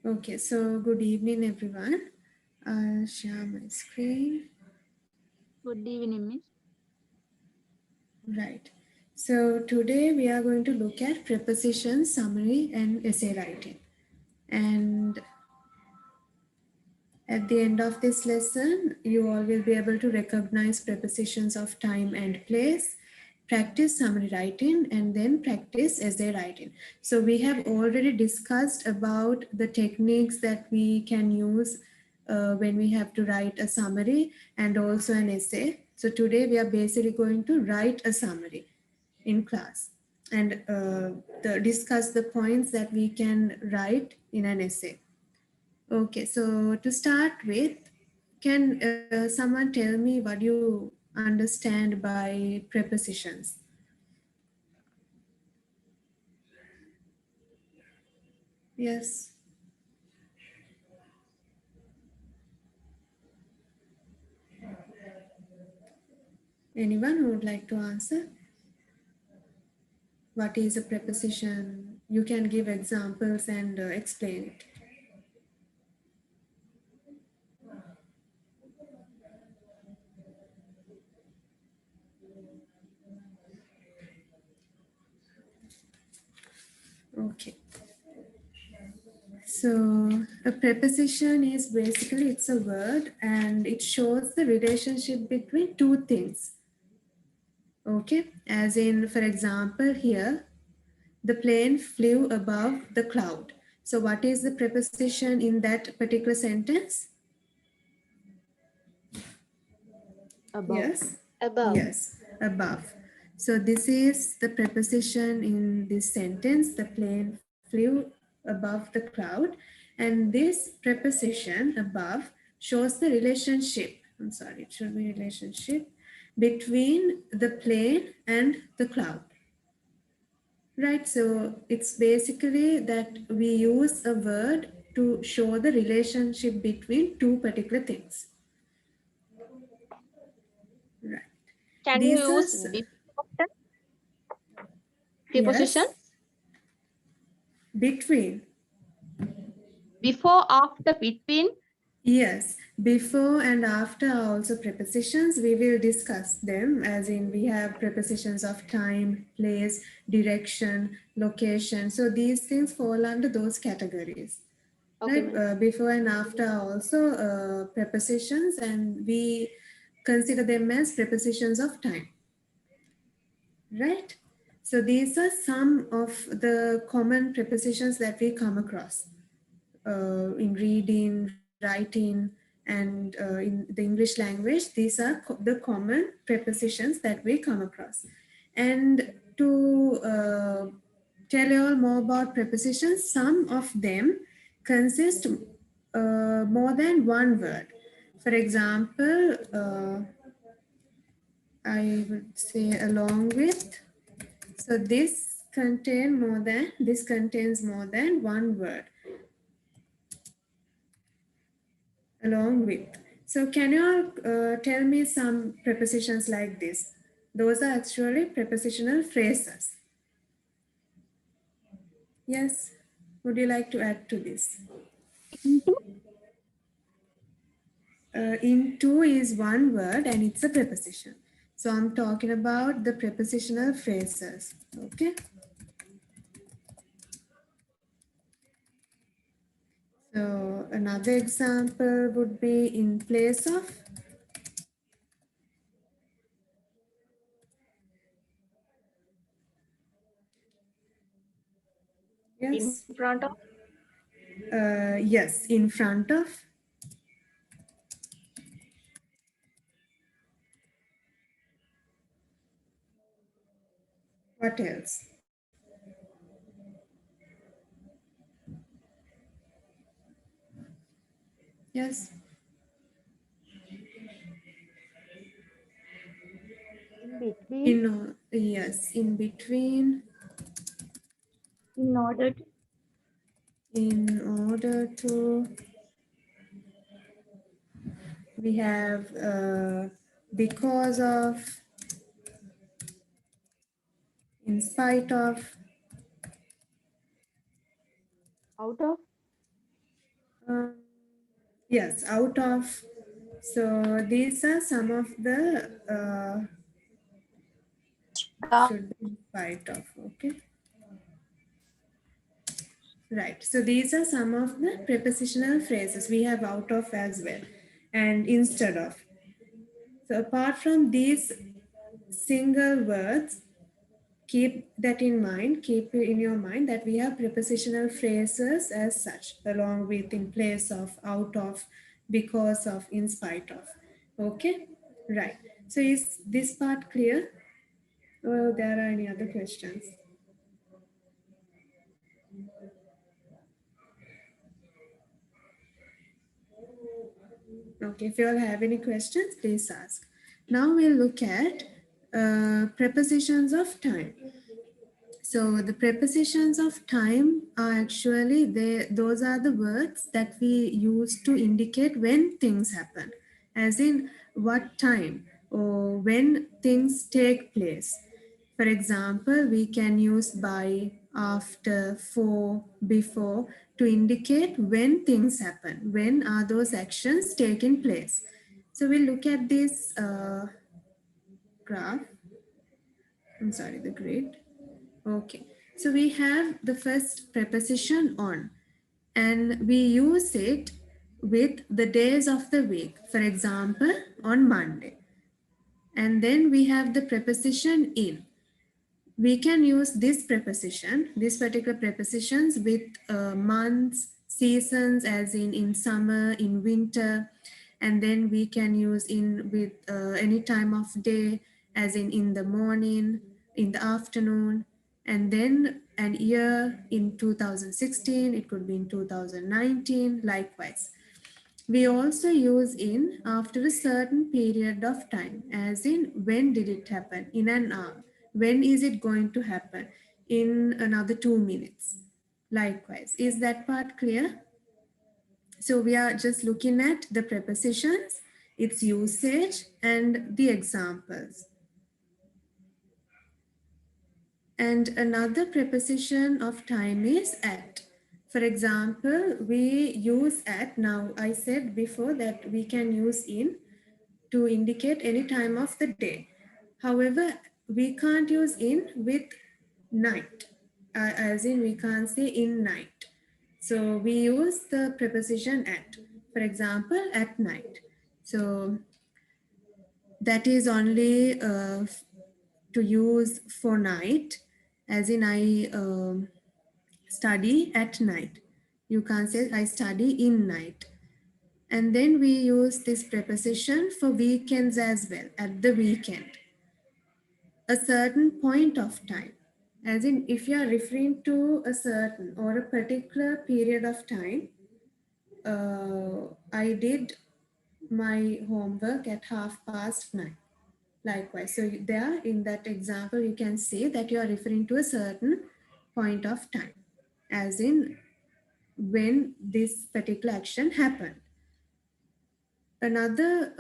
Okay, so good evening, everyone. I'll share my screen. Good evening, Miss. Right. So today we are going to look at preposition, summary, and essay writing. And at the end of this lesson, you all will be able to recognize prepositions of time and place, practice summary writing, and then practice essay writing. So we have already discussed about the techniques that we can use when we have to write a summary and also an essay. So today we are basically going to write a summary in class and discuss the points that we can write in an essay. Okay, so to start with, can someone tell me what you understand by prepositions? Yes. Anyone who would like to answer? What is a preposition? You can give examples and explain it. Okay. So a preposition is basically it's a word and it shows the relationship between two things. Okay, as in, for example, here the plane flew above the cloud. So what is the preposition in that particular sentence? Above. Yes. Above. Yes, above. So this is the preposition in this sentence. The plane flew above the cloud. And this preposition above shows the relationship. I'm sorry, it should be relationship between the plane and the cloud. Right, so it's basically that we use a word to show the relationship between two particular things. Right. Can you These use are, before the preposition? yes, between. Before, after, between. Yes, before and after are also prepositions. We will discuss them as in we have prepositions of time, place, direction, location. So these things fall under those categories. Okay, Right? ma'am. Before and after are also prepositions and we consider them as prepositions of time. Right? So these are some of the common prepositions that we come across in reading, writing, and in the English language. These are the common prepositions that we come across. And to tell you all more about prepositions, some of them consist more than one word. For example, I would say along with. So this contains more than one word. Along with. So can you all tell me some prepositions like this? Those are actually prepositional phrases. Yes. Would you like to add to this? Into. Into is one word and it's a preposition. So I'm talking about the prepositional phrases. Okay. So another example would be in place of. In Yes. front of. Yes, in front of. What else? Yes. In between. Yes, in between. In order to. In order to. We have because of, in spite of, Out of. Yes, out of. So these are some of the should be in spite of. Okay. Right. So these are some of the prepositional phrases we have out of as well, and instead of. So apart from these single words, keep that in mind, keep it in your mind that we have prepositional phrases as such, along with in place of, out of, because of, in spite of. Okay, right. So is this part clear? Or there are any other questions? Okay, if you all have any questions, please ask. Now we'll look at prepositions of time. So the prepositions of time are actually those are the words that we use to indicate when things happen, as in what time or when things take place. For example, we can use by, after, for, before to indicate when things happen. When are those actions taking place? So we'll look at this graph. I'm sorry, the grid. Okay, so we have the first preposition on, and we use it with the days of the week. For example, on Monday. And then we have the preposition in. We can use this preposition, these particular prepositions with months, seasons, as in summer, in winter, and then we can use in with any time of day, as in the morning, in the afternoon, and then an year in 2016, it could be in 2019, likewise. We also use in after a certain period of time, as in when did it happen, in an hour. When is it going to happen? In another 2 minutes. Likewise. Is that part clear? So we are just looking at the prepositions, its usage, and the examples. And another preposition of time is at. For example, we use at. Now, I said before that we can use in to indicate any time of the day. However, we can't use in with night, as in we can't say in night. So we use the preposition at. For example, at night. So that is only to use for night, as in I study at night. You can't say I study in night. And then we use this preposition for weekends as well, at the weekend. A certain point of time, as in if you are referring to a certain or a particular period of time, I did my homework at 9:30. Likewise, so there in that example, you can say that you are referring to a certain point of time, as in when this particular action happened. Another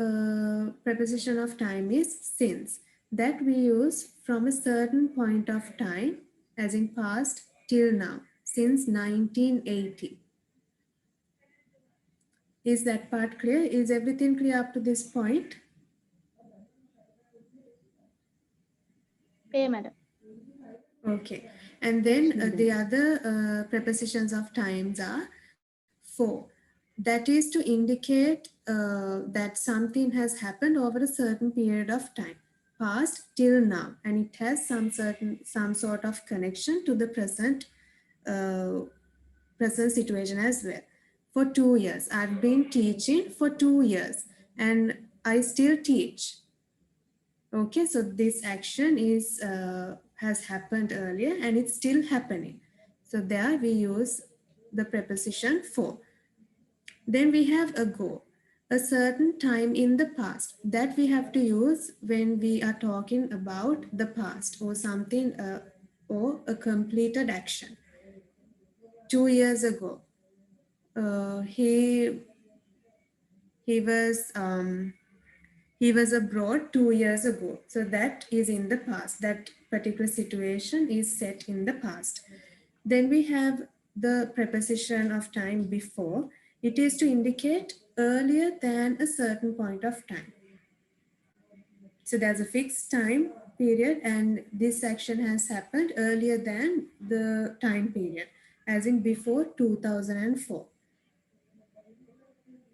preposition of time is since, that we use from a certain point of time, as in past till now, since 1980. Is that part clear? Is everything clear up to this point? Okay, madam. Okay. And then the other prepositions of times are for. That is to indicate that something has happened over a certain period of time, past till now, and it has some sort of connection to the present situation as well. For 2 years, I've been teaching for 2 years, and I still teach. Okay, so this action is has happened earlier and it's still happening. So there we use the preposition for. Then we have ago, a certain time in the past, that we have to use when we are talking about the past or something or a completed action. 2 years ago, he was abroad 2 years ago. So that is in the past. That particular situation is set in the past. Then we have the preposition of time before. It is to indicate earlier than a certain point of time. So there's a fixed time period and this action has happened earlier than the time period, as in before 2004.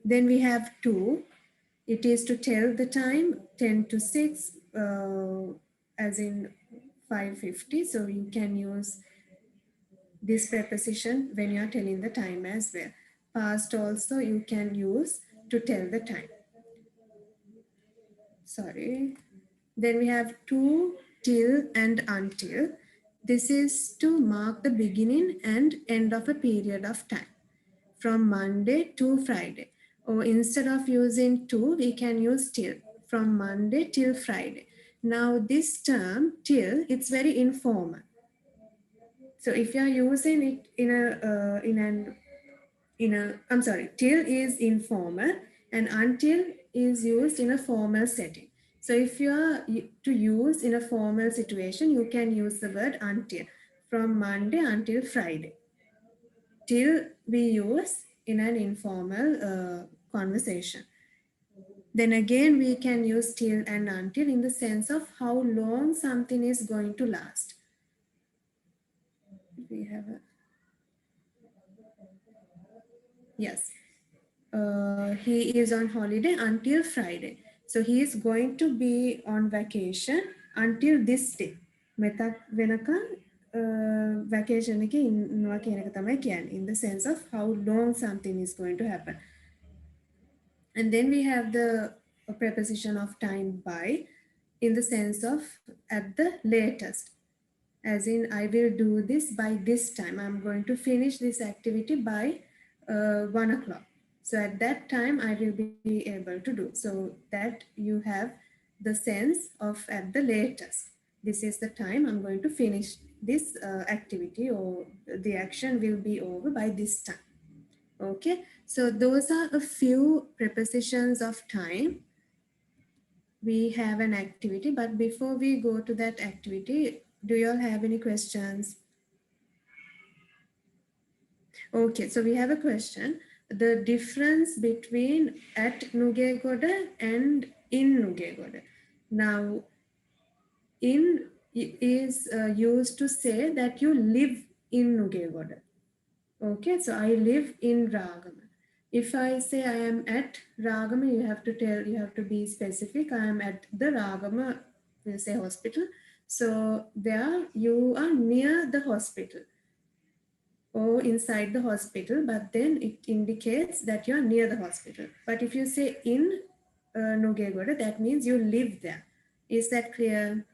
Then we have to, it is to tell the time 10 to 6, as in 5:50. So you can use this preposition when you're telling the time as well. Past also you can use to tell the time. Sorry. Then we have to, till, and until. This is to mark the beginning and end of a period of time from Monday to Friday. Or instead of using to, we can use till, from Monday till Friday. Now this term till, it's very informal. So if you are using it I'm sorry, till is informal and until is used in a formal setting. So if you are to use in a formal situation, you can use the word until, from Monday until Friday. Till we use in an informal conversation. Then again, we can use till and until in the sense of how long something is going to last. We have a, yes. He is on holiday until Friday. So he is going to be on vacation until this day. Methak venaka vacation එක ඉන්නවා කියන එක තමයි කියන්නේ, in the sense of how long something is going to happen. And then we have the preposition of time by, in the sense of at the latest. As in, I will do this by this time. I'm going to finish this activity by 1 o'clock. So at that time, I will be able to do. So that you have the sense of at the latest. This is the time I'm going to finish this activity, or the action will be over by this time. Okay, so those are a few prepositions of time. We have an activity, but before we go to that activity, do you all have any questions? Okay, so we have a question. The difference between at Nugegoda and in Nugegoda. Now, in is used to say that you live in Nugegoda. Okay, so I live in Ragama. If I say I am at Ragama, you have to be specific. I am at the Ragama, we'll say hospital. So there you are near the hospital or inside the hospital, but then it indicates that you are near the hospital. But if you say in Nugegoda, that means you live there. Is that clear?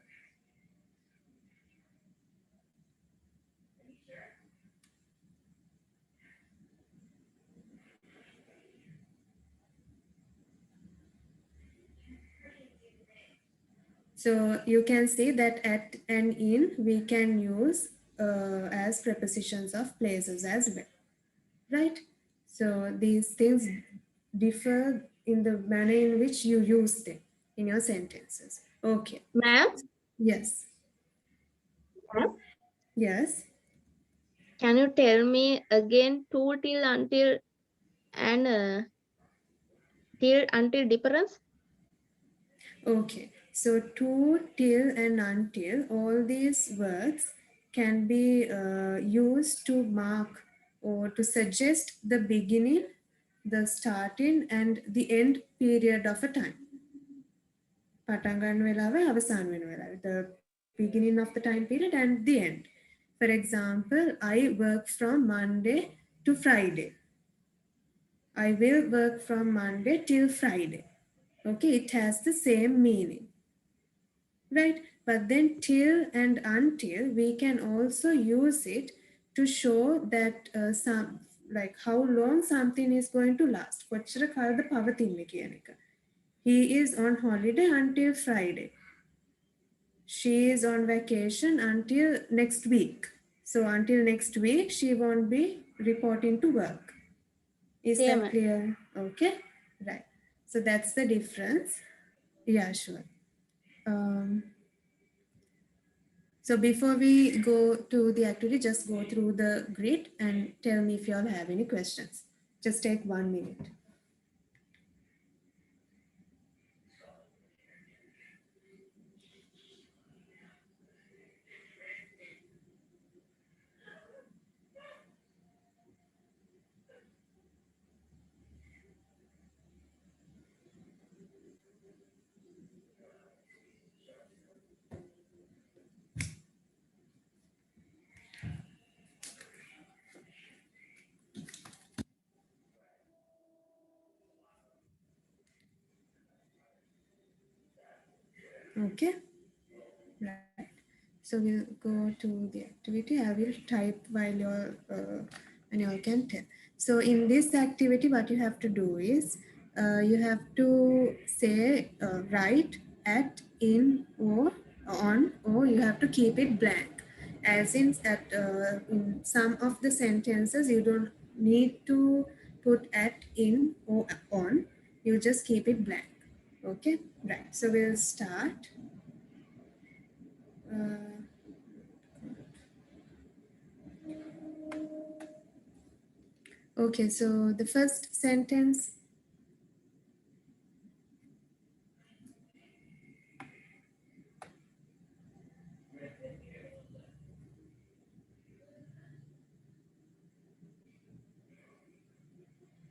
So you can say that at and in we can use as prepositions of places as well, right? So these things differ in the manner in which you use them in your sentences. Okay. Ma'am, Yes. Yes. can you tell me again to, till, until, and till, until difference? Okay. So to, till, and until, all these words can be used to mark or to suggest the beginning, the starting, and the end period of a time. පටන් ගන්න වෙලාව අවසන් වෙන වෙලාව. The beginning of the time period and the end. For example, I work from Monday to Friday. I will work from Monday till Friday. Okay, it has the same meaning, right? But then till and until, we can also use it to show that like how long something is going to last. කොච්චර කාලද පවතින්නේ කියන එක. He is on holiday until Friday. She is on vacation until next week. So until next week, she won't be reporting to work. Is Same. that clear? Okay, right. So that's the difference. Yeah, sure. So before we go to the activity, just go through the grid and tell me if you all have any questions. Just take 1 minute. Okay, right. So we'll go to the activity. I will type while you're and you all can tell. So in this activity, what you have to do is you have to say write at, in, or on, or you have to keep it blank. As in some of the sentences, you don't need to put at, in, or on. You just keep it blank. Okay, right. So we'll start. Uh, okay, so the first sentence.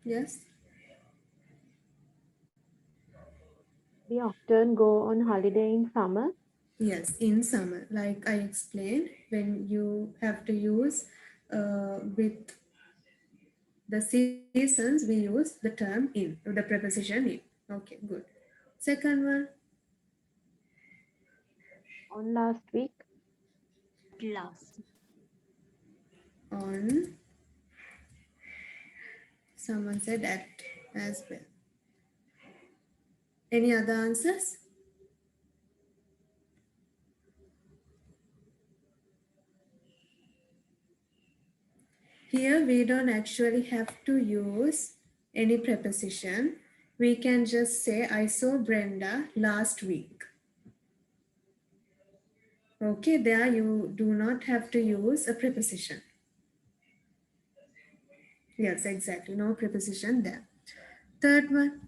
Yes. We often go on holiday in summer. Yes, in summer, like I explained, when you have to use with the seasons, we use the term in, the preposition in. Okay, good. Second one, On last week. Last. on. Someone said at as well. Any other answers? Here we don't actually have to use any preposition. We can just say, I saw Brenda last week. Okay, there you do not have to use a preposition. Yes, exactly. No preposition there. Third one,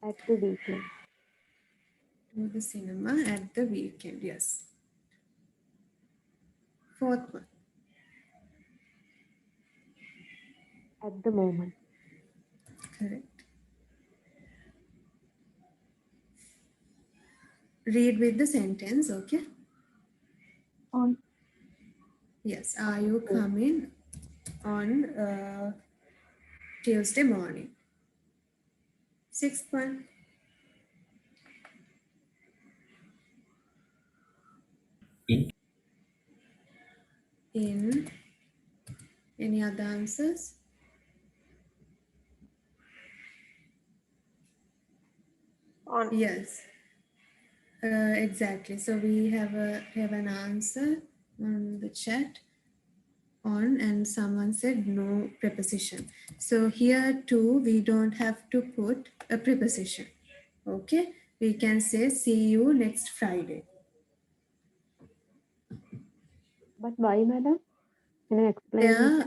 At the weekend. to the cinema at the weekend. Yes. Fourth one, At the moment. correct. Read with the sentence, okay? On Yes. Are you coming on Tuesday morning? Sixth one, in. Any other answers? on Yes. Exactly. So we have an answer on the chat on, and someone said no preposition. So here too we don't have to put a preposition. Okay, we can say see you next Friday. But why, madam? Can you explain?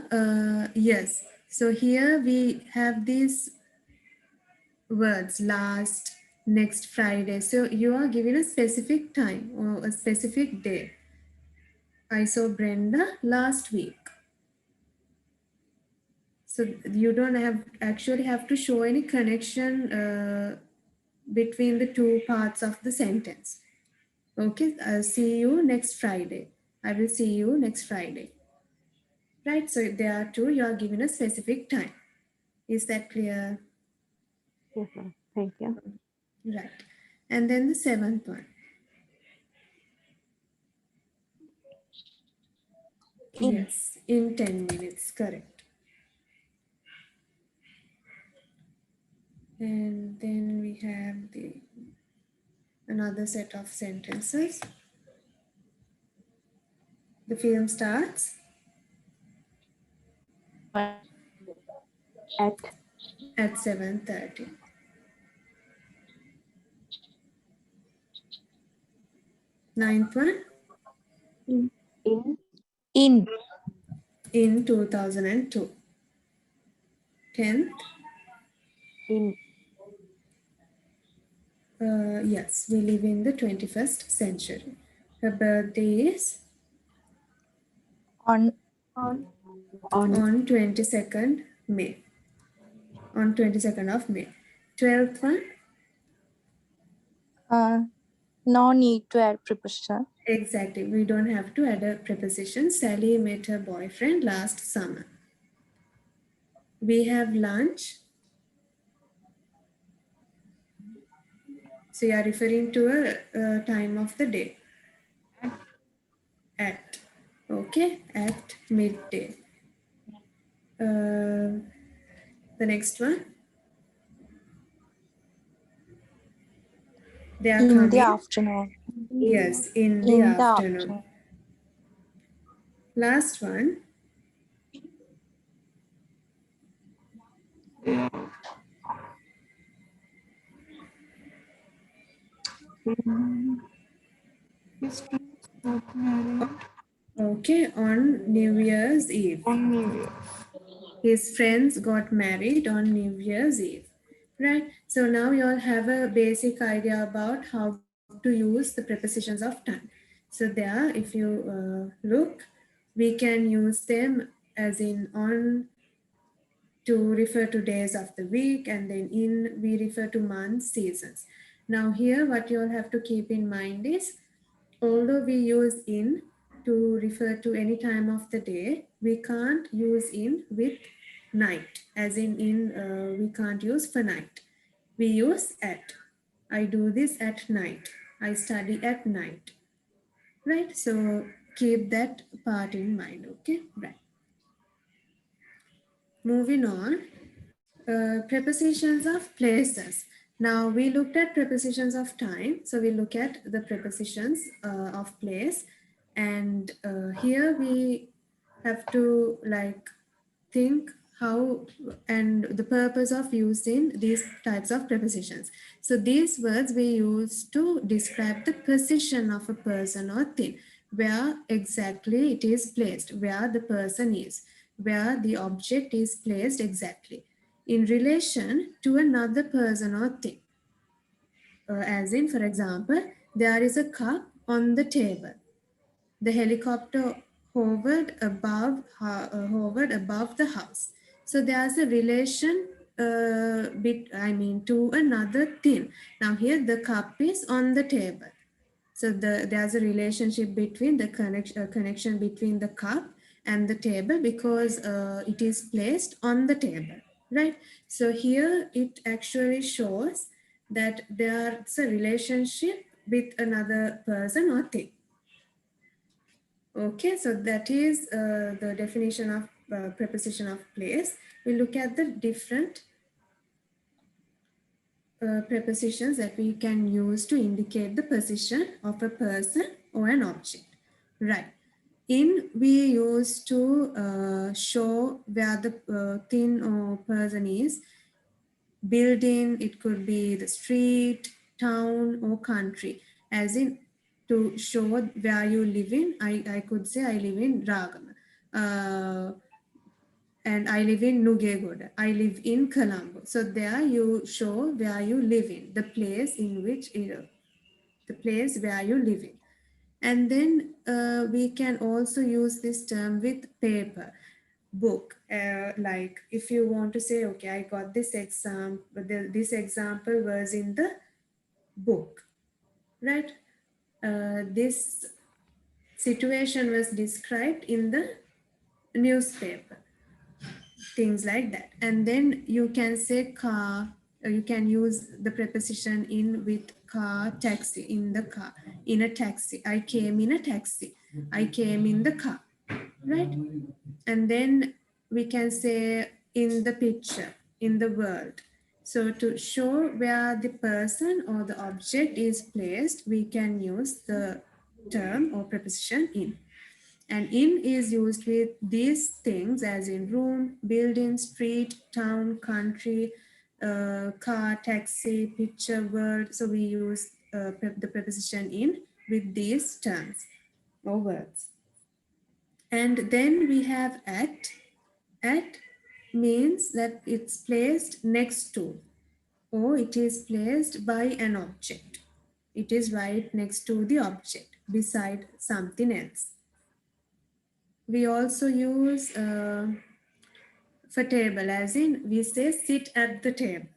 There, yes. So here we have these words last, next Friday. So you are given a specific time or a specific day. I saw Brenda last week. So you don't actually have to show any connection between the two parts of the sentence. Okay, I'll see you next Friday. I will see you next Friday. Right, so there are two, you are given a specific time. Is that clear? Yes, ma'am. Thank you. Right. And then the seventh one. Yes, in 10 minutes, correct. And then we have another set of sentences. The film starts At at 7:30. Ninth one, In. In. in 2002. 10th, In. yes, we live in the 21st century. Her birthday is On. On. on 22nd May. On 22nd of May. 12th one, No need to add preposition. exactly. We don't have to add a preposition. Sally met her boyfriend last summer. We have lunch. So you are referring to a time of the day. At. Okay, at midday. The next one. They are In the coming. afternoon. Yes, in the In the afternoon. afternoon. Last one. Okay, on New Year's Eve. On New Year. His friends got married on New Year's Eve. Right? So now you all have a basic idea about how to use the prepositions of time. So there, if you look, we can use them as in on to refer to days of the week, and then in we refer to months, seasons. Now here what you all have to keep in mind is, although we use in to refer to any time of the day, we can't use in with night, as in we can't use for night. We use at. I do this at night. I study at night. Right? So keep that part in mind. Okay? Right. Moving on. Prepositions of places. Now we looked at prepositions of time. So we look at the prepositions of place. And here we have to like think how and the purpose of using these types of prepositions. So these words we use to describe the position of a person or thing, where exactly it is placed, where the person is, where the object is placed exactly in relation to another person or thing. As in, for example, there is a cup on the table. The helicopter hovered above the house. So there's a relation to another thing. Now here the cup is on the table. So there's a relationship between the connection between the cup and the table, because it is placed on the table, right? So here it actually shows that there's a relationship with another person or thing. Okay, so that is the definition of preposition of place. We look at the different prepositions that we can use to indicate the position of a person or an object. Right. In, we use to show where the thing or person is. Building, it could be the street, town, or country. As in, to show where you live in, I could say I live in Ragama. And I live in Nugegoda. I live in Colombo. So there you show where you live in, the place in which, the place where you live in. And then we can also use this term with paper, book. Like if you want to say, okay, I got this exam, but this example was in the book, right? This situation was described in the newspaper, things like that. And then you can say car, you can use the preposition in with car, taxi, in the car, in a taxi. I came in a taxi. I came in the car, right? And then we can say in the picture, in the world. So to show where the person or the object is placed, we can use the term or preposition in. And in is used with these things, as in room, building, street, town, country, car, taxi, picture, world. So we use the preposition in with these terms or words. And then we have at. At means that it's placed next to, or it is placed by an object. It is right next to the object, beside something else. We also use for table, as in we say sit at the table.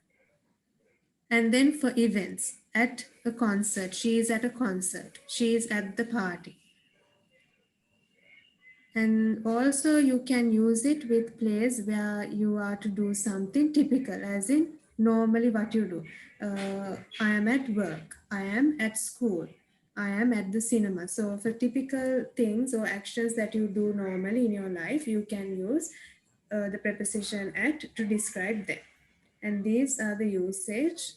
And then for events, at a concert, she is at a concert, she is at the party. And also you can use it with place where you are to do something typical, as in normally what you do. I am at work, I am at school, I am at the cinema. So for typical things or actions that you do normally in your life, you can use the preposition at to describe them. And these are the usage,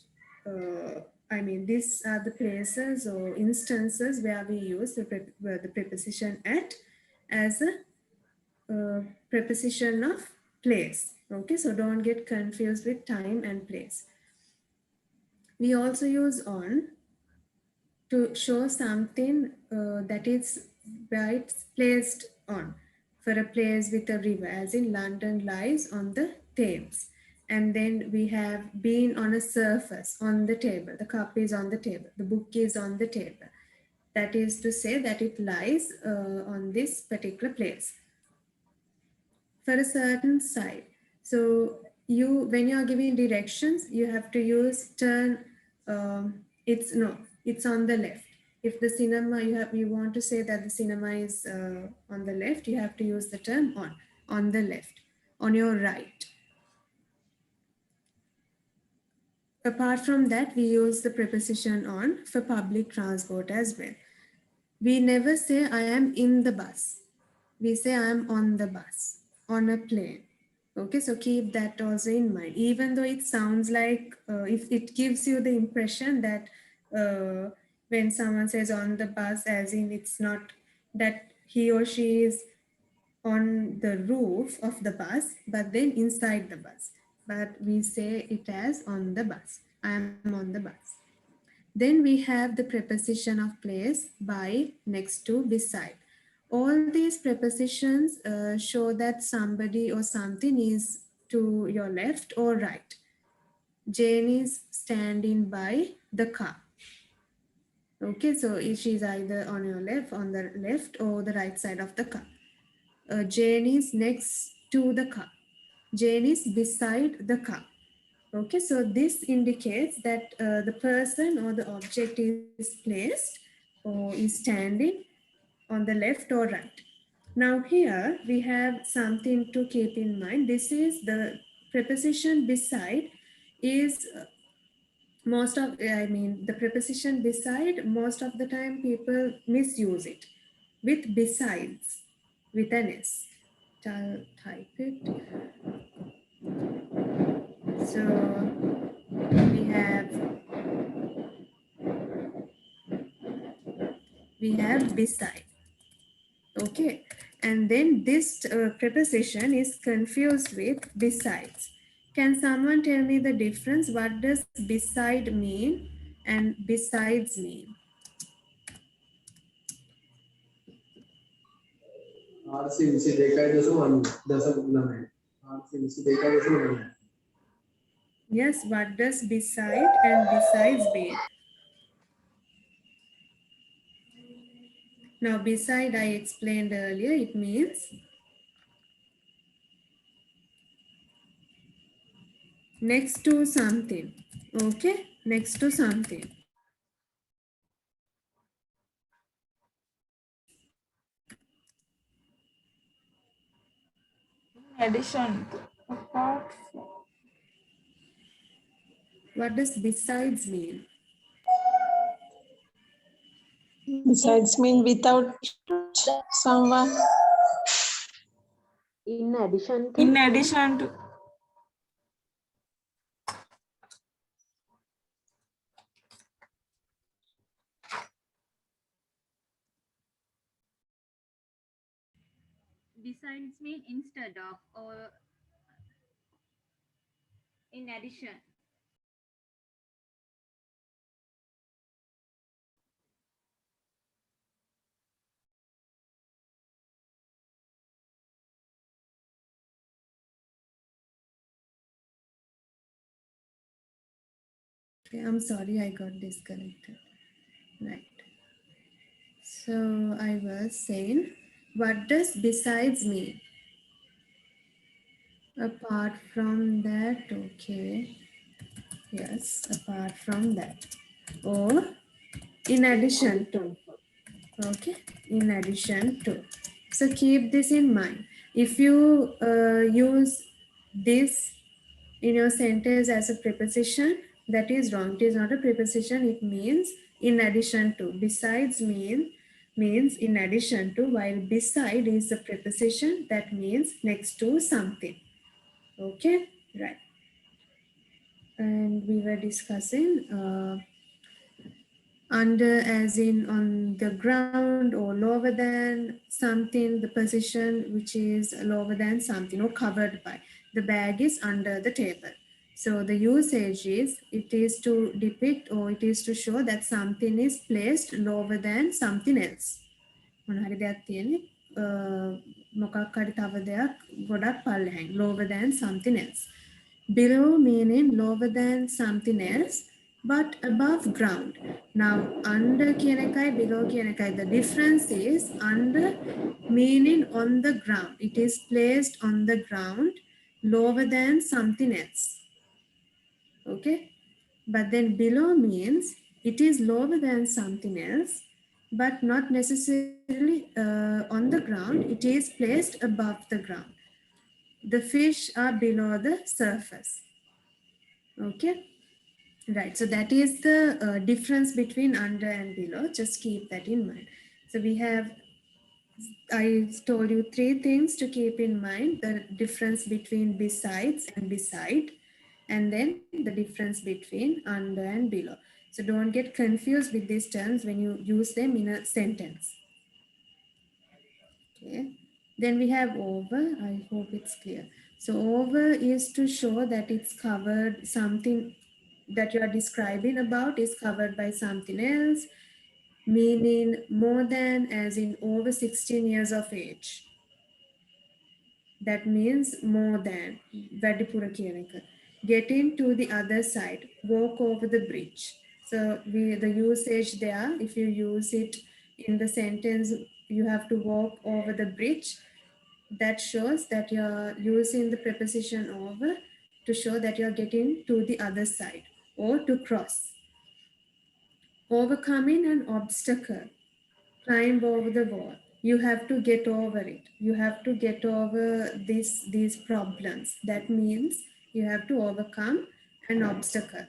these are the places or instances where we use the preposition at as a preposition of place. Okay, so don't get confused with time and place. We also use on to show something that is where it's placed on. For a place with a river, as in London lies on the Thames. And then we have been on a surface, on the table. The cup is on the table. The book is on the table. That is to say that it lies on this particular place for a certain side. So you, when you are giving directions, you have to use turn. It's on the left. If the cinema, you want to say that the cinema is on the left, you have to use the term on the left, on your right. Apart from that, we use the preposition on for public transport as well. We never say I am in the bus. We say I am on the bus, on a plane. Okay, so keep that also in mind. Even though it sounds like, if it gives you the impression that when someone says on the bus, as in it's not that he or she is on the roof of the bus, but then inside the bus. But we say it as on the bus. I am on the bus. Then we have the preposition of place, by, next to, beside. All these prepositions show that somebody or something is to your left or right. Jane is standing by the car. Okay, so she is either on your left, on the left or the right side of the car. Jane is next to the car. Jane is beside the car. Okay, so this indicates that the person or the object is placed or is standing on the left or right. Now here we have something to keep in mind. This is the preposition beside is the preposition beside, most of the time people misuse it with besides, with an S. I'll type it. So we have beside. Okay, and then this preposition is confused with besides. Can someone tell me the difference? What does beside mean and besides mean? 8 Yes, what does beside and besides mean? Now, beside I explained earlier, it means next to something. Okay, next to something. Addition to, apart from. What does besides mean? Besides mean without someone. In addition to. In addition to. Besides mean instead of or in addition. Okay, I'm sorry I got disconnected. Right. So I was saying, what does besides mean? Apart from that, okay. Yes, apart from that. Or in addition to. Okay, in addition to. So keep this in mind. If you use this in your sentence as a preposition, that is wrong. It is not a preposition. It means in addition to. Besides means in addition to, while beside is a preposition that means next to something. Okay, right. And we were discussing under as in on the ground or lower than something, the position which is lower than something or covered by. The bag is under the table. So the usage is, it is to depict or it is to show that something is placed lower than something else. මොන හරි දෙයක් තියෙන්නේ මොකක් හරි තව දෙයක් ගොඩක් පල්ලෙහායින් lower than something else. Below meaning lower than something else, but above ground. Now under කියන එකයි below කියන එකයි, the difference is under meaning on the ground. It is placed on the ground lower than something else. Okay, but then below means it is lower than something else, but not necessarily on the ground. It is placed above the ground. The fish are below the surface. Okay, right. So that is the difference between under and below. Just keep that in mind. So we have, I told you 3 things to keep in mind: the difference between besides and beside, and then the difference between under and below. So don't get confused with these terms when you use them in a sentence. Okay. Then we have over. I hope it's clear. So over is to show that it's covered, something that you are describing about is covered by something else, meaning more than as in over 16 years of age. That means more than. වැඩිපුර කියන එක. Getting to the other side, walk over the bridge. So the usage there, if you use it in the sentence, you have to walk over the bridge. That shows that you're using the preposition over to show that you're getting to the other side or to cross. Overcoming an obstacle, climb over the wall. You have to get over it. You have to get over these problems. That means you have to overcome an obstacle.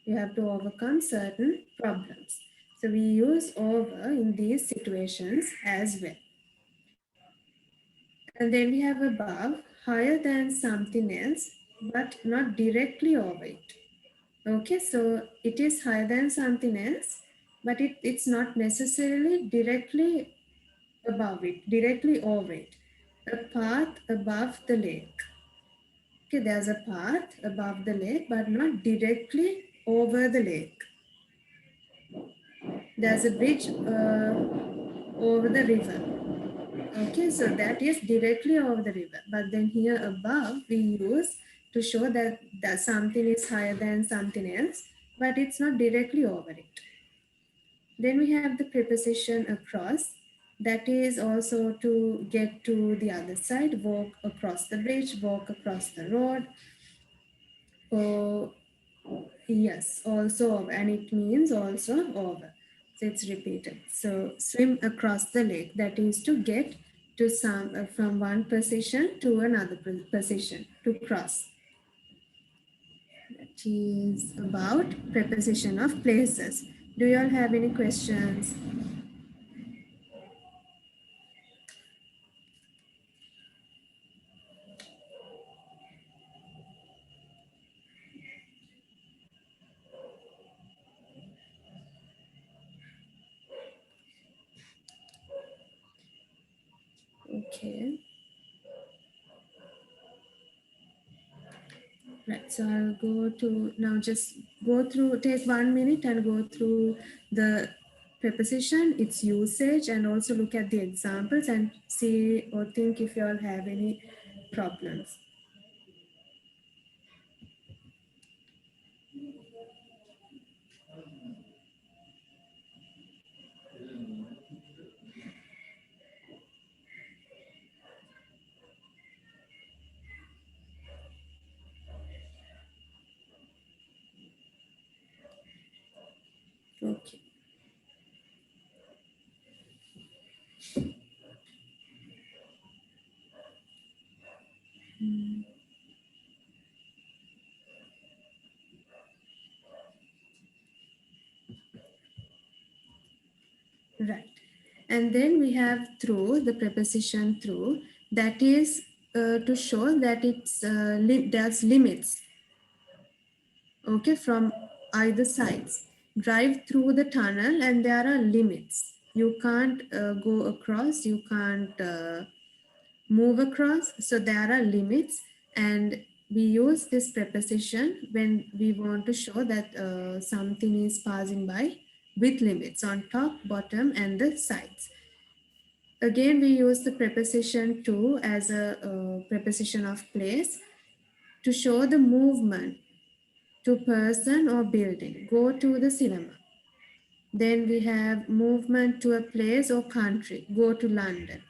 You have to overcome certain problems. So we use over in these situations as well. And then we have above, higher than something else, but not directly over it. Okay, so it is higher than something else, but it's not necessarily directly above it, directly over it. A path above the lake. Okay, there's a path above the lake, but not directly over the lake. There's a bridge over the river. Okay, so that is directly over the river. But then here above, we use to show that something is higher than something else, but it's not directly over it. Then we have the preposition across. That is also to get to the other side, walk across the bridge, walk across the road. Oh, yes, also over, and it means also over. So it's repeated. So swim across the lake, that is to get to some from one position to another position, to cross. That is about preposition of places. Do you all have any questions? Okay. Right, so I'll go to now, just go through, take 1 minute and go through the preposition, its usage, and also look at the examples and see or think if you all have any problems. Okay. Hmm. Right. And then we have through, the preposition through, that is to show that there's limits, okay, from either sides. Drive through the tunnel and there are limits. You can't go across, you can't move across. So there are limits, and we use this preposition when we want to show that something is passing by with limits on top, bottom, and the sides. Again, we use the preposition to as a preposition of place to show the movement to person or building. Go to the cinema. Then we have movement to a place or country. Go to London.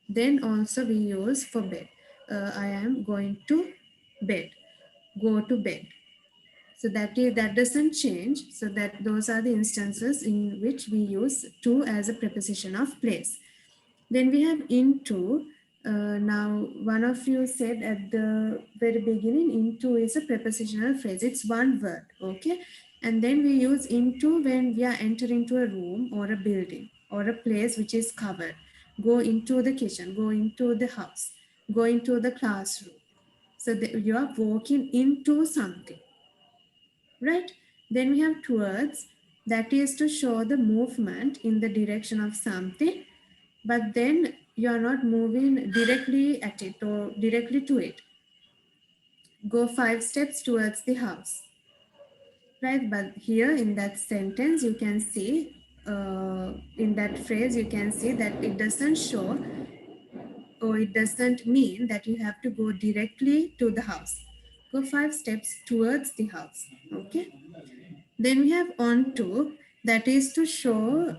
Then also we use for bed. I am going to bed. Go to bed. So that doesn't change. So that those are the instances in which we use to as a preposition of place. Then we have into. Now, one of you said at the very beginning, into is a prepositional phrase. It's one word, okay? And then we use into when we are entering into a room or a building or a place which is covered. Go into the kitchen, go into the house, go into the classroom. So you are walking into something, right? Then we have towards, that is to show the movement in the direction of something, but then you are not moving directly at it or directly to it. Go 5 steps towards the house, right? But here in that sentence, you can see, in that phrase, you can see that it doesn't show or it doesn't mean that you have to go directly to the house. Go 5 steps towards the house, okay? Then we have onto, that is to show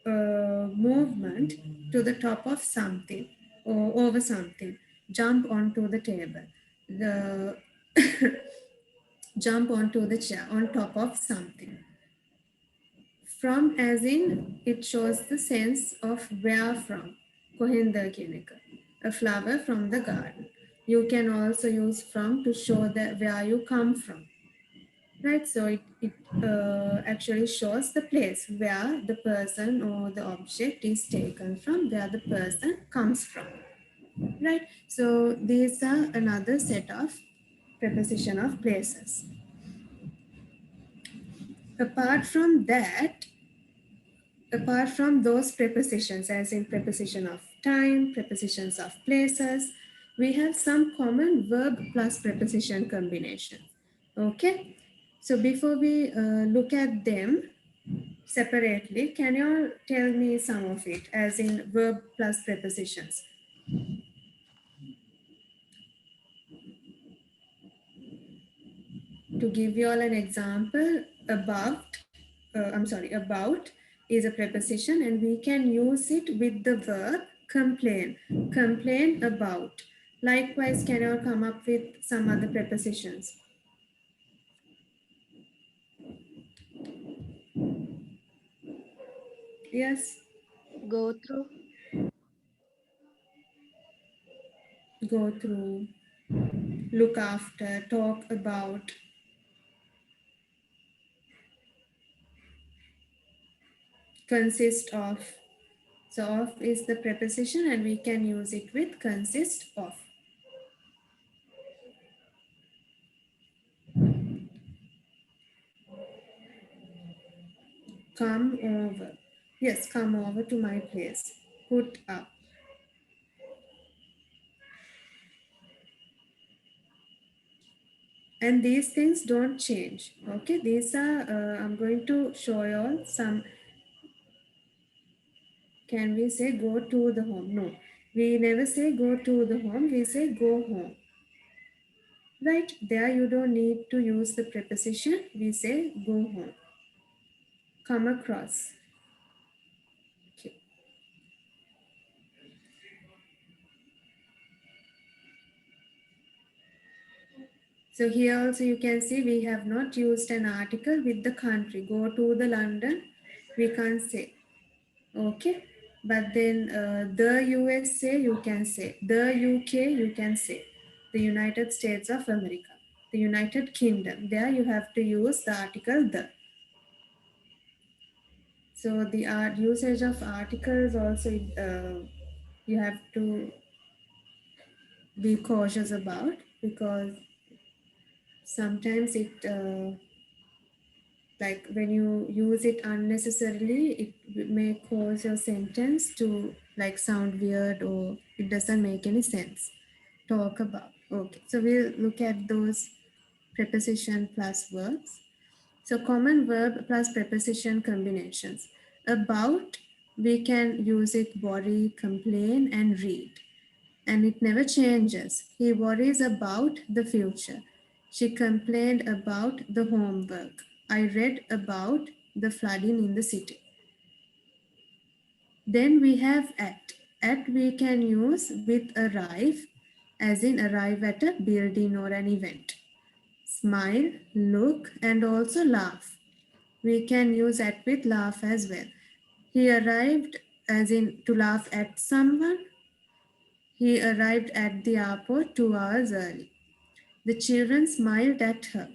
movement to the top of something or over something. Jump onto the table. The jump onto the chair on top of something. From, as in, it shows the sense of where from. Kohinda kineka, a flower from the garden. You can also use from to show that where you come from. Right, so it actually shows the place where the person or the object is taken from, where the person comes from. Right, so these are another set of preposition of places. Apart from that, apart from those prepositions, as in preposition of time, prepositions of places, we have some common verb plus preposition combinations. Okay, so before we look at them separately, can you all tell me some of it, as in verb plus prepositions? To give you all an example, about is a preposition and we can use it with the verb complain. Complain about. Likewise, can you all come up with some other prepositions? Yes, Go through. go through, look after, talk about. Consist of. So of is the preposition and we can use it with consist of. Come over. Yes, come over to my place. Put up. And these things don't change. Okay, these are, I'm going to show you all some. Can we say go to the home? No, we never say go to the home, we say go home. Right, there you don't need to use the preposition, we say go home. Come across. Okay. So here also you can see we have not used an article with the country. Go to the London, we can't say. Okay, but then the USA you can say, the UK you can say, the United States of America, the United Kingdom. There you have to use the article the. So the usage of articles also you have to be cautious about, because sometimes it like when you use it unnecessarily, it may cause your sentence to like sound weird or it doesn't make any sense. Talk about. Okay, so we'll look at those preposition plus verbs. So common verb plus preposition combinations. About, we can use it worry, complain, and read. And it never changes. He worries about the future. She complained about the homework. I read about the flooding in the city. Then we have at. At we can use with arrive, as in arrive at a building or an event. Smile, look, and also laugh. We can use at with laugh as well. He arrived, as in to laugh at someone. He arrived at the airport 2 hours early. The children smiled at her.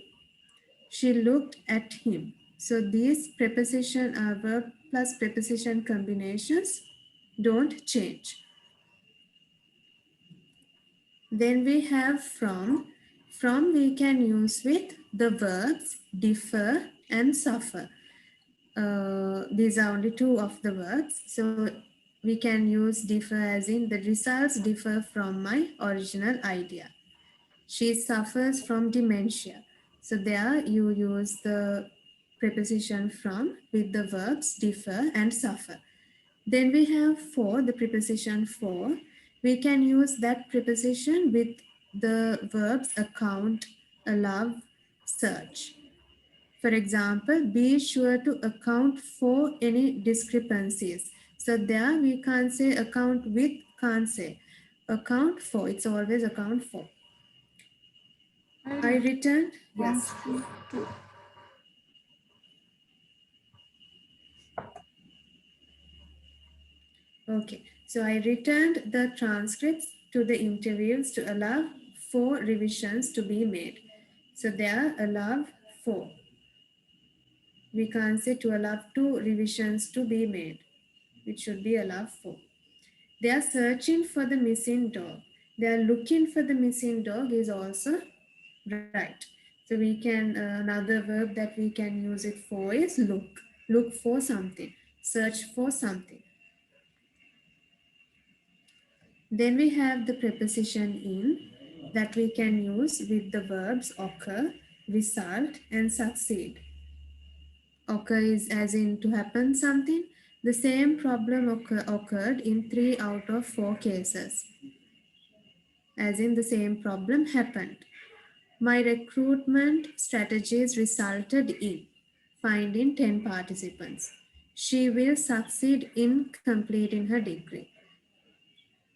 She looked at him. So these preposition are verb plus preposition combinations don't change. Then we have from. From we can use with the verbs differ and suffer. These are only two of the verbs. So we can use differ as in the results differ from my original idea. She suffers from dementia. So there you use the preposition from with the verbs differ and suffer. Then we have for, the preposition for. We can use that preposition with the verbs account, allow, search. For example, be sure to account for any discrepancies. So there we can't say account with, can't say. Account for, it's always account for. I returned, yes. Transcript to Okay, so I returned the transcripts to the interviews to allow 4 revisions to be made. So there allow 4. We can't say to allow 2 revisions to be made. It should be allow 4. They are searching for the missing dog. They are looking for the missing dog is also right. So we can, another verb that we can use it for is look. Look for something, search for something. Then we have the preposition in that we can use with the verbs occur, result, and succeed. Occur is as in to happen something. The same problem occurred in 3 out of 4 cases. As in the same problem happened. My recruitment strategies resulted in finding 10 participants. She will succeed in completing her degree.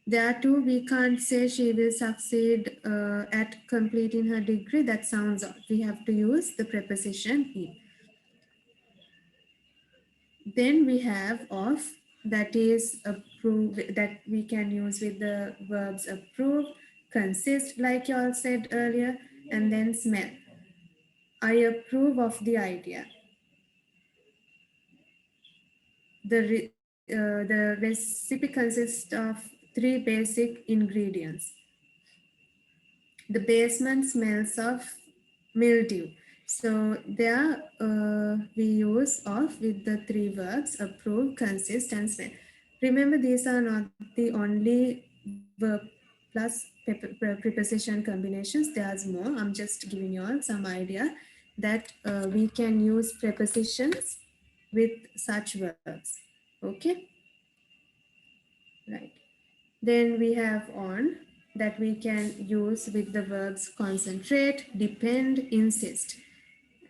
There too, we can't say she will succeed at completing her degree. That sounds odd. We have to use the preposition in. Then we have of, that is approve, that we can use with the verbs approve, consist, like you all said earlier, and then smell. I approve of the idea. The recipe consists of 3 basic ingredients. The basement smells of mildew. So there we use of with the 3 verbs approve, consist, and smell. Remember, these are not the only verb plus preposition combinations. There's more. I'm just giving you all some idea that we can use prepositions with such verbs. Okay, right. Then we have on, that we can use with the verbs concentrate, depend, insist.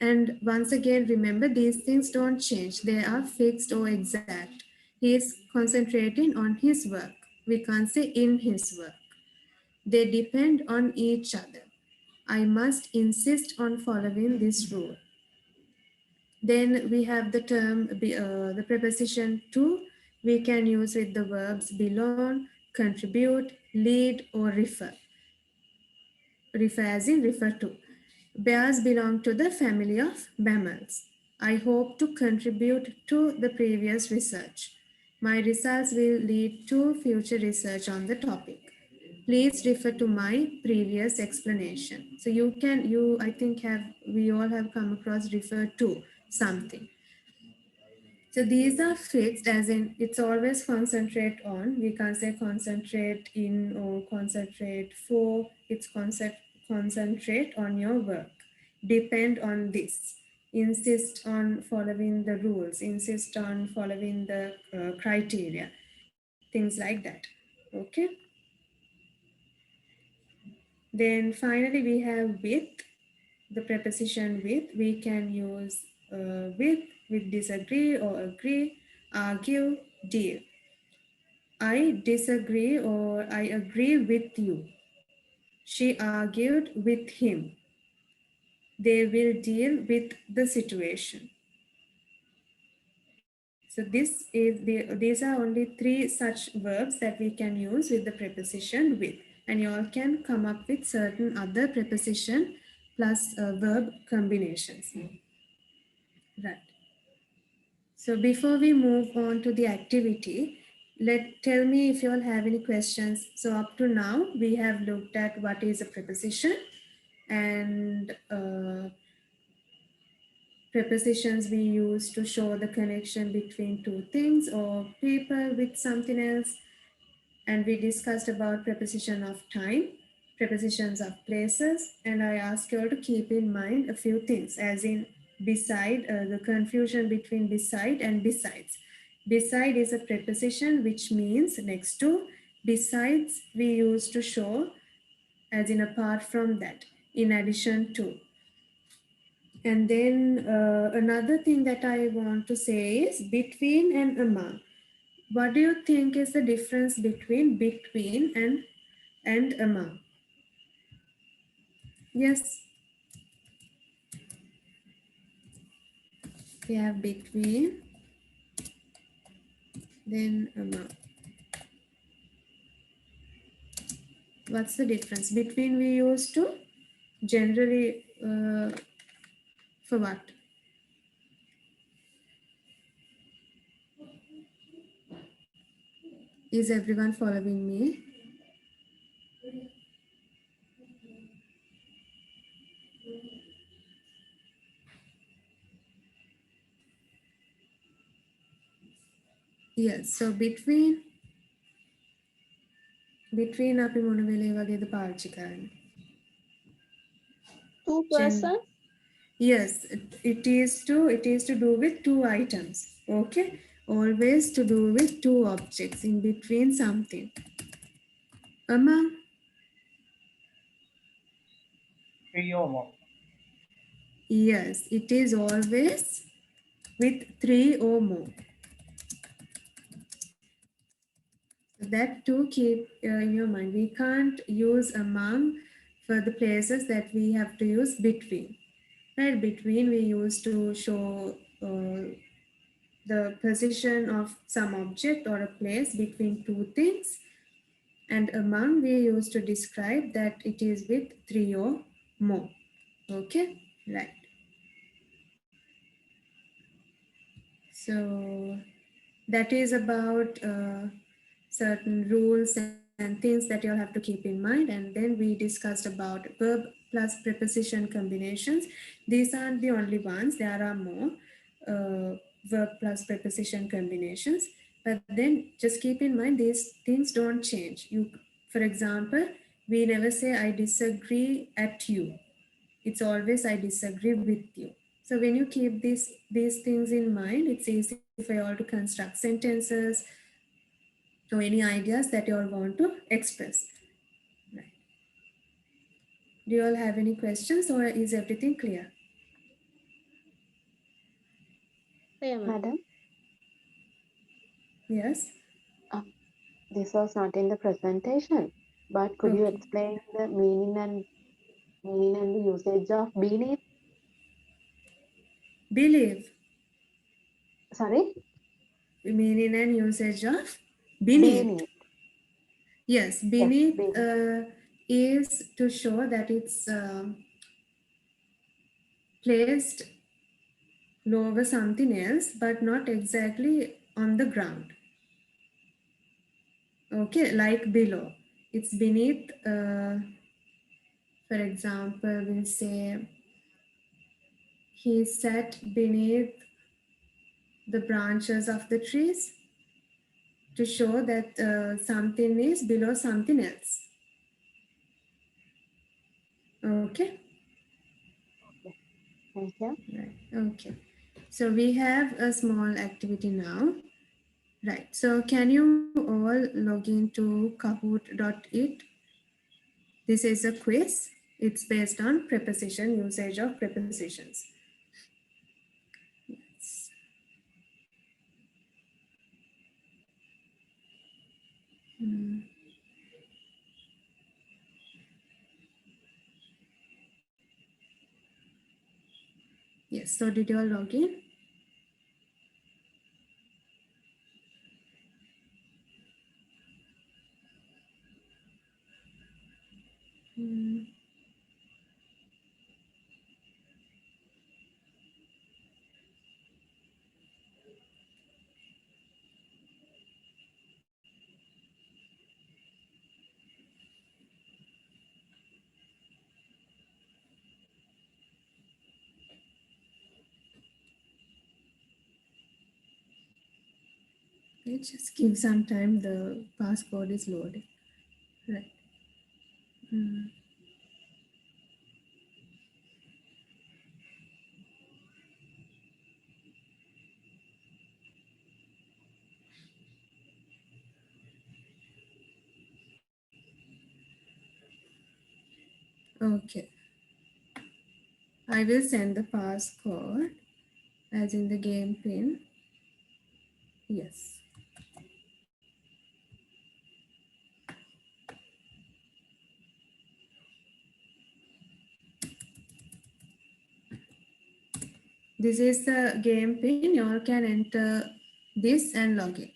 And once again, remember, these things don't change. They are fixed or exact. He is concentrating on his work. We can't say in his work. They depend on each other. I must insist on following this rule. Then we have the term, the preposition to, we can use with the verbs belong, contribute, lead, or refer. Refer as in refer to. Bears belong to the family of mammals. I hope to contribute to the previous research. My results will lead to future research on the topic. Please refer to my previous explanation. So I think we all have come across refer to something. So these are fixed, as in it's always concentrate on. We can't say concentrate in or concentrate for. It's concentrate on your work. Depend on this. Insist on following the rules. Insist on following the criteria. Things like that. Okay. Then finally we have with. The preposition with. We can use with disagree or agree, argue, deal. I disagree or I agree with you. She argued with him. They will deal with the situation. So these are only 3 such verbs that we can use with the preposition with. And you all can come up with certain other preposition plus verb combinations. Right. So before we move on to the activity, tell me if you all have any questions. So up to now, we have looked at what is a preposition and prepositions we use to show the connection between two things or people with something else. And we discussed about preposition of time, prepositions of places, and I ask you all to keep in mind a few things, as in beside, the confusion between beside and besides. Beside is a preposition which means next to. Besides we use to show, as in apart from that, in addition to. And then another thing that I want to say is between and among. What do you think is the difference between and among? Yes. We have between, then among. What's the difference? Between we use to generally for what? Is everyone following me? Yes, so between අපි මොන වෙලේ වගේද පාවිච්චි කරන්නේ? Two persons. Yes, it is to do with two items. Okay, always to do with two objects in between something. Among. Three or more. Yes, it is always with 3 or more. That too keep in your mind. We can't use among for the places that we have to use between. Right, between we use to show the position of some object or a place between two things. And among we use to describe that it is with 3 or more. Okay, right. So that is about certain rules and things that you'll have to keep in mind. And then we discussed about verb plus preposition combinations. These aren't the only ones. There are more verb plus preposition combinations. But then just keep in mind these things don't change. For example, we never say I disagree at you. It's always I disagree with you. So when you keep these things in mind, it's easy for you all to construct sentences or any ideas that you all want to express. Right. Do you all have any questions or is everything clear? Madam, Yes. this was not in the presentation, but could you Okay. explain the meaning and Meaning and the usage of beneath. Believe. Sorry? Meaning and usage of beneath. Beneath. Yes, Yes, beneath beneath. is to show that it's placed over something else, but not exactly on the ground. Okay, like below. It's beneath, for example, we'll say he sat beneath the branches of the trees to show that something is below something else. Okay. Thank you. Right. Okay. So we have a small activity now. Right. So can you all log into kahoot.it? This is a quiz. It's based on preposition, usage of prepositions. Yes. Hmm. Yes. So did you all log in? Hmm. Okay, just give some time. The passcode is loading. Right. Hmm. Okay. I will send the passcode as in the game pin. Yes. This is the game pin. You all can enter this and log in.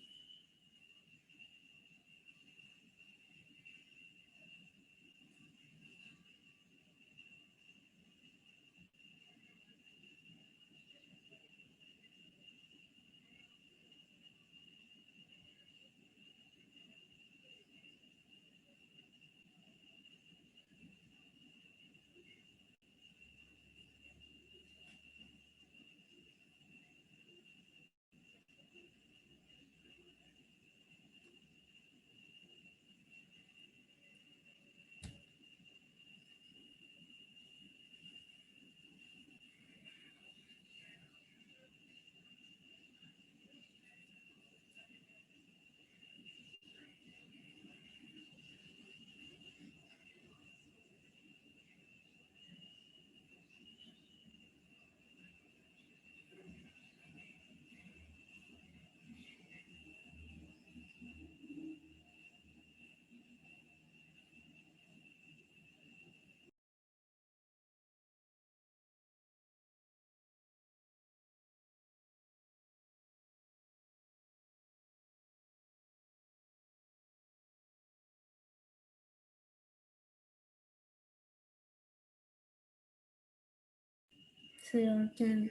So you all can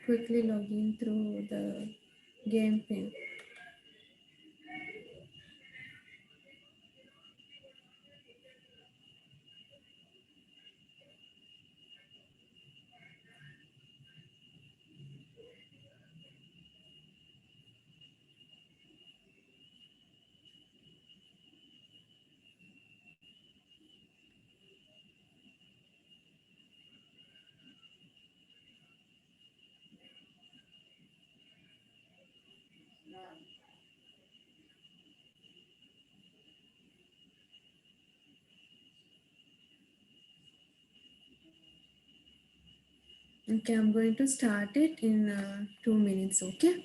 quickly log in through the game pin. Okay, I'm going to start it in 2 minutes, okay?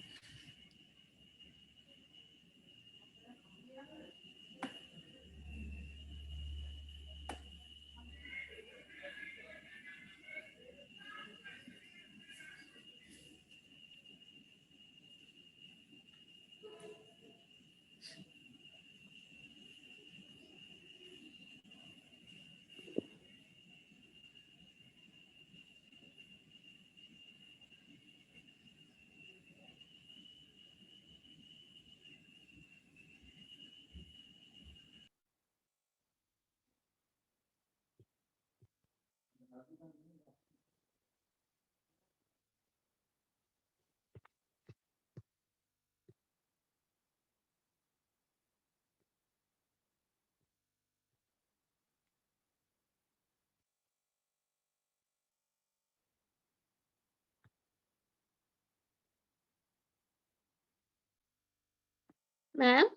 Ma'am,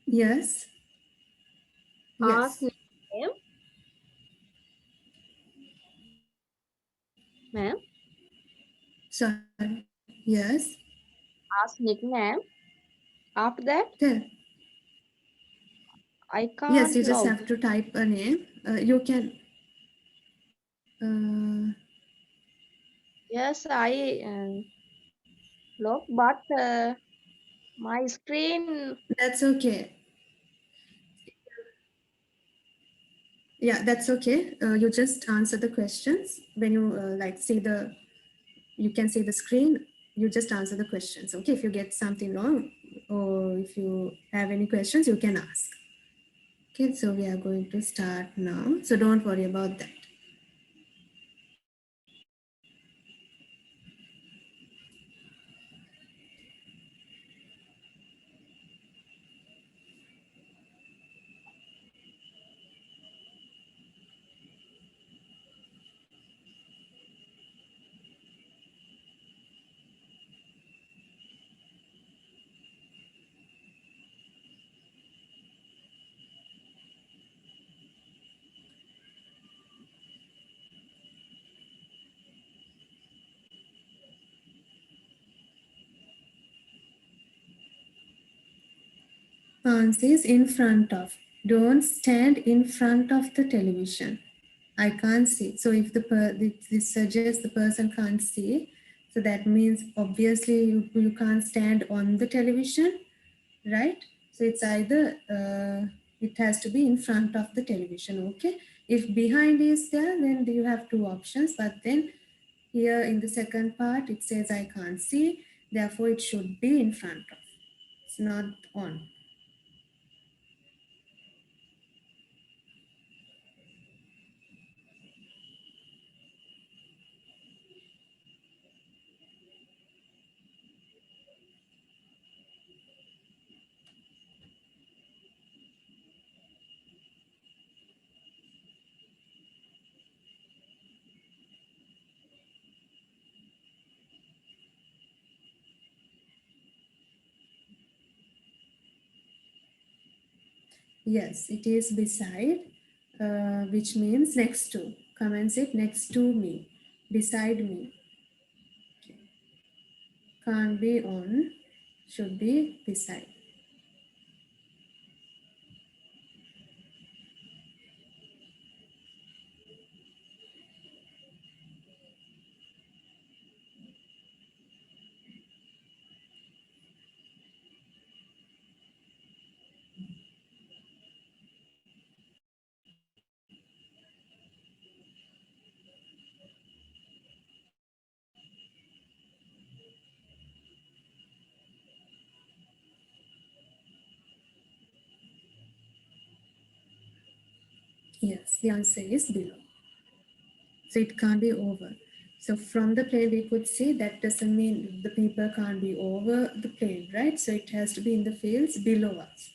Yes. ask Yes. nickname. Ma'am, Sorry. Yes. ask nickname. After that, Tell. I Yes, can't you just log. have to type a name. You can. Yes, I log, but my screen. That's okay. Yeah, that's okay. You just answer the questions when you like see the. You can see the screen. You just answer the questions. Okay, if you get something wrong or if you have any questions, you can ask. Okay, so we are going to start now. So don't worry about that. Answers in front of. Don't stand in front of the television. I can't see. So if this suggests the person can't see, so that means obviously you can't stand on the television, right? So it's either it has to be in front of the television. Okay. If behind is there, then you have two options. But then here in the second part, it says I can't see. Therefore, it should be in front of. It's not on. Yes, it is beside, which means next to. Come and sit next to me, beside me. Can't be on, should be beside. Yes, the answer is below. So it can't be over. So from the plane, we could see that doesn't mean the people can't be over the plane, right? So it has to be in the fields below us.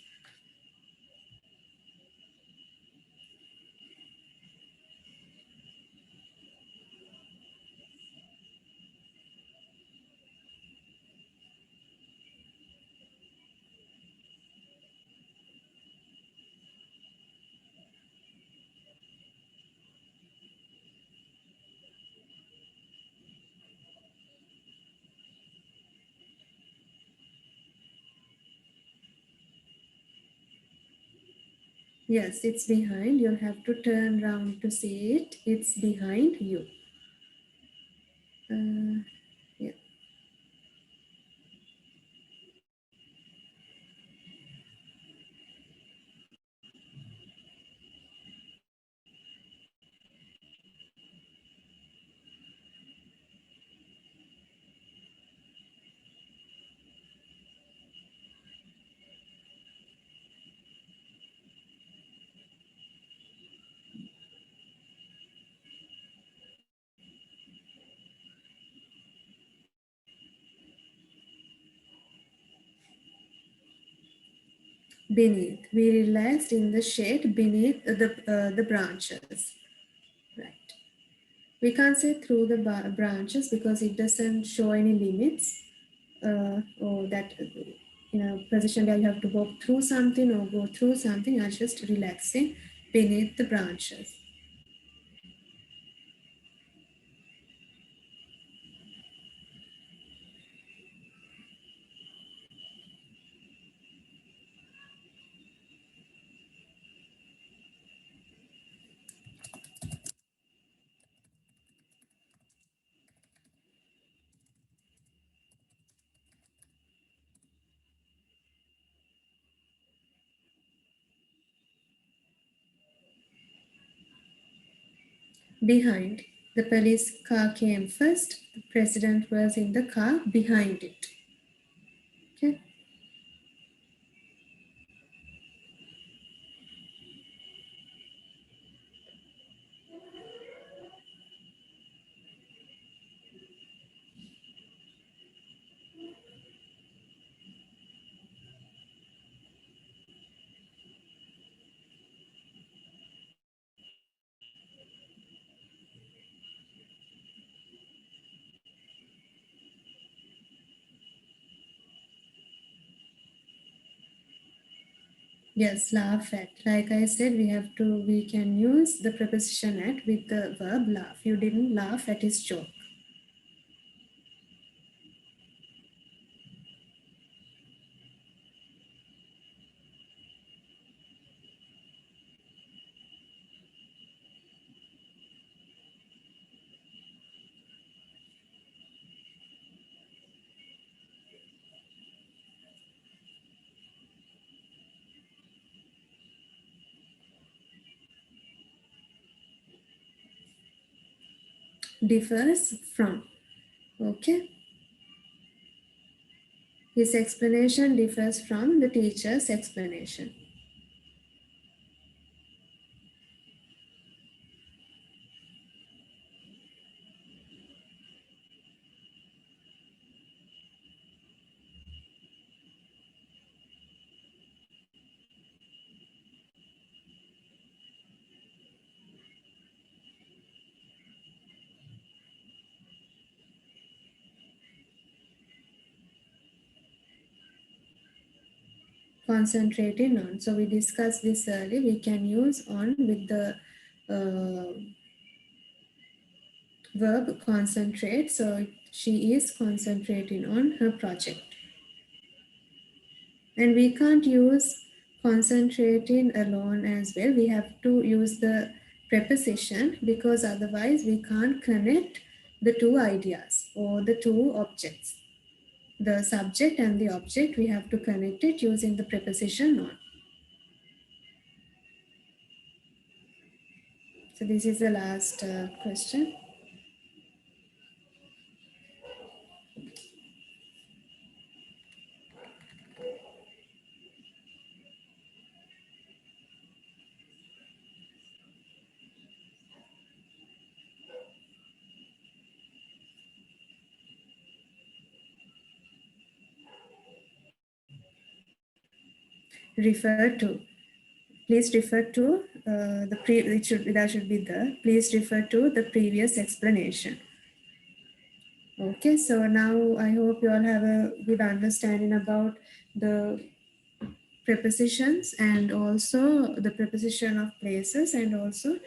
Yes, it's behind. You'll have to turn around to see it. It's behind you. Yeah. beneath. We relaxed in the shade beneath the branches. Right. We can't say through the branches because it doesn't show any limits or that in a position where you have to walk through something or go through something. You're just relaxing beneath the branches. Behind. The police car came first. The president was in the car behind it. Okay. Yes, laugh at. Like I said, we can use the preposition at with the verb laugh. You didn't laugh at his joke. Differs from. Okay. His explanation differs from the teacher's explanation. Concentrating on. So we discussed this earlier. We can use on with the verb concentrate. So she is concentrating on her project. And we can't use concentrating alone as well. We have to use the preposition because otherwise we can't connect the two ideas or the two objects. The subject and the object, we have to connect it using the preposition on. So this is the last question. Refer to. Please refer to that should be the. Please refer to the previous explanation. Okay, so now I hope you all have a good understanding about the prepositions and also the preposition of places and also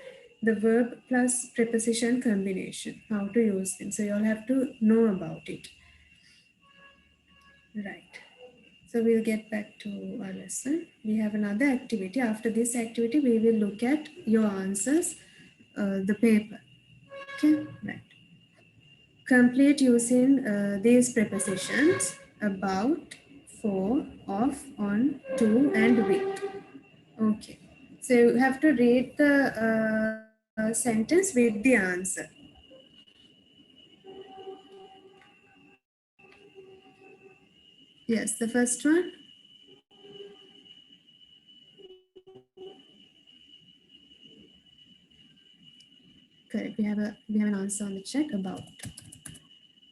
the verb plus preposition combination, how to use them. So you all have to know about it. Right. So we'll get back to our lesson. We have another activity. After this activity, we will look at your answers, the paper. Okay, right. Complete using these prepositions about, for, of, on, to, and with. Okay. So you have to read the sentence with the answer. Yes, the first one. Correct. We have an answer on the chat about.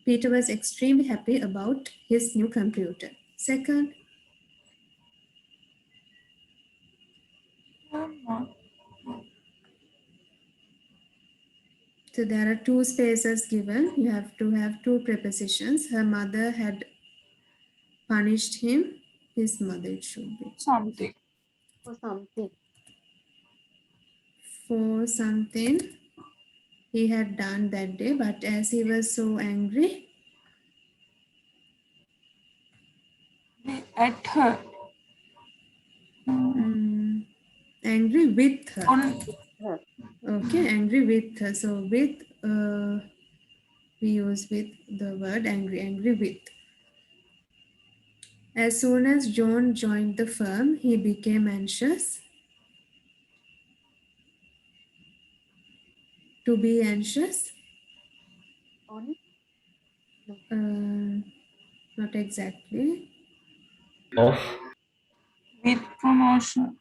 Peter was extremely happy about his new computer. Second, So there are two spaces given. You have to have two prepositions. Her mother had punished him. His mother, it should be. Something. For something. For something he had done that day, but as he was so angry, At her. angry with her. On Her. Okay, angry with her. So with we use with the word angry, angry with. As soon as John joined the firm, he became anxious. To be anxious. On. Not exactly. with promotion.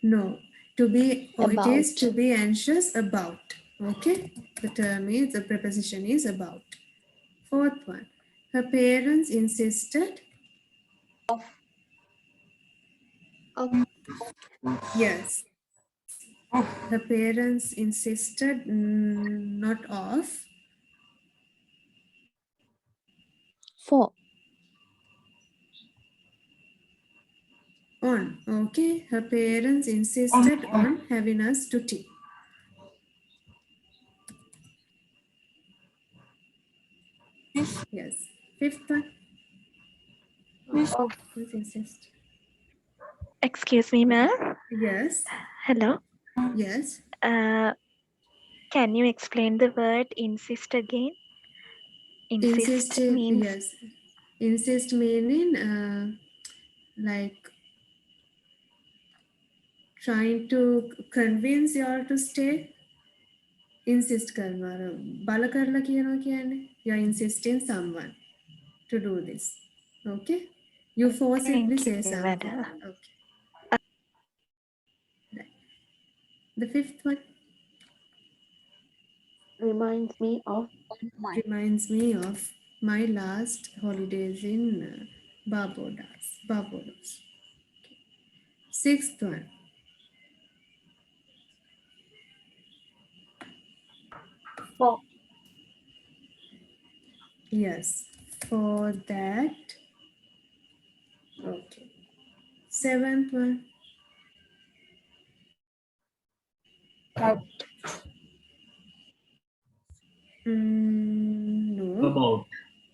No. To be, it is About. to be anxious about. Okay. The term is, the preposition is about. Fourth one. Her parents insisted. Of. Yes. Of. Her parents insisted not of. For. On. Okay. Her parents insisted On. on having us to tea. This. Yes. Fifth one. This. Of. Please insist. Excuse me, ma'am. Yes. Hello. Yes. Can you explain the word insist again? Insist means Yes. Insist meaning like trying to convince you all to stay. Insist කරනවා. බල කරලා කියනවා කියන්නේ. You are insisting someone to do this. Okay? You forcibly thank say you, something. madam. Okay. Right. The fifth one Reminds me of. reminds me of my last holidays in Barbados. Barbados. Okay. Sixth one. For. Yes, for that. Okay. Seventh one. No. About.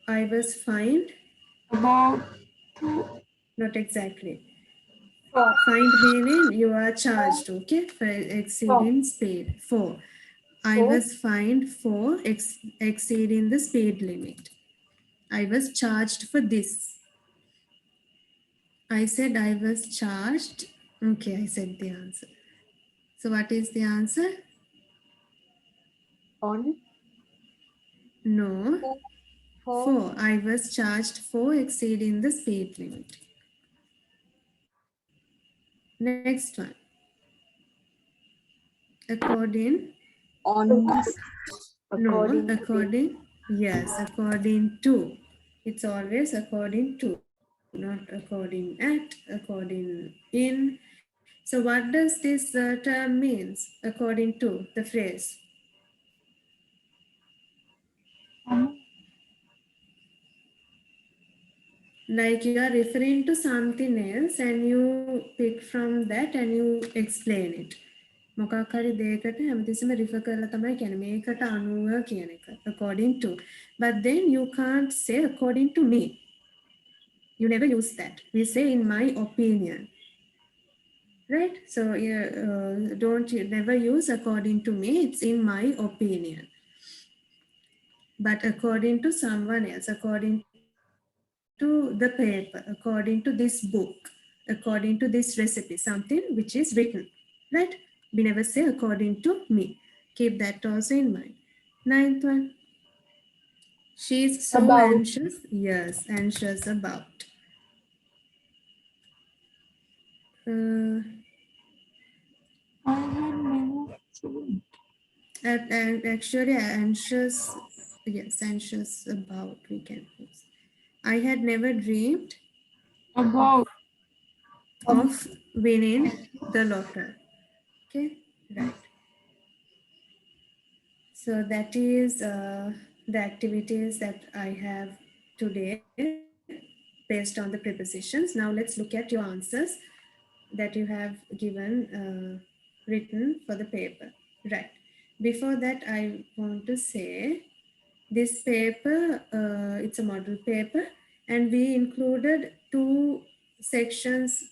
I was fined. About to. Not exactly. Fined meaning you are charged, okay, for exceeding speed. For. I was fined for exceeding the speed limit. I was charged for this. I said I was charged. Okay, I said the answer. So what is the answer? On. No. For. I was charged for exceeding the speed limit. Next one. According. On. According No, according. Yes, according to. It's always according to, not according at, according in. So what does this term means? According to the phrase. Like you are referring to something else and you pick from that and you explain it. මොකක් හරි දෙයකට හැමතිස්සෙම refer කරලා තමයි කියන්නේ මේකට අනුව කියන එක according to. But then you can't say according to me. You never use that. We say in my opinion. Right? So don't you never use according to me. It's in my opinion. But according to someone else, according to the paper, according to this book, according to this recipe, something which is written, right? We never say according to me. Keep that also in mind. Ninth one. She is so About. anxious. Yes, anxious about. I had never seen. And actually anxious, yes, anxious about we can use. I had never dreamed About. of winning the lottery. Okay, right. So that is the activities that I have today based on the prepositions. Now let's look at your answers that you have given written for the paper. Right. Before that, I want to say this paper, it's a model paper, and we included 2 sections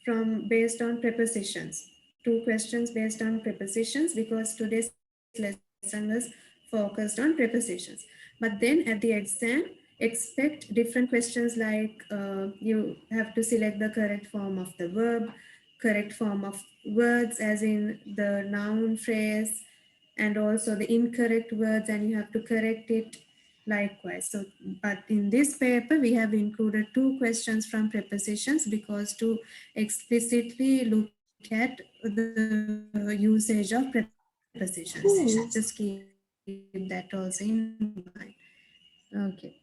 from based on prepositions, 2 questions based on prepositions, because today's lesson was focused on prepositions. But then at the exam, expect different questions like you have to select the correct form of the verb, correct form of words as in the noun phrase, and also the incorrect words, and you have to correct it likewise. So, but in this paper, we have included 2 questions from prepositions because to explicitly look at the usage of prepositions. Just keep that also in mind. Okay.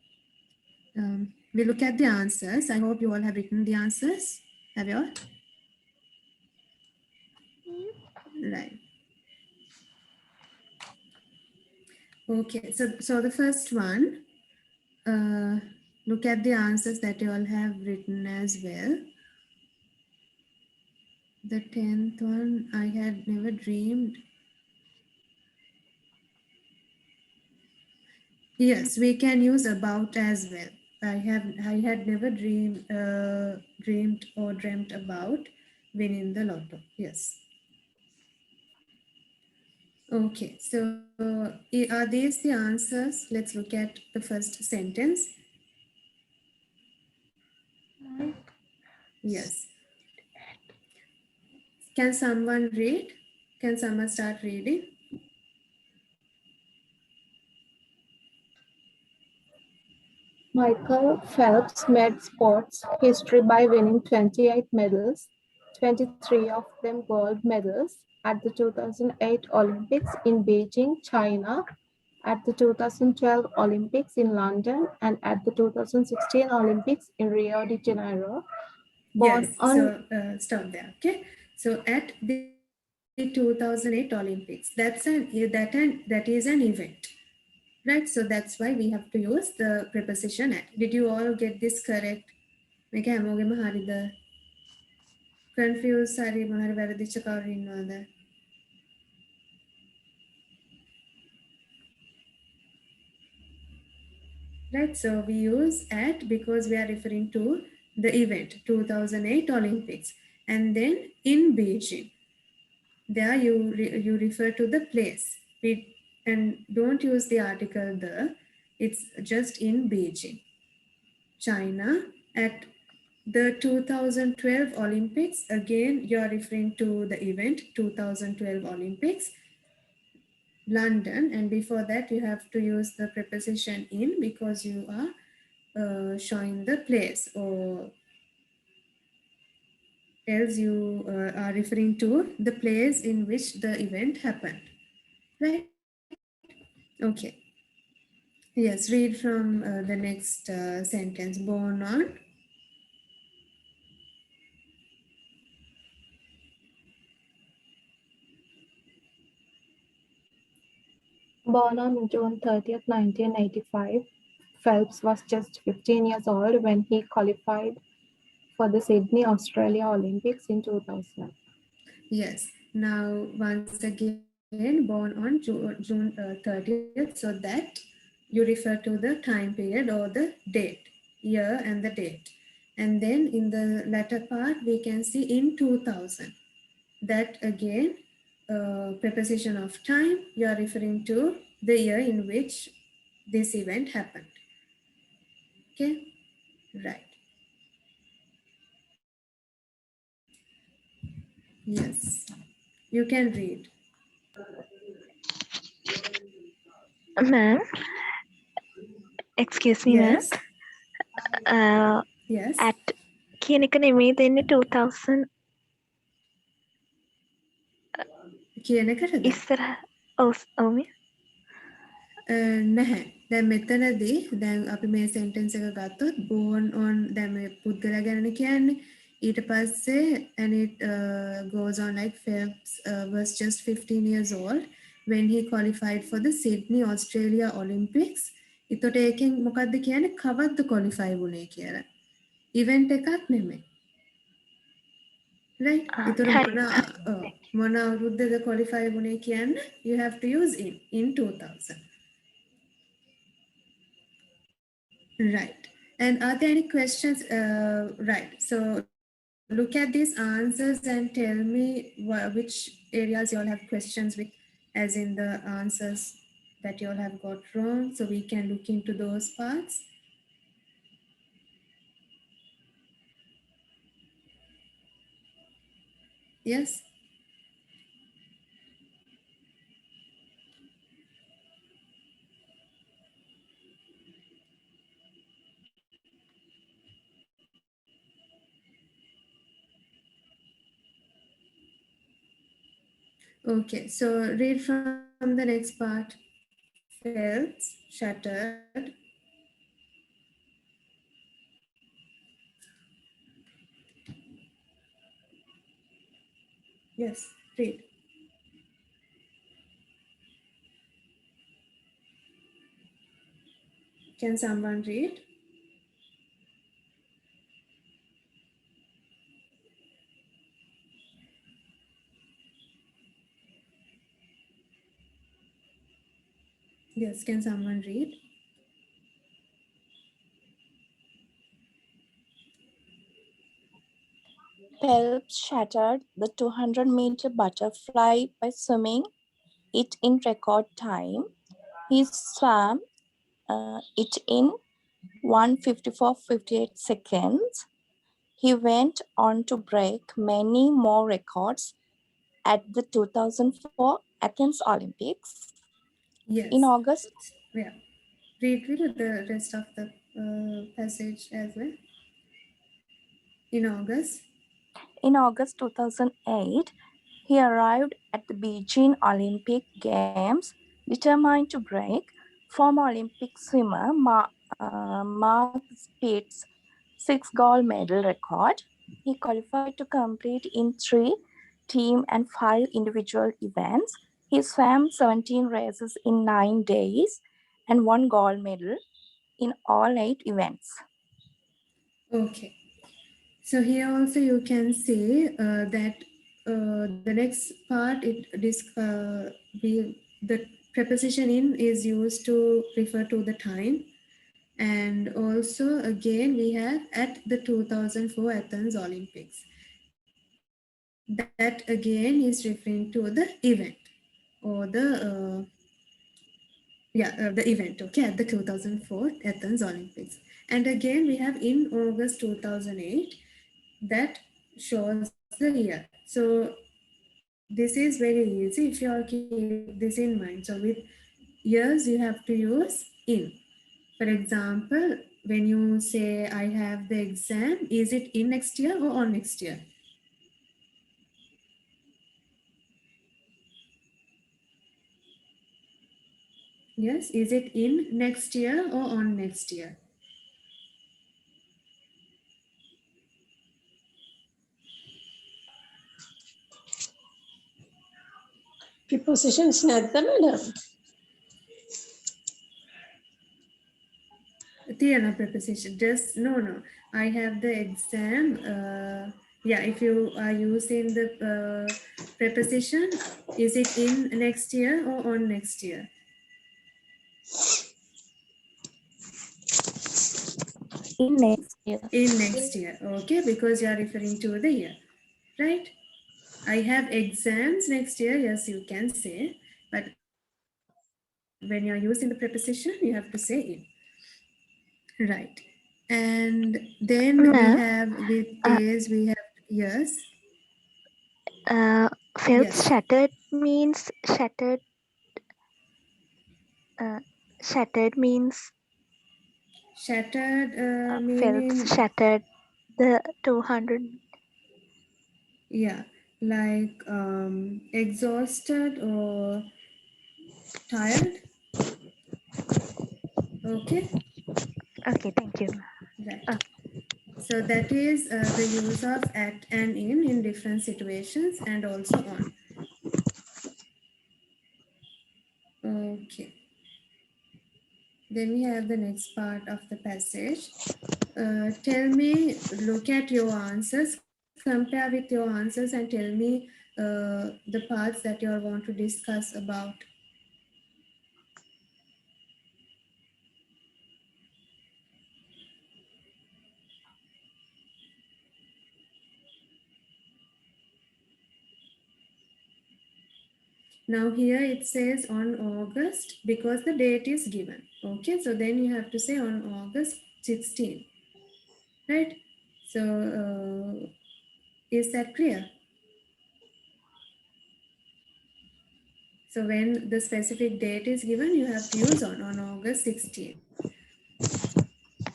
We look at the answers. I hope you all have written the answers. Have you all? Right. Okay, so the first one, look at the answers that you all have written as well. The 10th one, I had never dreamed. Yes, we can use about as well. I had never dreamed or dreamt about winning the lotto. Yes. Okay, so are these the answers? Let's look at the first sentence. Yes. Can someone read? Can someone start reading? Michael Phelps made sports history by winning 28 medals, 23 of them gold medals, at the 2008 Olympics in Beijing, China, at the 2012 Olympics in London, and at the 2016 Olympics in Rio de Janeiro. Born Yes, on so stop there, okay? So at the 2008 Olympics, that is an event, right? So that's why we have to use the preposition at. Did you all get this correct? මේක හැමෝගෙම හරිද? Confused හරි මොනවාරි වැරදිච්ච කවුරු ඉන්නවද? Right, so we use at because we are referring to the event 2008 Olympics, and then in Beijing. There you refer to the place, and don't use the article the. It's just in Beijing, China, at the 2012 Olympics. Again, you're referring to the event 2012 Olympics, London, and before that you have to use the preposition in because you are showing the place, or else you are referring to the place in which the event happened, right? Okay. Yes, read from the next sentence. Born on. Born on June 30th, 1985, Phelps was just 15 years old when he qualified for the Sydney, Australia Olympics in 2000. Yes. Now, once again, born on June 30th, so that you refer to the time period or the date, year and the date. And then in the latter part, we can see in 2000. That again, preposition of time, you are referring to the year in which this event happened. Okay, right. Yes, you can read. Ma'am, excuse me, Yes. ma'am. Yes. At කියන එක නෙමෙයි දෙන්නේ 2000 කියන එකටද? ඉස්සරහ ඔව් නැහැ. දැන් මෙතනදී දැන් අපි මේ sentence එක ගත්තොත් born on දැන් මේ පුද්ගලයා ගැනනේ කියන්නේ. ඊට පස්සේ and it goes on like Phelps was just 15 years old when he qualified for the Sydney Australia Olympics. එතකොට ඒකෙන් මොකද්ද කියන්නේ කවද්ද qualify වුණේ කියලා. event එකක් නෙමෙයි. right? ඒතර මොන අවුරුද්දද qualify වුණේ කියන්න you have to use in 2000. Right. And are there any questions? Right. So look at these answers and tell me which areas you all have questions with, as in the answers that you all have got wrong. So we can look into those parts. Yes. Okay, so read from the next part. Felts, shattered. Yes, read. Can someone read? Yes, can someone read? Phelps shattered the 200-meter butterfly by swimming it in record time. He swam it in 1:54.58 seconds. He went on to break many more records at the 2004 Athens Olympics. Yes. In August, Yeah. Read the rest of the passage as well. In August 2008, he arrived at the Beijing Olympic Games determined to break former Olympic swimmer Mark Spitz' 6 gold medal record. He qualified to compete in 3 team and 5 individual events. He swam 17 races in 9 days and 1 gold medal in all 8 events. Okay. So here also you can see that the next part, the preposition in is used to refer to the time. And also again, we have at the 2004 Athens Olympics. That again is referring to the event or the event, okay, at the 2004 Athens Olympics. And again, we have in August 2008, that shows the year. So this is very easy if you all keep this in mind. So with years, you have to use in. For example, when you say, I have the exam, is it in next year or on next year? Yes, is it in next year or on next year? Prepositions නැද්ද madam? Tiana preposition, just no. I have the exam. Yeah, if you are using the preposition, is it in next year or on next year? In next year. In next year, okay, because you are referring to the year, right? I have exams next year, yes, you can say, but when you are using the preposition, you have to say in. Right. And then we have with days, we have years. Phelps Yes. shattered means shattered. Shattered means Shattered meaning, Phelps shattered the 200. yeah, like exhausted or tired. Okay. Okay, thank you. Right. So that is the use of at and in different situations and also on. Okay. Then we have the next part of the passage. Tell me, look at your answers, compare with your answers and tell me the parts that you all want to discuss about. Now here it says on August because the date is given. Okay, so then you have to say on August 16, right? So is that clear? So when the specific date is given, you have to use on August 16.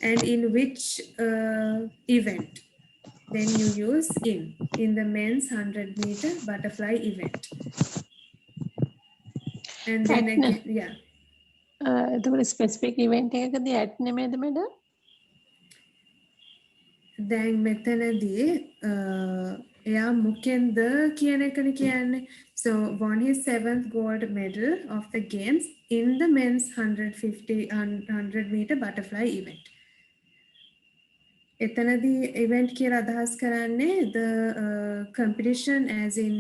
And in which event? Then you use in the men's 100-meter butterfly event. And then again, yeah. එතකොට specific event එකකදී ඇට් නෙමෙයිද madam? දැන් මෙතනදී එයා මොකෙන්ද කියන එකනේ කියන්නේ. So won his 7th gold medal of the games in the men's 100-meter butterfly event. එතනදී event කියලා අදහස් කරන්නේ the competition as in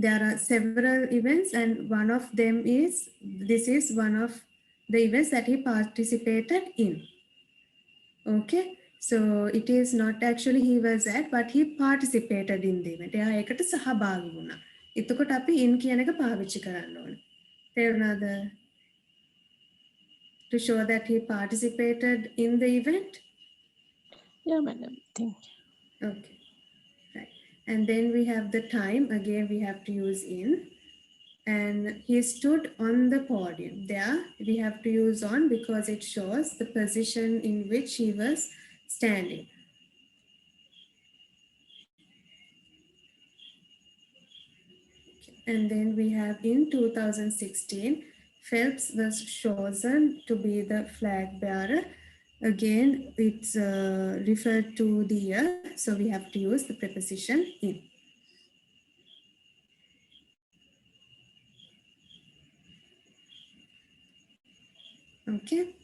there are several events and one of them is, this is one of the events that he participated in. Okay, so it is not actually he was at, but he participated in the event. එයා ඒකට සහභාගී වුණා. එතකොට අපි in කියන එක පාවිච්චි කරන්න ඕනේ. තේරුණාද? To show that he participated in the event. Yeah, madam. Thank you. Okay, right. And then we have the time. Again, we have to use in. And he stood on the podium. There, we have to use on because it shows the position in which he was standing. And then we have in 2016, Phelps was chosen to be the flag bearer. Again, it's referred to the year, so we have to use the preposition in. Okay.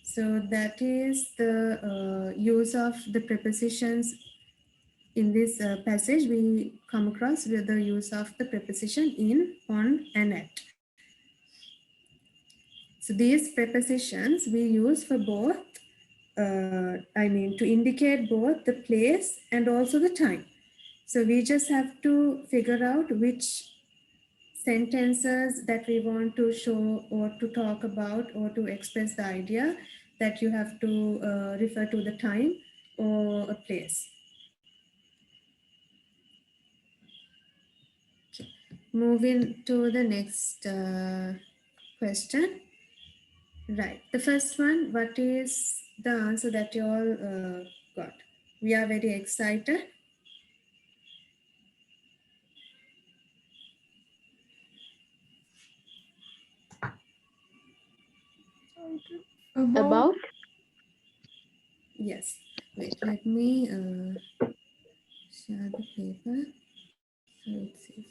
So that is the use of the prepositions in this passage. We come across with the use of the preposition in, on, and at. So these prepositions we use for both, to indicate both the place and also the time. So we just have to figure out which sentences that we want to show or to talk about or to express the idea that you have to refer to the time or a place. Okay. Moving to the next question. Right, the first one, what is the answer that you all got? We are very excited. About? Yes, wait, let me share the paper. So it says,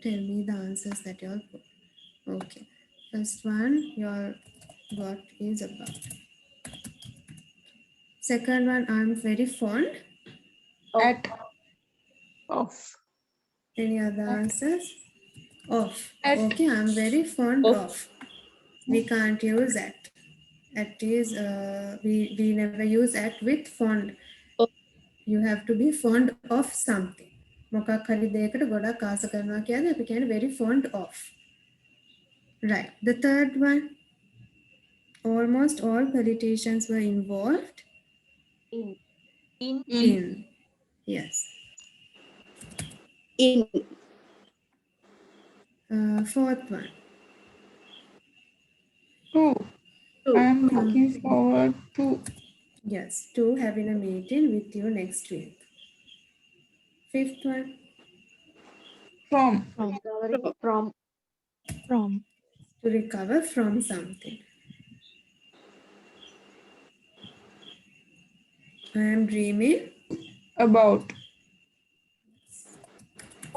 tell me the answers that you all put. Okay, first one you all got is about. Second one, I'm very fond. At. Of. Any other answers? Of. At. Okay, I'm very fond of. We can't use at. At is, we never use at with fond. You have to be fond of something. මොකක් හරි දෙයකට ගොඩක් ආස කරනවා කියන්නේ අපි කියන්නේ very fond of. Right. The third one, almost all politicians were involved. In. Yes. In. Fourth one. To. I am looking forward to. Yes, to having a meeting with you next week. Fifth one. From. From. To recover from something. I am dreaming. About.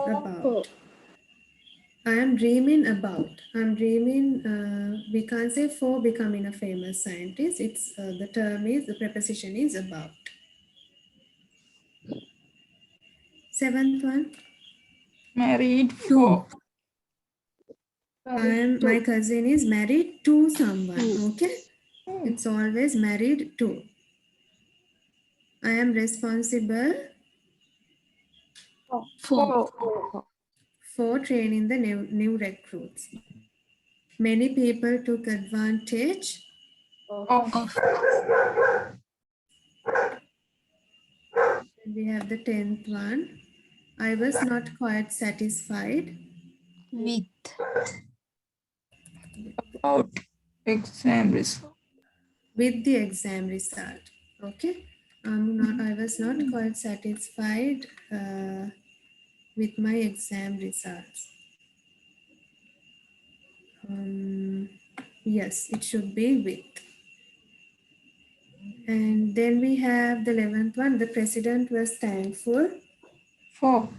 About. I am dreaming about. I'm dreaming, we can't say for becoming a famous scientist. It's the term is, the preposition is about. Seventh one. Married for. My cousin is married to someone. Okay. Hmm. It's always married to. I am responsible For. for training the new recruits. Many people took advantage. Of. We have the 10th one. I was not quite satisfied With. About. Exam result. with the exam result. Okay. I was not quite satisfied with my exam results. Yes, it should be with. And then we have the 11th one. The president was thankful. For.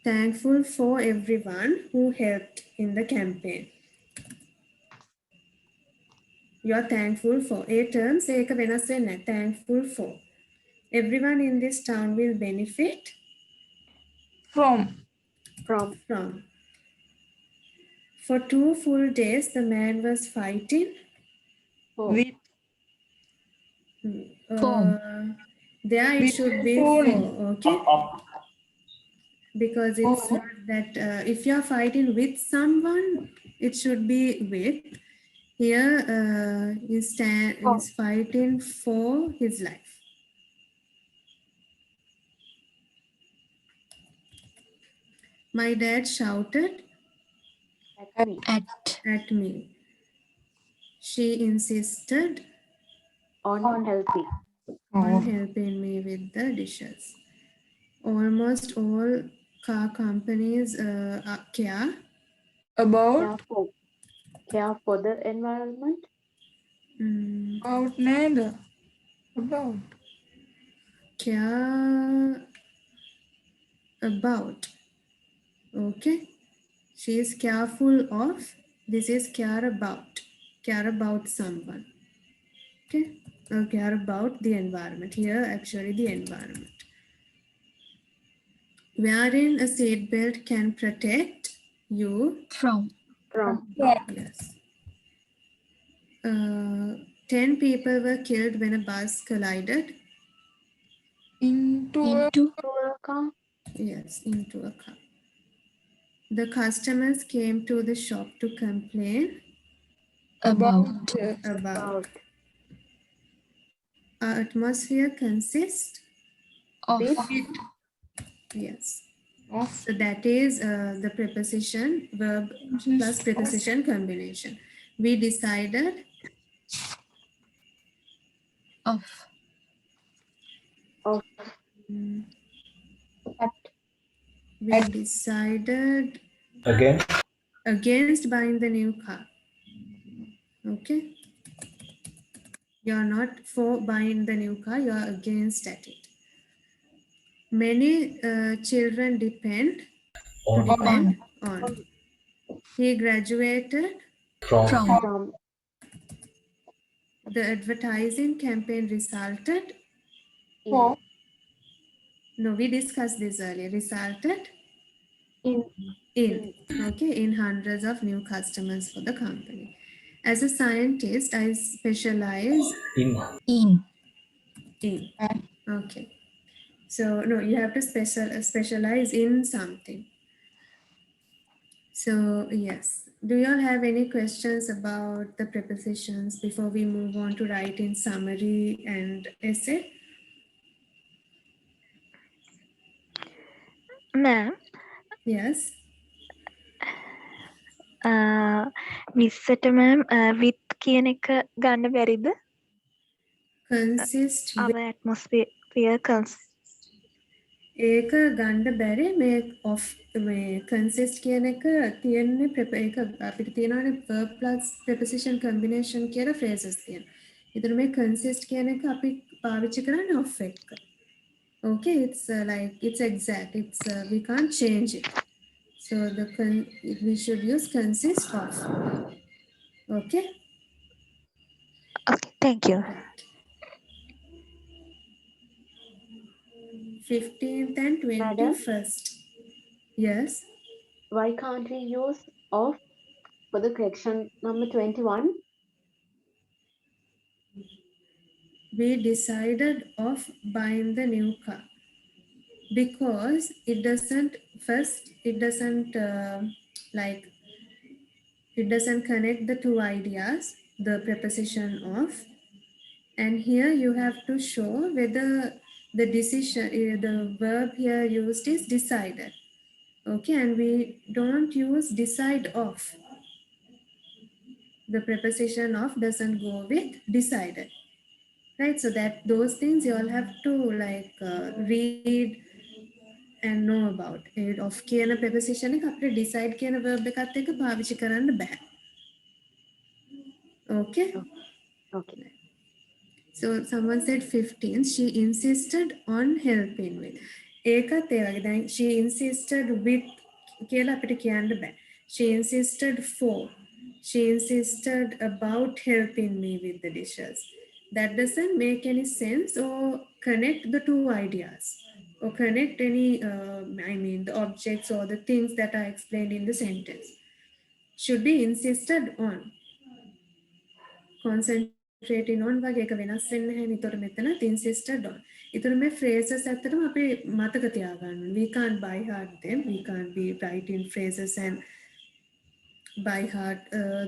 Thankful for everyone who helped in the campaign. You are thankful for. A term say එක වෙනස් වෙන්නේ නැහැ. Thankful for. Everyone in this town will benefit From. from. For 2 full days, the man was fighting. With. There it With should be falling. for. Okay. Because it's not that if you are fighting with someone, it should be with. Here is fighting for his life. My dad shouted at me. She insisted On healthy. on helping me with the dishes. Almost all car companies care About. Care for the environment. About. Neither. About. care about. Okay. She is careful of. This is care about. Care about someone. Okay. Or care about the environment. Here, actually, the environment. Wearing a seatbelt can protect you From. Yes. 10 people were killed when a bus collided. Into. Yes, into a car. The customers came to the shop to complain About. about. Our atmosphere consists. Of. Yes. Of. So that is the preposition, verb plus preposition combination. We decided. Of. We decided against buying the new car. Okay. You're not for buying the new car, you're against at it. Many children depend on. He graduated From. the advertising campaign resulted. For. No, we discussed this earlier. Resulted In. in hundreds of new customers for the company. As a scientist, I specialize In. Okay. So no, you have to specialize in something. So yes. Do you all have any questions about the prepositions before we move on to writing summary and essay? Ma'am, Yes. මිස්සට ma'am with කියන එක ගන්න බැරිද? Consist Our atmosphere consists. ඒක ගන්න බැරි මේ of මේ consist කියන එක තියෙන්නේ ඒක අපිට තියෙනවානේ verb plus preposition combination කියලා phrases තියෙනවා. ඒතර මේ consist කියන එක අපි පාවිච්චි කරන්නේ of එක. Okay, it's like it's exact. It's we can't change it. So we should use consist of. Okay. Okay, thank you. Right. 15th and Madam? 21st. Yes. Why can't we use of for the correction number 21? We decided of buying the new car because it doesn't like it doesn't connect the two ideas, the preposition of, and here you have to show whether the decision the verb here used is decided. Okay, and we don't use decide of. The preposition of doesn't go with decided, right? So that those things you all have to like read and know about. Of කියන preposition එක අපිට decide කියන verb එකත් එක්ක පාවිච්චි කරන්න බෑ. Okay. Okay. So someone said 15. She insisted on helping with. ඒකත් ඒ වගේ. දැන් she insisted with කියලා අපිට කියන්න බෑ. She insisted for. She insisted about helping me with the dishes. That doesn't make any sense or connect the two ideas or connect any, the objects or the things that are explained in the sentence. Should be insisted on. Concentrating on වගේ එක වෙනස් වෙන්නේ නැහැ. නිතර මෙතනත් insisted on. ඊතර මේ phrases ඇත්තටම අපි මතක තියාගන්න. We can't by heart them. We can't be writing phrases and by heart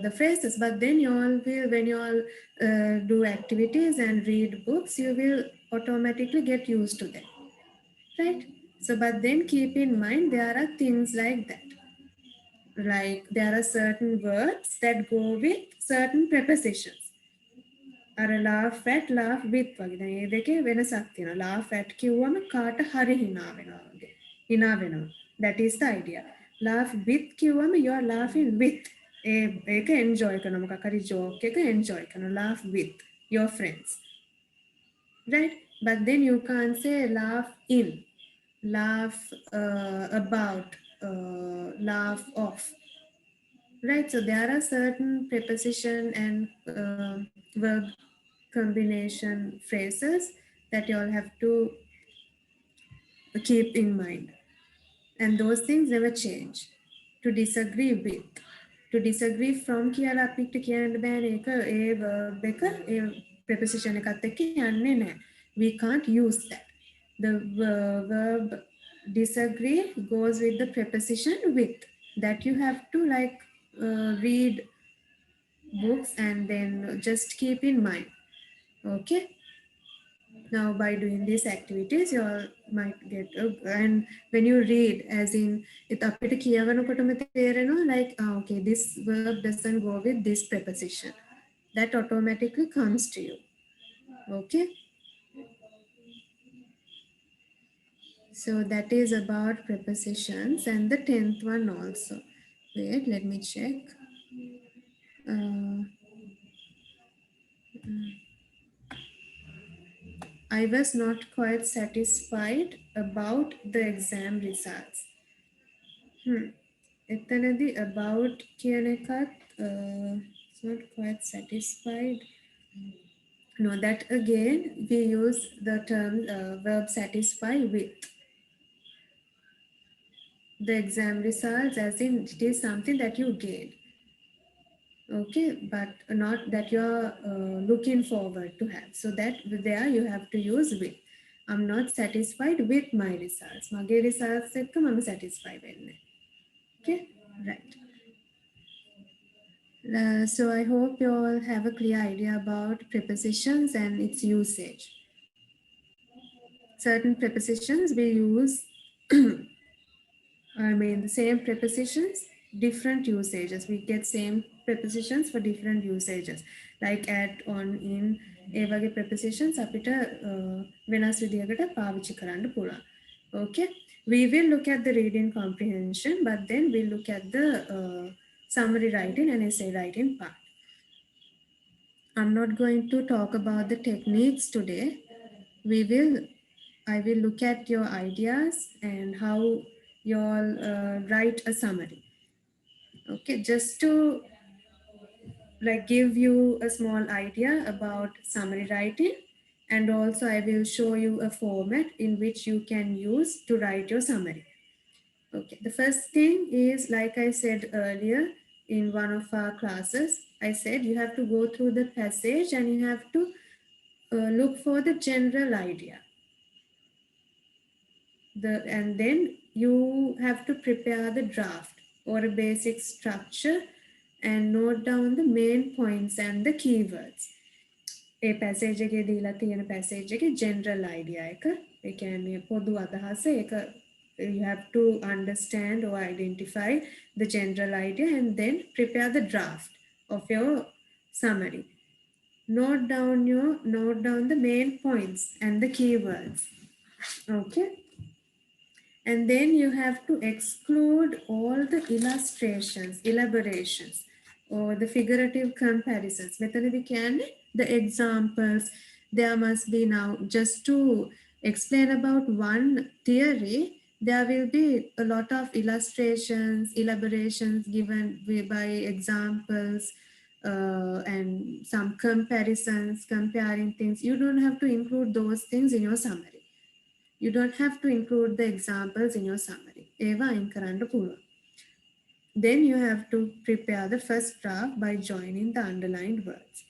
the phrases, but then you all will, when you all do activities and read books, you will automatically get used to them, right? So but then keep in mind there are things like that, like there are certain words that go with certain prepositions. අර laugh at laugh with වගේ. දැන් මේ දෙකේ වෙනසක් තියෙනවා. laugh at කිව්වම කාට හරි hina වෙනවා වගේ. hina වෙනවා. That is the idea. laugh with කිව්වම you are laughing with. ඒක enjoy කරනවා. මොකක් හරි joke එක enjoy කරනවා. laugh with your friends. Right? But then you can't say laugh in, laugh about, laugh off. Right? So there are certain preposition and verb combination phrases that you all have to keep in mind. And those things never change. To disagree with. To disagree from කියලා අපිට කියන්න බෑනේ. ඒක ඒ verb එක ඒ preposition එකත් එක්ක යන්නේ නැහැ. We can't use that. The verb disagree goes with the preposition with. That you have to like read books and then just keep in mind. Okay. Now by doing these activities you all might get and when you read, as in it අපිට කියවනකොටම තේරෙනවා like okay, this verb doesn't go with this preposition. That automatically comes to you. Okay. So that is about prepositions, and the 10th one also. Wait, let me check. I was not quite satisfied about the exam results. එතනදී about කියන එකත් it's not quite satisfied. No, that again we use the term verb satisfy with. The exam results, as in it is something that you gain. Okay, but not that you're looking forward to have. So that there you have to use with. I'm not satisfied with my results. මගේ results එක්ක මම satisfied වෙන්නේ. Okay, right. So I hope you all have a clear idea about prepositions and its usage. Certain prepositions we use, the same prepositions, different usages. We get same prepositions for different usages, like at, on, in, ඒ වගේ prepositions අපිට වෙනස් විදිහකට පාවිච්චි කරන්න පුළුවන්. Okay, we will look at the reading comprehension, but then we'll look at the summary writing and essay writing part. I'm not going to talk about the techniques today. I will look at your ideas and how you all write a summary. Okay, just to like give you a small idea about summary writing, and also I will show you a format in which you can use to write your summary. Okay, the first thing is, like I said earlier in one of our classes, I said you have to go through the passage and you have to look for the general idea. And then you have to prepare the draft or a basic structure and note down the main points and the keywords. A passage එකේ දීලා තියෙන passage එකේ general idea එක, ඒ කියන්නේ පොදු අදහස ඒක, you have to understand or identify the general idea and then prepare the draft of your summary. Note down the main points and the keywords. Okay. And then you have to exclude all the illustrations, elaborations, or the figurative comparisons. The examples, there must be now, just to explain about one theory, there will be a lot of illustrations, elaborations given by examples, and some comparisons, comparing things. You don't have to include those things in your summary. You don't have to include the examples in your summary. ඒවා අයින් කරන්න පුළුවන්. Then you have to prepare the first draft by joining the underlined words.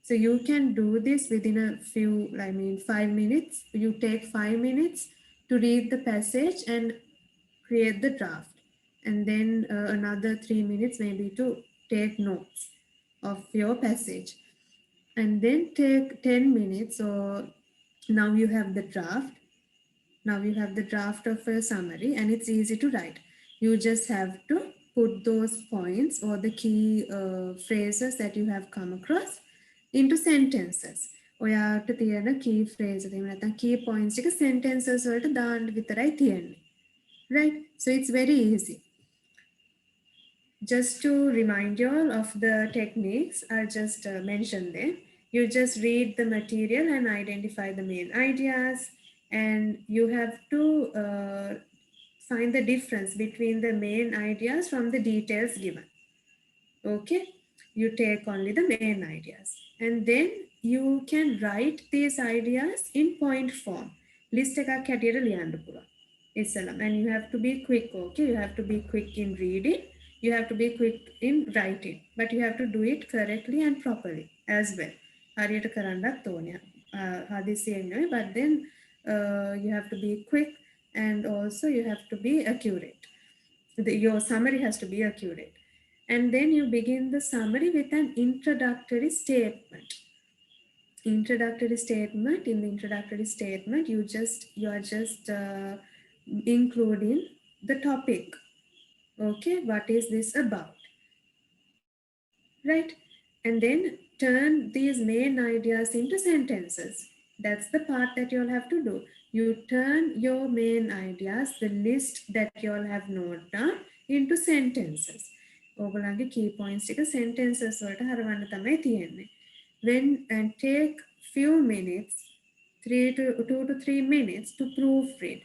So you can do this within a few, 5 minutes. You take 5 minutes to read the passage and create the draft. And then another 3 minutes maybe to take notes of your passage. And then take 10 minutes, or now you have the draft. Now you have the draft of a summary and it's easy to write. You just have to put those points or the key phrases that you have come across into sentences. ඔයාට තියෙන key phrases එහෙම නැත්නම් key points එක sentences වලට දාන්න විතරයි තියෙන්නේ. Right? So it's very easy. Just to remind you all of the techniques I just mentioned there. You just read the material and identify the main ideas. And you have to find the difference between the main ideas from the details given. Okay, you take only the main ideas and then you can write these ideas in point form. List එකක් හැටියට ලියන්න පුළුවන් ඉස්සෙල්ලා. And you have to be quick. Okay, you have to be quick in reading, you have to be quick in writing, but you have to do it correctly and properly as well. හරියට කරන්නත් ඕනේ. හදිසියෙන් නෙවෙයි, but then you have to be quick and also you have to be accurate. Your summary has to be accurate. And then you begin the summary with an introductory statement. Introductory statement. In the introductory statement, you are just including the topic. Okay, what is this about? Right? And then turn these main ideas into sentences. That's the part that you'll have to do. You turn your main ideas, the list that you'll have noted down, into sentences. ඔයගොල්ලන්ගේ key points ටික sentences වලට හරවන්න තමයි තියෙන්නේ. And take few minutes, 2 to 3 minutes to proofread.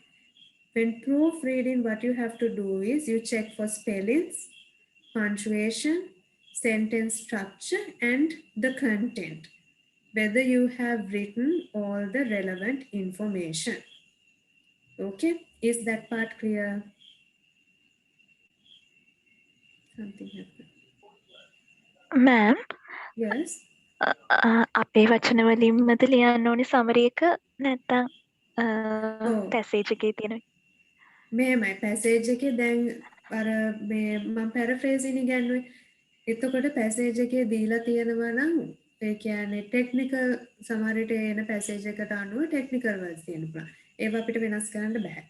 When proofreading, what you have to do is you check for spellings, punctuation, sentence structure, and the content, whether you have written all the relevant information. Okay, is that part clear? Something happened. Ma'am, Yes. අපේ වචන වලින්මද ලියන්න ඕනේ summary එක නැත්නම් passage එකේ තියෙන මෙහෙමයි passage එකේ දැන් අර මේ මම paraphrasing ඉගන්නුවේ. එතකොට passage එකේ දීලා තියෙනවා නම් ඒ කියන්නේ technical සමහරට එන passage එකට අනුව technical words තියෙන්න පුළුවන්. ඒවා අපිට වෙනස් කරන්න බෑ.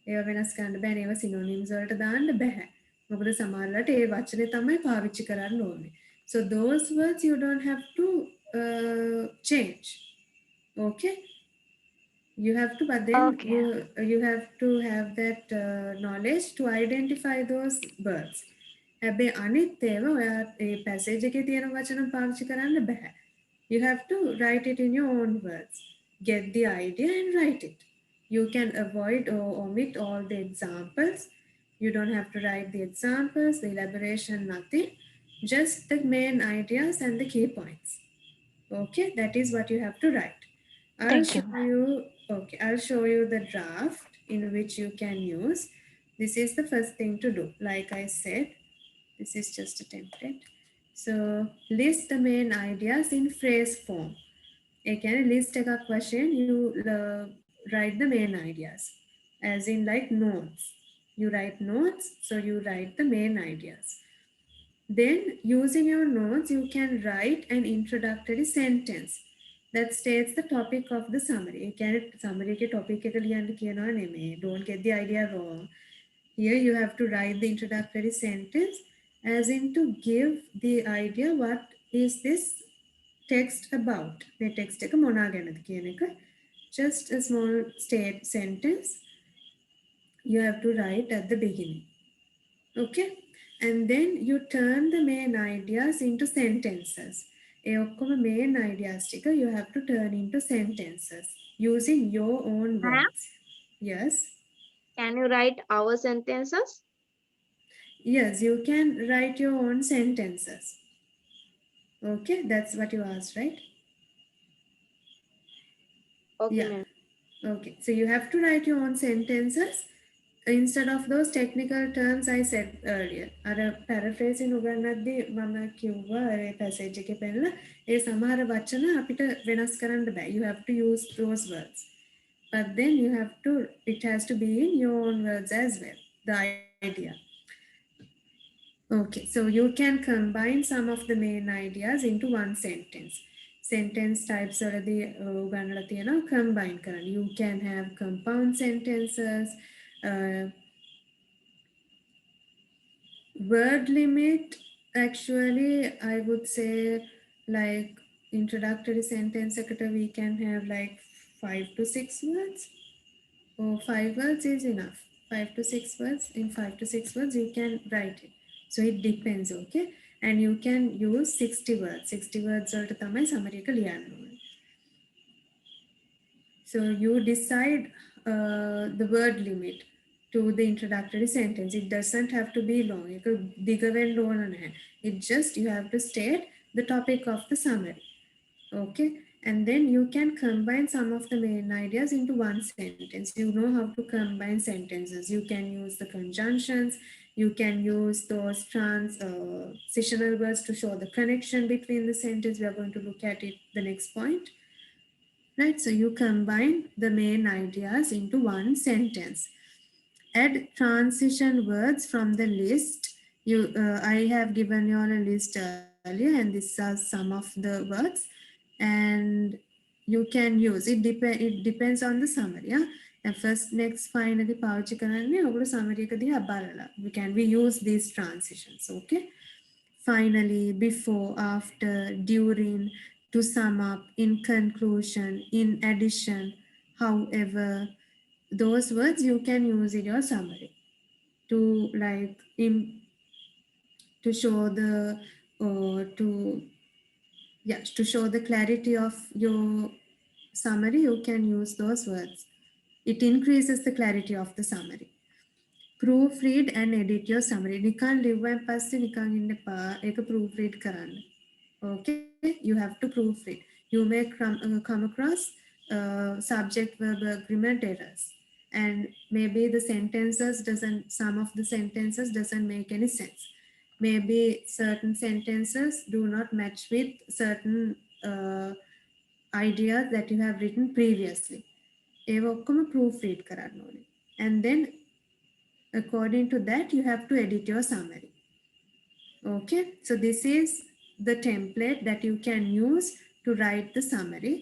ඒවා වෙනස් කරන්න බෑ. ඒවා synonyms වලට දාන්න බෑ. මොකද සමහරවිට ඒ වචනේ තමයි පාවිච්චි කරන්න ඕනේ. So those words you don't have to change. Okay? You have to, but then Okay. you have to have that knowledge to identify those words. හැබැයි අනිත් ඒවා ඔයා ඒ passage එකේ තියෙන වචන පාවිච්චි කරන්න බෑ. You have to write it in your own words. Get the idea and write it. You can avoid or omit all the examples. You don't have to write the examples, the elaboration, nothing. Just the main ideas and the key points. Okay, that is what you have to write. Thank you. I'll show you the draft in which you can use. This is the first thing to do. Like I said, this is just a template. So list the main ideas in phrase form. Again, list එකක් වශයෙන් you write the main ideas, as in like notes. You write notes, so you write the main ideas. Then using your notes, you can write an introductory sentence that states the topic of the summary. ඒ කියන්නේ summary එකේ topic එක ලියන්න කියනවා නෙමෙයි. Don't get the idea wrong. Here you have to write the introductory sentence as in to give the idea what is this text about. The text එක මොනා ගැනද කියන එක. Just a small sentence you have to write at the beginning. Okay, and then you turn the main ideas into sentences. ඒ ඔක්කොම main ideas ටික you have to turn into sentences using your own words. Yes. Can you write our sentences? Yes, you can write your own sentences. Okay, that's what you asked, right? Okay, Yeah. ma'am. Okay, so you have to write your own sentences instead of those technical terms I said earlier. අර paraphrasing උගන්වද්දී මම කිව්වා ඒ passage එකේ පෙන්නලා ඒ සමහර වචන අපිට වෙනස් කරන්න බෑ. You have to use those words. But then you have to, it has to be in your own words as well, the idea. Okay, so you can combine some of the main ideas into one sentence. Sentence types already උගන්වලා තියෙනවා combine කරන්න. You can have compound sentences, word limit. Actually, I would say like introductory sentence එකට we can have like 5 to 6 words. Or 5 words is enough. 5 to 6 words. In 5 to 6 words, you can write it. So it depends, okay? And you can use 60 words. 60 words වලට තමයි summary එක ලියන්න ඕනේ. So you decide the word limit to the introductory sentence. It doesn't have to be long. ඒක දිග වෙන්න ඕන නැහැ. It just, you have to state the topic of the summary. Okay, and then you can combine some of the main ideas into one sentence. You know how to combine sentences. You can use the conjunctions. You can use those transitional words to show the connection between the sentence. We are going to look at it the next point. Right, so you combine the main ideas into one sentence. Add transition words from the list. I have given you all a list earlier, and these are some of the words. And you can use it. It depends on the summary. Yeah? And first, next, finally, පාවිච්චි කරන්නේ ඔගොල්ලෝ summary එක දිහා බලලා. We use these transitions, okay? Finally, before, after, during, to sum up, in conclusion, in addition, however, those words you can use in your summary to like to show the to show the clarity of your summary. You can use those words. It increases the clarity of the summary. Proofread and edit your summary. නිකන් ලිව්වන් පස්සේ නිකන් ඉන්න එපා. ඒක proofread කරන්න. Okay, you have to proofread. You may come across subject verb agreement errors, and maybe the some of the sentences doesn't make any sense. Maybe certain sentences do not match with certain ideas that you have written previously. ඒව ඔක්කොම proofread කරන්න ඕනේ. And then according to that, you have to edit your summary. Okay, so this is the template that you can use to write the summary.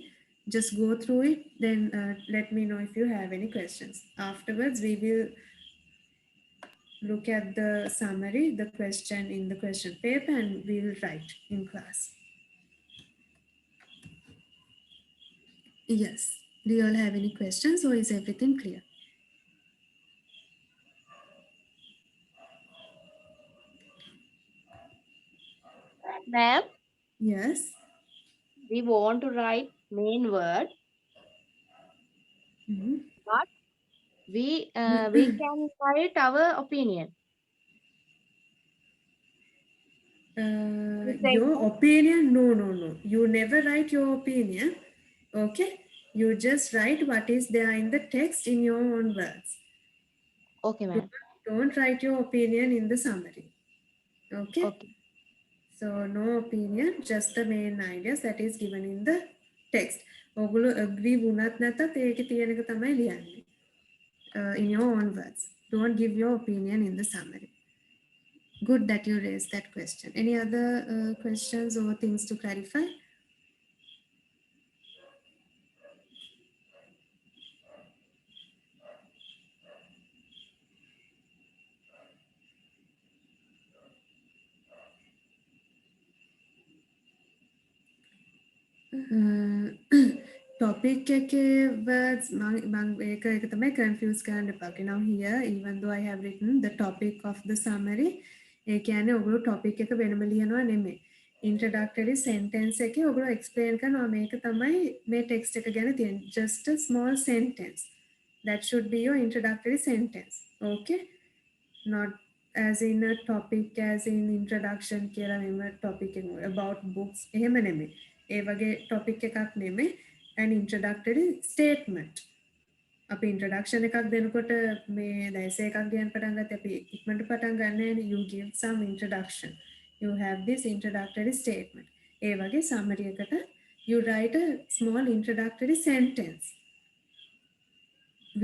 Just go through it, then let me know if you have any questions. Afterwards, we will look at the summary, the question in the question paper, and we will write in class. Yes, do you all have any questions, or is everything clear? Ma'am, Yes. we want to write main word. Mhm. but we can write our opinion. Is the Your exam? opinion, no. You never write your opinion. Okay. You just write what is there in the text in your own words. Okay, ma'am. Don't write your opinion in the summary. Okay. Okay. So no opinion, just the main ideas that is given in the text. ඔගොල්ලෝ agree වුණත් නැතත් ඒකේ තියෙන එක තමයි ලියන්නේ. In your own words. Don't give your opinion in the summary. Good that you raised that question. Any other questions or things to clarify? Topic words එක තමයි confuse කරන්න එපා. Okay, now here even though I have written the topic of the summary ඒ කියන්නේ ඔගොල්ලෝ topic එක වෙනම ලියනවා නෙමෙයි. Introductory sentence එකේ ඔගොල්ලෝ explain කරනවා මේක තමයි මේ text එක ගැන තියෙන just a small sentence. That should be your introductory sentence. Okay? Not as in a topic as in introduction කියලා මෙම topic එක about books එහෙම නෙමෙයි. ඒ වගේ topic එකක් නෙමෙයි. An introductory statement. අපි introduction එකක් දෙනකොට මේ දැයිසේ එකක් කියන්න පටන් ගත්තේ අපි ඉක්මනට පටන් ගන්න නෑනේ. You give some introduction. You have this introductory statement. ඒ වගේ summary එකට you write a small introductory sentence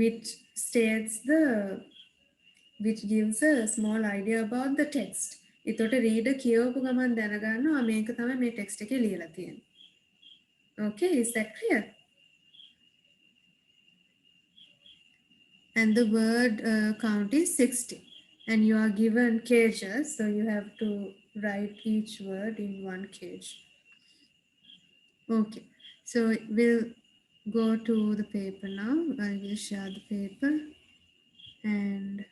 which states which gives a small idea about the text. එතකොට reader කියවපු ගමන් දැනගන්නවා මේක තමයි මේ text එකේ ලියලා තියෙන්නේ. Okay, is that clear? And the word count is 60. And you are given cages, so you have to write each word in one cage. Okay, so we'll go to the paper now. I will share the paper and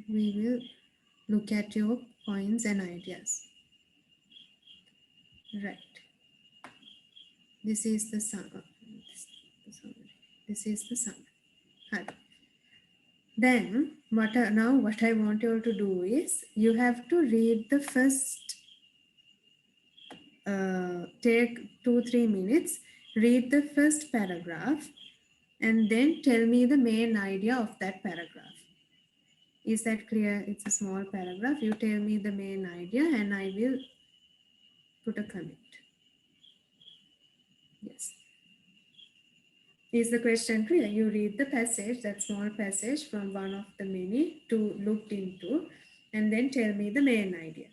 we will look at your points and ideas. Right. This is the summary. This is the summary. Hi. Then what I want you all to do is you have to read the first take 2-3 minutes, read the first paragraph and then tell me the main idea of that paragraph. Is that clear? It's a small paragraph. You tell me the main idea and I will put a comment. Yes. Is the question clear? You read the passage, that small passage from one of the many to look into, and then tell me the main idea.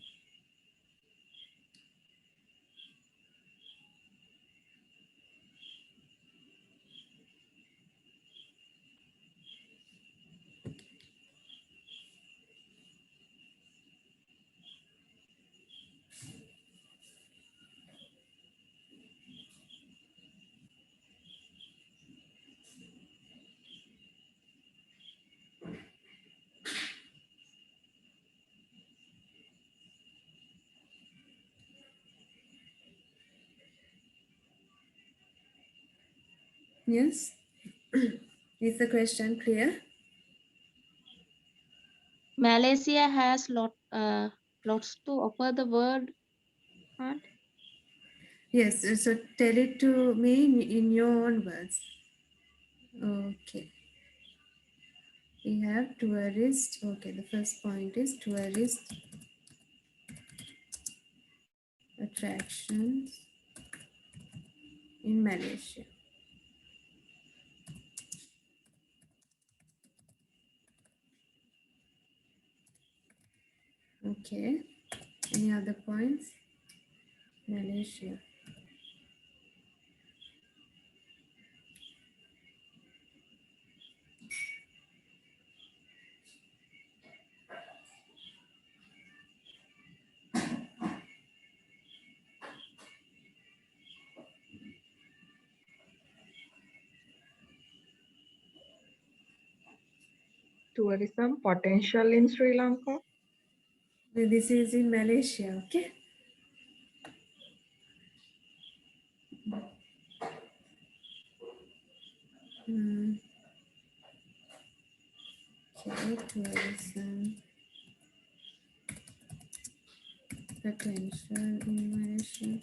Yes. Is the question clear? Malaysia has lots to offer the world. Aunt? Yes. So tell it to me in your own words. Okay. We have tourist. Okay. The first point is tourist attractions in Malaysia. Okay. Any other points? Malaysia. Tourism potential in Sri Lanka. This is in Malaysia. Okay. Hmm. Okay, tourism potential in Malaysia.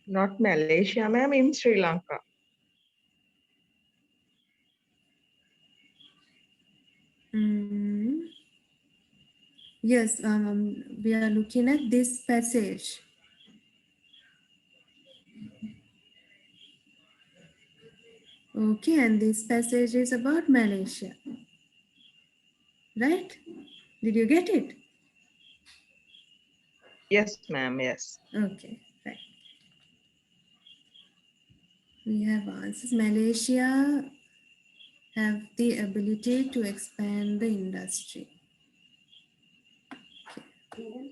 Not Malaysia, ma'am, in Sri Lanka. Yes, we are looking at this passage. Okay, and this passage is about Malaysia. Right? Did you get it? Yes, ma'am, yes. Okay, right. We have answers. Malaysia have the ability to expand the industry.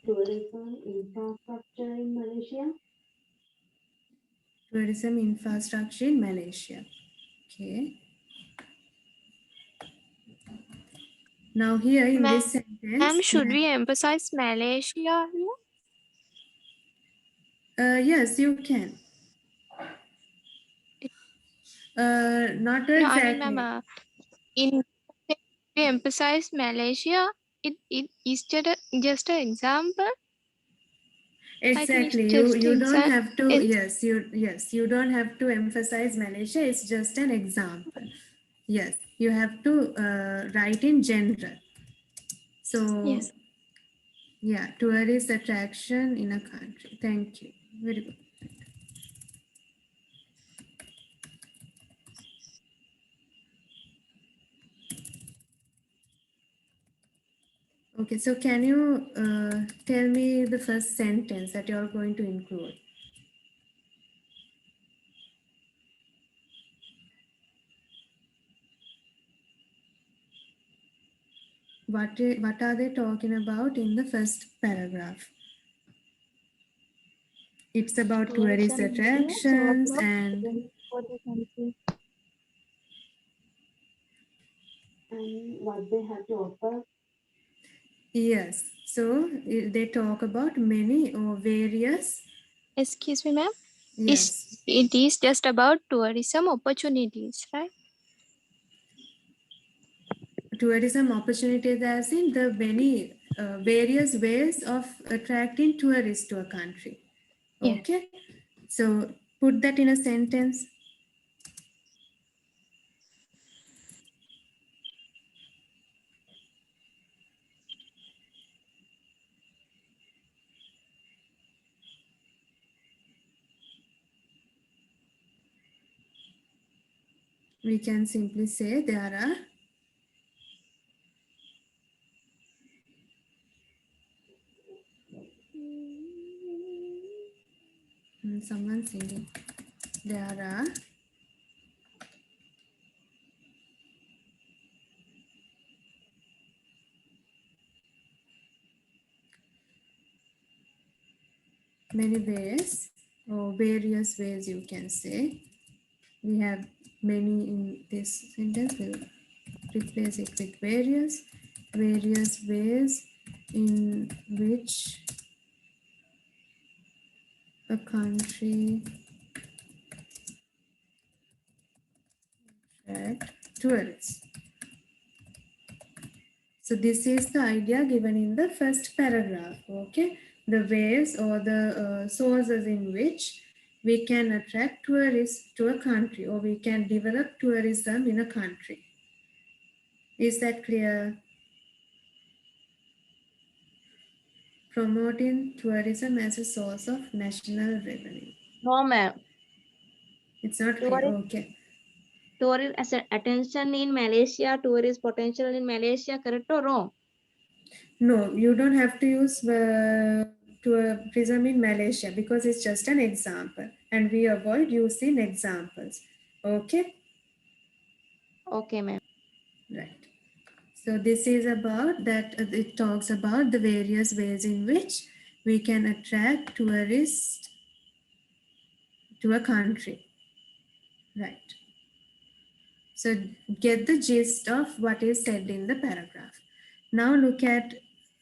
Tourism infrastructure in Malaysia. Tourism infrastructure in Malaysia. Okay. Now here in this sentence, Should we emphasize Malaysia here? yes, you can. Not No, I exactly. mean, ma'am, in we emphasize Malaysia, it is just an example. Exactly. You don't have to. Yes, you don't have to emphasize Malaysia. It's just an example. Yes, you have to write in general. So Yes. yeah, tourist attraction in a country. Thank you. Very good. Okay, so can you tell me the first sentence that you're going to include? What are they talking about in the first paragraph? It's about tourist attractions and what they have to offer. yes, so they talk about many or various. Excuse me, ma'am. Yes. It is just about tourism opportunities, right? Tourism opportunities as in the many various ways of attracting tourists to a country. Yes. Okay, so put that in a sentence. We can simply say there are someone singing. There are many ways or various ways, you can say. We have many in this sentence. We'll replace it with various ways in which a country attract tourists. So this is the idea given in the first paragraph. Okay, the ways or the sources in which we can attract tourists to a country, or we can develop tourism in a country. Is that clear? Promoting tourism as a source of national revenue. No, ma'am. It's not clear. Okay. Tourist attention in Malaysia, tourist potential in Malaysia, correct or wrong? No, you don't have to use tourism in Malaysia because it's just an example, and we avoid using examples. Okay. Okay, ma'am. Right. So this is about that. It talks about the various ways in which we can attract tourists to a country. Right. So get the gist of what is said in the paragraph. Now look at,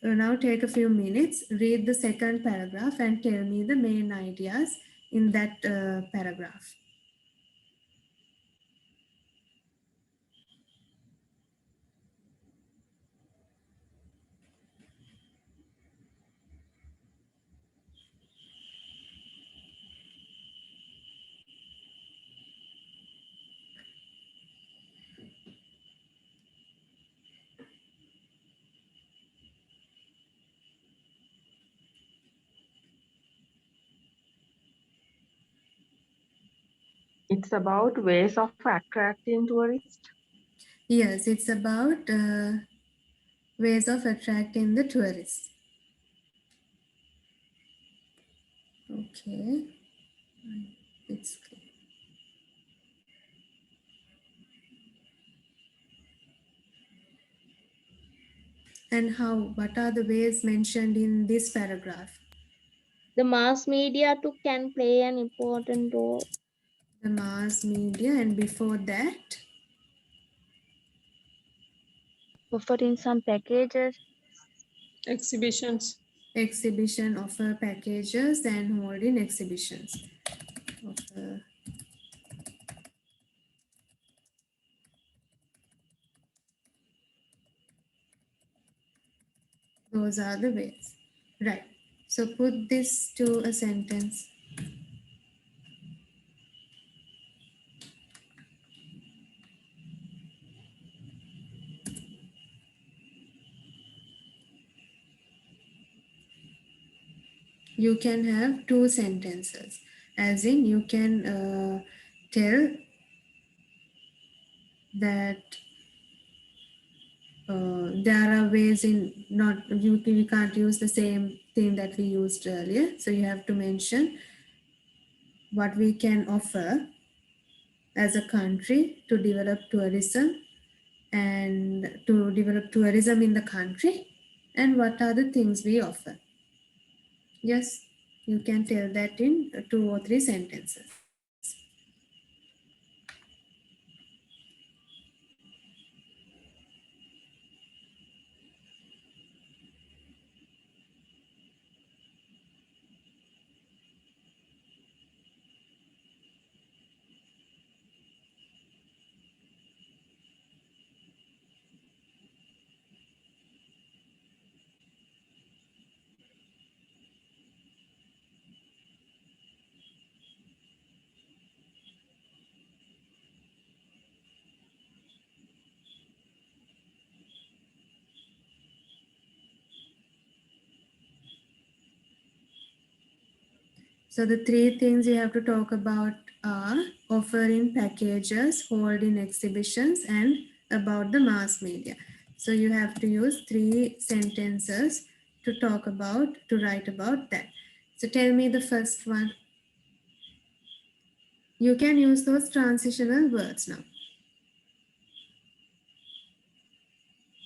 now take a few minutes, read the second paragraph and tell me the main ideas in that paragraph. It's about ways of attracting tourists. Yes, it's about ways of attracting the tourists. Okay, it's clear. And how, what are the ways mentioned in this paragraph? The mass media too can play an important role. The mass media, and before that, Offering some packages. Exhibitions. exhibition offer packages and holding exhibitions. Offer. Those are the ways. Right. So put this to a sentence. You can have two sentences, as in you can tell that there are ways in not, you can't use the same thing that we used earlier. So you have to mention what we can offer as a country to develop tourism and to develop tourism in the country, and what are the things we offer. Yes, you can tell that in 2 or 3 sentences. So the 3 things you have to talk about are offering packages, holding exhibitions, and about the mass media. So you have to use 3 sentences to talk about, to write about that. So tell me the first one. You can use those transitional words now.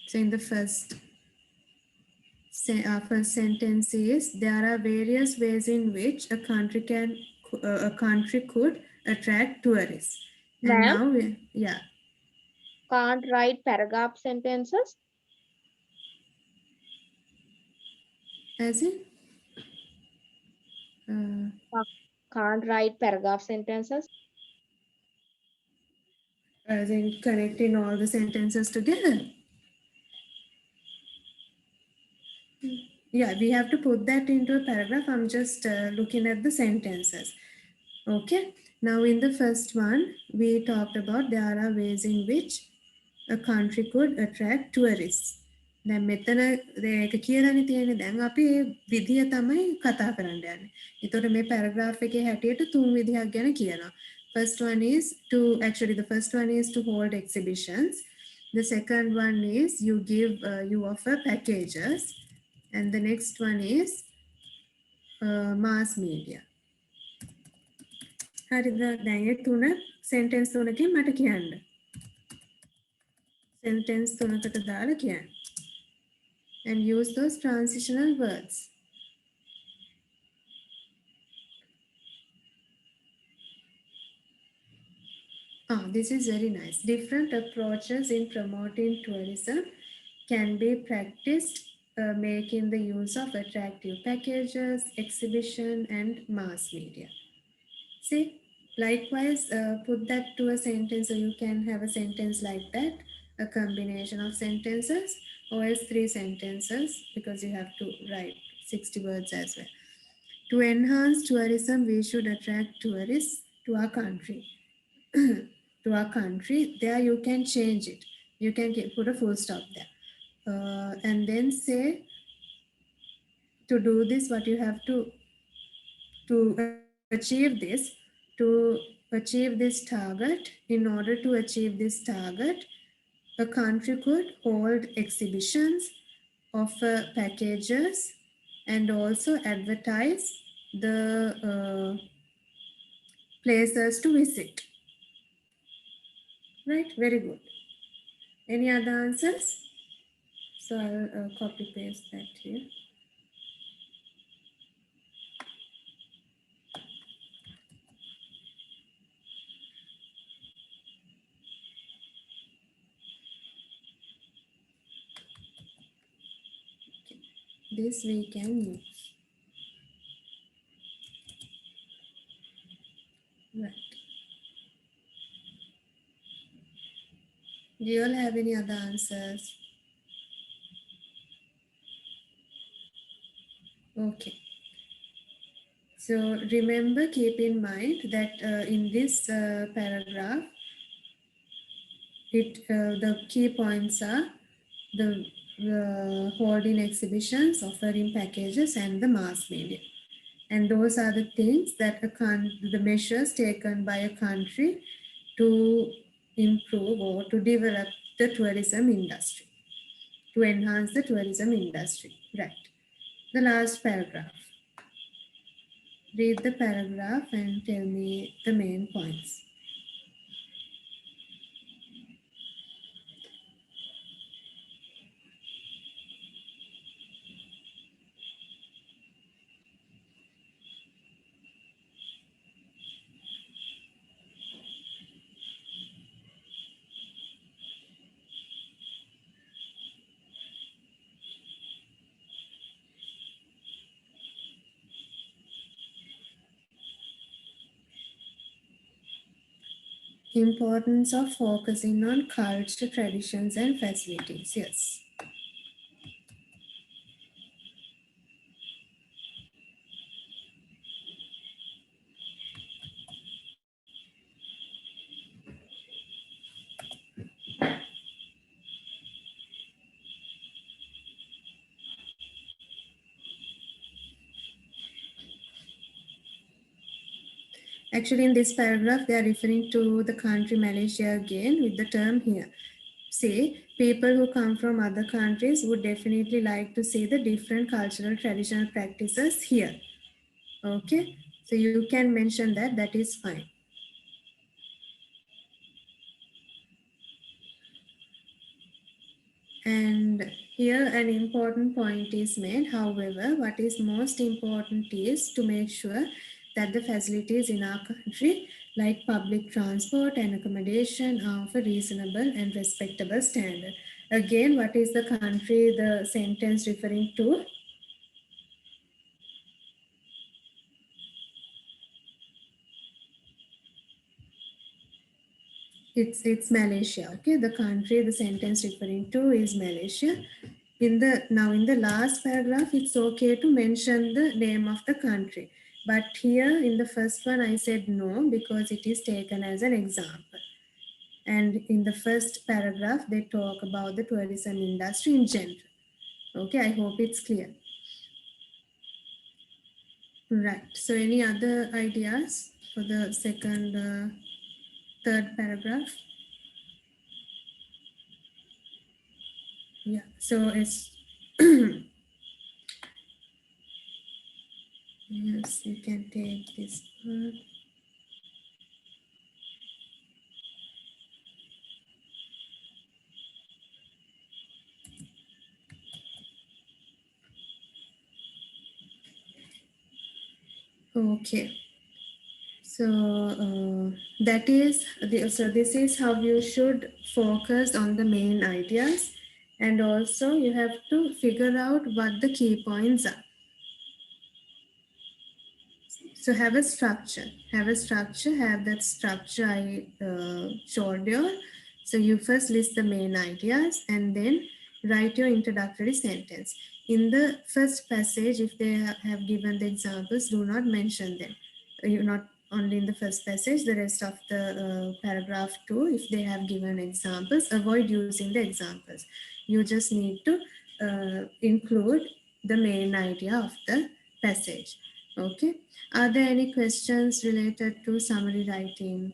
So in the first sentence is, there are various ways in which a country could attract tourists. And Ma'am, now, yeah, can't write paragraph sentences. as in, Can't write paragraph sentences. as in connecting all the sentences together. Yeah, we have to put that into a paragraph. I'm just looking at the sentences. Okay, now in the first one, we talked about there are ways in which a country could attract tourists. දැන් මෙතන ඒක කියලානේ තියෙන්නේ. දැන් අපි ඒ විදිය තමයි කතා කරන්න යන්නේ. ඒතකොට මේ පැරග්‍රාෆ් එකේ හැටියට තුන් විදිහක් ගැන කියනවා. First one is to, actually the first one is to hold exhibitions. The second one is you offer packages, and the next one is mass media. හරිද? දැන් ඒ තුන sentence තුනකින් මට කියන්න. Sentence තුනකට දාලා කියන්න. And use those transitional words. This is very nice. Different approaches in promoting tourism can be practiced, making the use of attractive packages, exhibition, and mass media. See, likewise, put that to a sentence, so you can have a sentence like that, a combination of sentences, or else 3 sentences, because you have to write 60 words as well. To enhance tourism, we should attract tourists to our country. To our country, there you can change it. You can put a full stop there. And then say, to do this, what you have to achieve this, to achieve this target, in order to achieve this target, a country could hold exhibitions, offer packages, and also advertise the places to visit. Right, very good. Any other answers? So I'll copy paste that here. This we can use. Right. Do you all have any other answers? Okay. So remember, keep in mind that in this paragraph, the key points are the holding exhibitions, offering packages, and the mass media. And those are the things that the measures taken by a country to improve or to develop the tourism industry, to enhance the tourism industry. Right. The last paragraph. Read the paragraph and tell me the main points. Importance of focusing on culture, traditions, and facilities. Yes. Actually, in this paragraph, they are referring to the country Malaysia again with the term here. See, people who come from other countries would definitely like to see the different cultural traditional practices here. Okay, so you can mention that, that is fine. And here an important point is made. However, what is most important is to make sure that the facilities in our country, like public transport and accommodation, are of a reasonable and respectable standard. Again, what is the country the sentence referring to? It's Malaysia. Okay, the country the sentence referring to is Malaysia. In the last paragraph, it's okay to mention the name of the country. But here in the first one, I said no, because it is taken as an example. And in the first paragraph, they talk about the tourism industry in general. Okay, I hope it's clear. Right, so any other ideas for the second, third paragraph? Yeah, so it's yes, you can take this one. Okay, so that is so this is how you should focus on the main ideas, and also you have to figure out what the key points are. So have a structure, have that structure I showed you. So you first list the main ideas and then write your introductory sentence. In the first passage, if they have given the examples, do not mention them. You not only in the first passage, the rest of the paragraph too, if they have given examples, avoid using the examples. You just need to include the main idea of the passage. Okay. Are there any questions related to summary writing?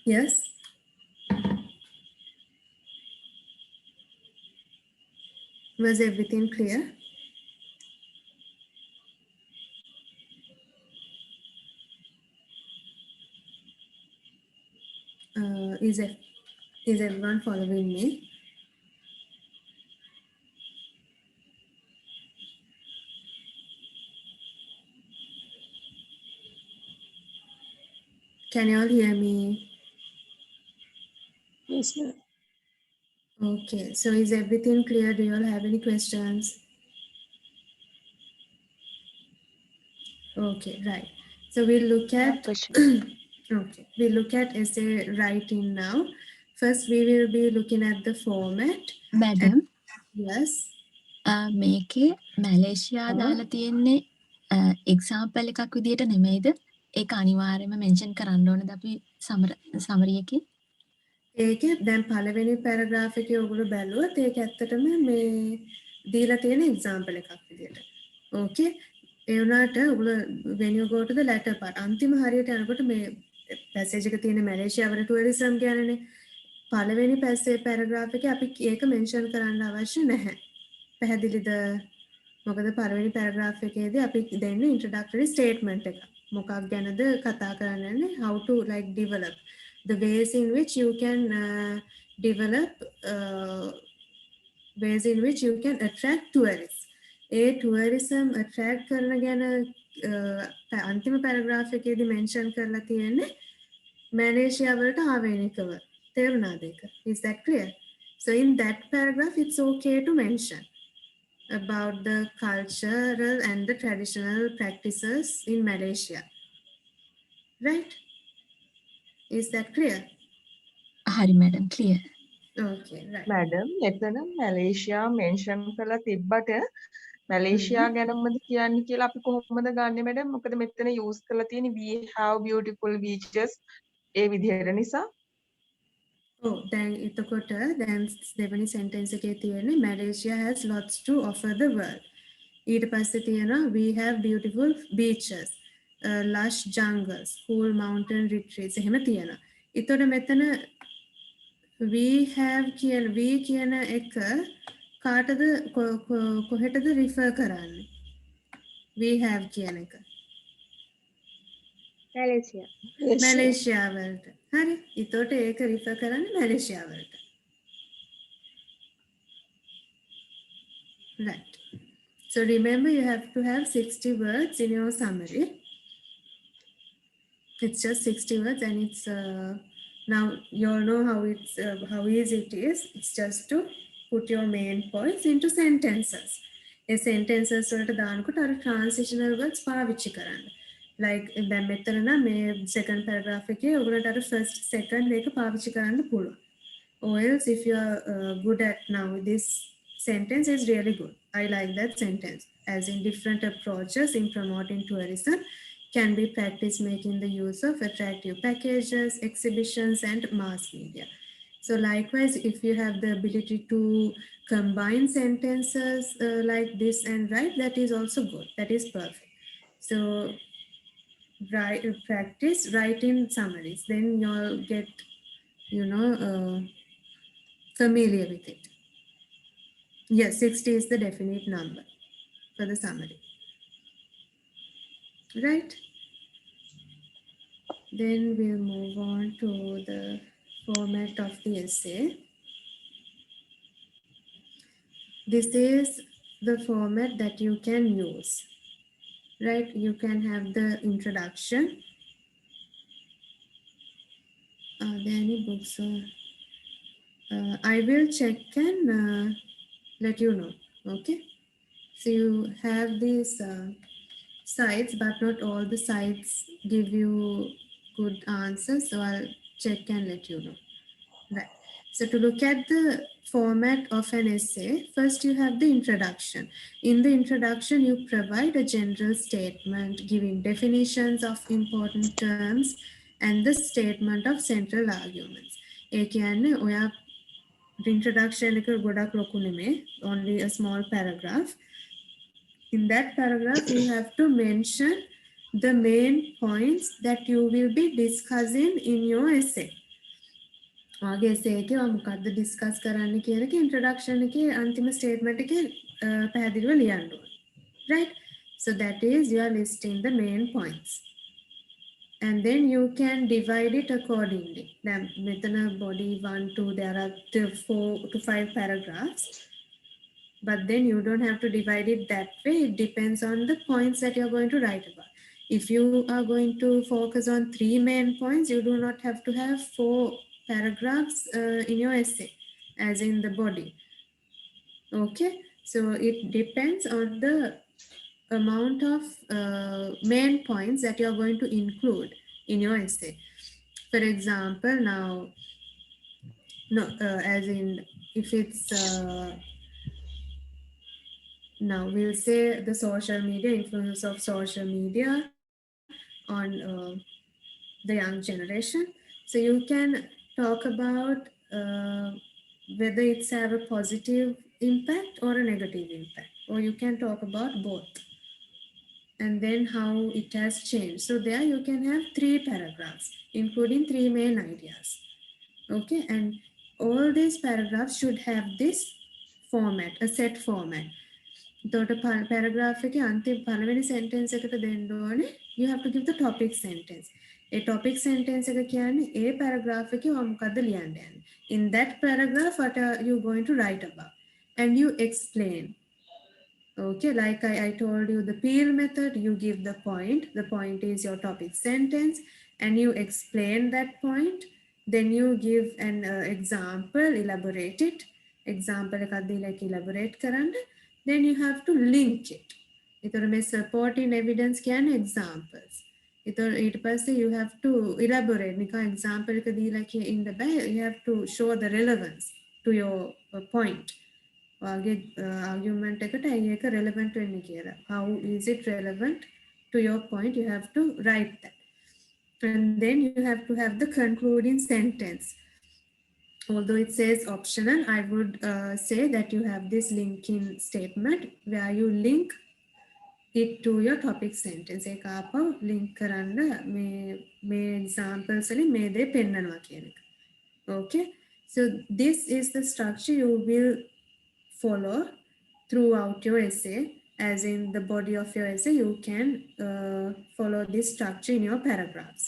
Yes. Was everything clear? Is everyone following me? Can you all hear me? Yes, ma'am. Okay, so is everything clear? Do you all have any questions? Okay, right. So we'll look No at question. okay, we'll look at essay writing now. First, we will be looking at the format. Madam, Yes. මේකේ Malaysia දාලා තියෙන්නේ example එකක් විදියට නෙමෙයිද? ඒක අනිවාර්යයෙන්ම mention කරන්න ඕනද අපි සමරි එකේ? ඒක දැන් පළවෙනි පැරග්‍රාෆ් එකේ ඔයගොල්ලෝ බැලුවොත් ඒක ඇත්තටම මේ දීලා තියෙන එක්සැම්පල් එකක් විදියට. ඕකේ. ඒ වුණාට ඔයගොල්ලෝ when you go to the latter part අන්තිම හරියට යනකොට මේ පැසේජ් එක තියෙන මැලේසියාවට ටුවරිසම් කියනනේ. පළවෙනි පැරග්‍රාෆ් එකේ අපි ඒක මෙන්ෂන් කරන්න අවශ්‍ය නැහැ. පැහැදිලිද? මොකද පළවෙනි පැරග්‍රාෆ් එකේදී අපි දෙන්නේ ඉන්ට්‍රොඩක්ටරි ස්ටේට්මන්ට් එක. මොකක් ගැනද කතා කරන්නේ? how to like develop the ways in which you can develop ways in which you can attract tourists. A tourism attract කරන ගැන අන්තිම පැරග්‍රාෆ් එකේදී මෙන්ෂන් කරලා තියෙන්නේ මැලේසියා වලට ආවේනිකව. තේරුණාද ඒක? Is that clear? So in that paragraph it's okay to mention about the cultural and the traditional practices in Malaysia. Right? Is that clear? හරි madam, clear. Okay, right. Madam එතන Malaysia mention කරලා තිබ්බට Malaysia ගැනමද කියන්නේ කියලා අපි කොහොමද ගන්නෙ madam? මොකද මෙතන යූස් කරලා තියෙන්නේ we have beautiful beaches ඒ විදිහට නිසා. දැන් එතකොට දැන් දෙවෙනි sentence එකේ තියෙන්නේ Malaysia has lots to offer the world. ඊට පස්සේ තියෙනවා we have beautiful beaches, lush jungles, cool mountain retreats එහෙම තියෙනවා. ඊතොර මෙතන we කියන එක කාටද කොහෙටද refer කරන්නේ? we have කියන එක මැලේසියා වලට. හරි. ඊතොට ඒක refer කරන්නේ මැලේසියා වලට. Right. So remember you have to have 60 words in your summary. It's just 60 words and it's now you all know how easy it is. It's just to put your main points into sentences. A sentences වලට දානකොට අර transitional words පාවිච්චි කරන්න. Like දැන් මෙතන නම් මේ second paragraph එකේ ඔයගොල්ලන්ට අර first second එක පාවිච්චි කරන්න පුළුවන්. Or else if you are good at now this sentence is really good. I like that sentence. As in different approaches in promoting tourism can be practiced making the use of attractive packages, exhibitions, and mass media. So likewise, if you have the ability to combine sentences like this and write, that is also good. That is perfect. So practice writing summaries. Then you'll get, familiar with it. Yes, 60 is the definite number for the summary. Right? Then we'll move on to the format of the essay. This is the format that you can use. Right? You can have the introduction. Are there any books? I will check and let you know. Okay? So you have these sites, but not all the sites give you good answers. So I'll check and let you know. Right. So to look at the format of an essay, first you have the introduction. In the introduction, you provide a general statement giving definitions of important terms and the statement of central arguments. ඒ කියන්නේ ඔයා introduction එක ගොඩක් ලොකු නෙමෙයි, only a small paragraph. In that paragraph, you have to mention the main points that you will be discussing in your essay. ආගේ essay එකේ ඔයා මොකක්ද discuss කරන්න කියන එක introduction එකේ අන්තිම statement එකේ පැහැදිලිව ලියන්න ඕනේ. Right? So that is you are listing the main points. And then you can divide it accordingly. Then within a body 1, 2, there are 4 to 5 paragraphs. But then you don't have to divide it that way. It depends on the points that you're going to write about. If you are going to focus on 3 main points, you do not have to have 4 paragraphs in your essay, as in the body. Okay, so it depends on the amount of main points that you're going to include in your essay. For example, now, as in if it's now we'll say the social media, influence of social media on the young generation. So you can talk about whether it's have a positive impact or a negative impact, or you can talk about both, and then how it has changed. So there you can have 3 paragraphs, including 3 main ideas. Okay, and all these paragraphs should have this format, a set format. එතකොට paragraph එකේ අන්තිම පළවෙනි sentence එකට දෙන්න ඕනේ you have to give the topic sentence. A topic sentence එක කියන්නේ ඒ paragraph එකේ ඔයා මොකද්ද ලියන්න යන්නේ. In that paragraph what are you going to write about, and you explain. Okay, like I told you the Peel method, you give the point is your topic sentence, and you explain that point, then you give an example, elaborate it. Example එකක් දීලා ඒක elaborate කරන්න. Then you have to link it. ඒතර මේ supporting evidence කියන්නේ examples. ඒතර ඊට පස්සේ you have to elaborate. නිකන් example එක දීලා ඉන්න බෑ. You have to show the relevance to your point. ඔයාගේ argument එකට ඇයි ඒක relevant වෙන්නේ කියලා. How is it relevant to your point? You have to write that. And then you have to have the concluding sentence. Although it says optional, I would say that you have this linking statement where you link it to your topic sentence. ඒක ආපහු link කරන්න මේ examples වලින් මේ දේ පෙන්නනවා කියන එක. Okay, so this is the structure you will follow throughout your essay. As in the body of your essay, you can follow this structure in your paragraphs.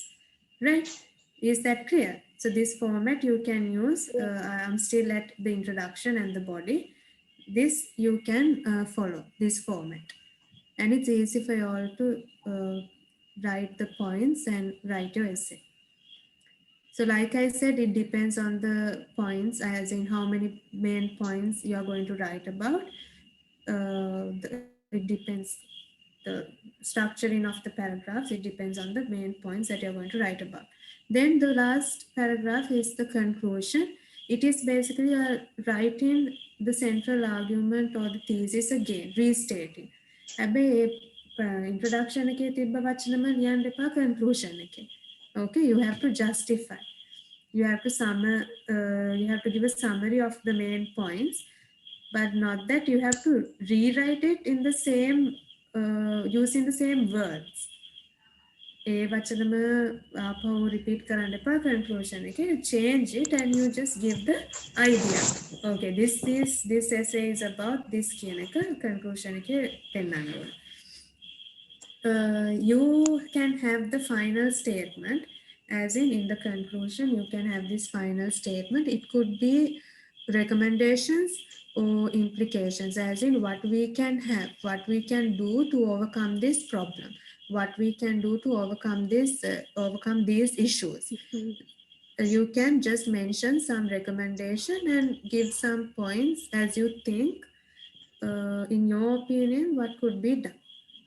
Right? Is that clear? So this format you can use. I'm still at the introduction and the body. This you can follow this format, and it's easy for you all to write the points and write your essay. So like I said, it depends on the points, as in how many main points you are going to write about. It depends the structuring of the paragraphs. It depends on the main points that you're going to write about. Then the last paragraph is the conclusion. It is basically writing the central argument or the thesis again, restating. හැබැයි introduction එකේ තිබ්බ වචනම ලියන්න එපා conclusion එකේ. Okay, you have to justify. You have to give a summary of the main points, but not that you have to rewrite it in the same using the same words. ඒ වචනම ආපහු repeat කරන්න එපා conclusion එකේ. You change it and you just give the idea. Okay, this essay is about this කියන එක conclusion එකේ පෙන්නන්න ඕනේ. You can have the final statement, as in the conclusion you can have this final statement. It could be recommendations or implications, as in what we can have, what we can do to overcome this problem, what we can do to overcome these issues. You can just mention some recommendation and give some points as you think in your opinion what could be done.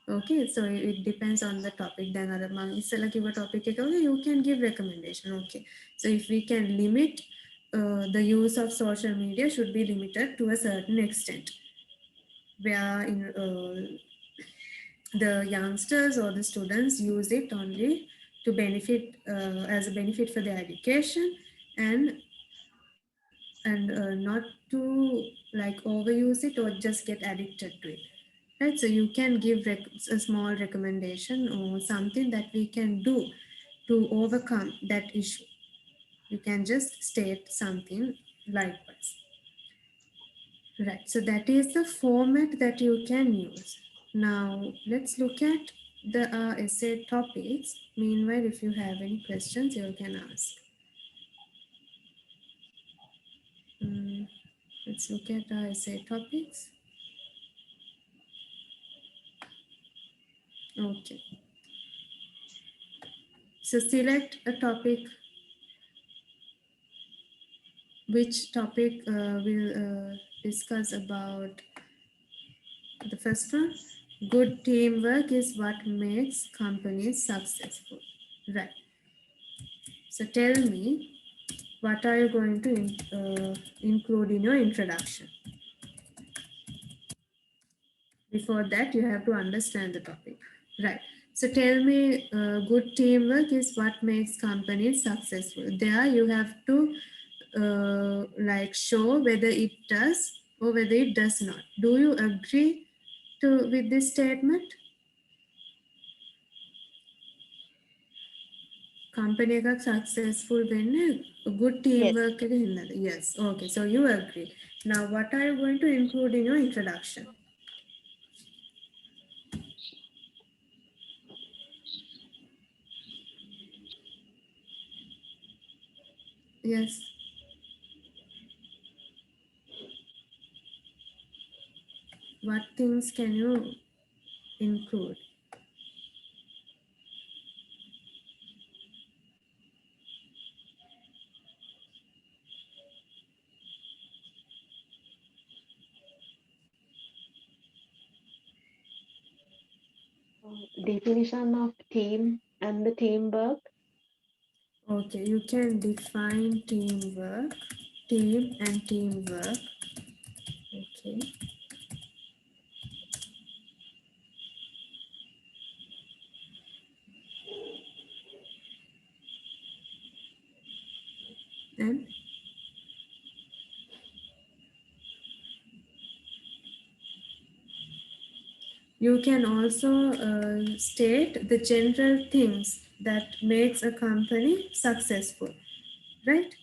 Okay, so it depends on the topic. Then you can give recommendation. Okay, so if we can limit the use of social media should be limited to a certain extent, where the youngsters or the students use it only to benefit as a benefit for their education, and not to like overuse it or just get addicted to it, right? So you can give a small recommendation or something that we can do to overcome that issue. You can just state something likewise. Right, so that is the format that you can use. Now let's look at the essay topics. Meanwhile, if you have any questions, you can ask. Let's look at our essay topics. Okay. So select a topic. Which topic we'll discuss about? The first one, good teamwork is what makes companies successful. Right. So tell me, what are you going to include in your introduction? Before that, you have to understand the topic. Right. So tell me, good teamwork is what makes companies successful. There you have to like show whether it does or whether it does not. Do you agree with this statement? Company එකක් successful වෙන්නේ good teamwork එක හින්දාද? Yes. Okay. So you agree. Now what are you going to include in your introduction? Yes. What things can you include? Definition of team and the teamwork. Okay, you can define teamwork, team and teamwork. Okay. And you can also state the general things that makes a company successful, right?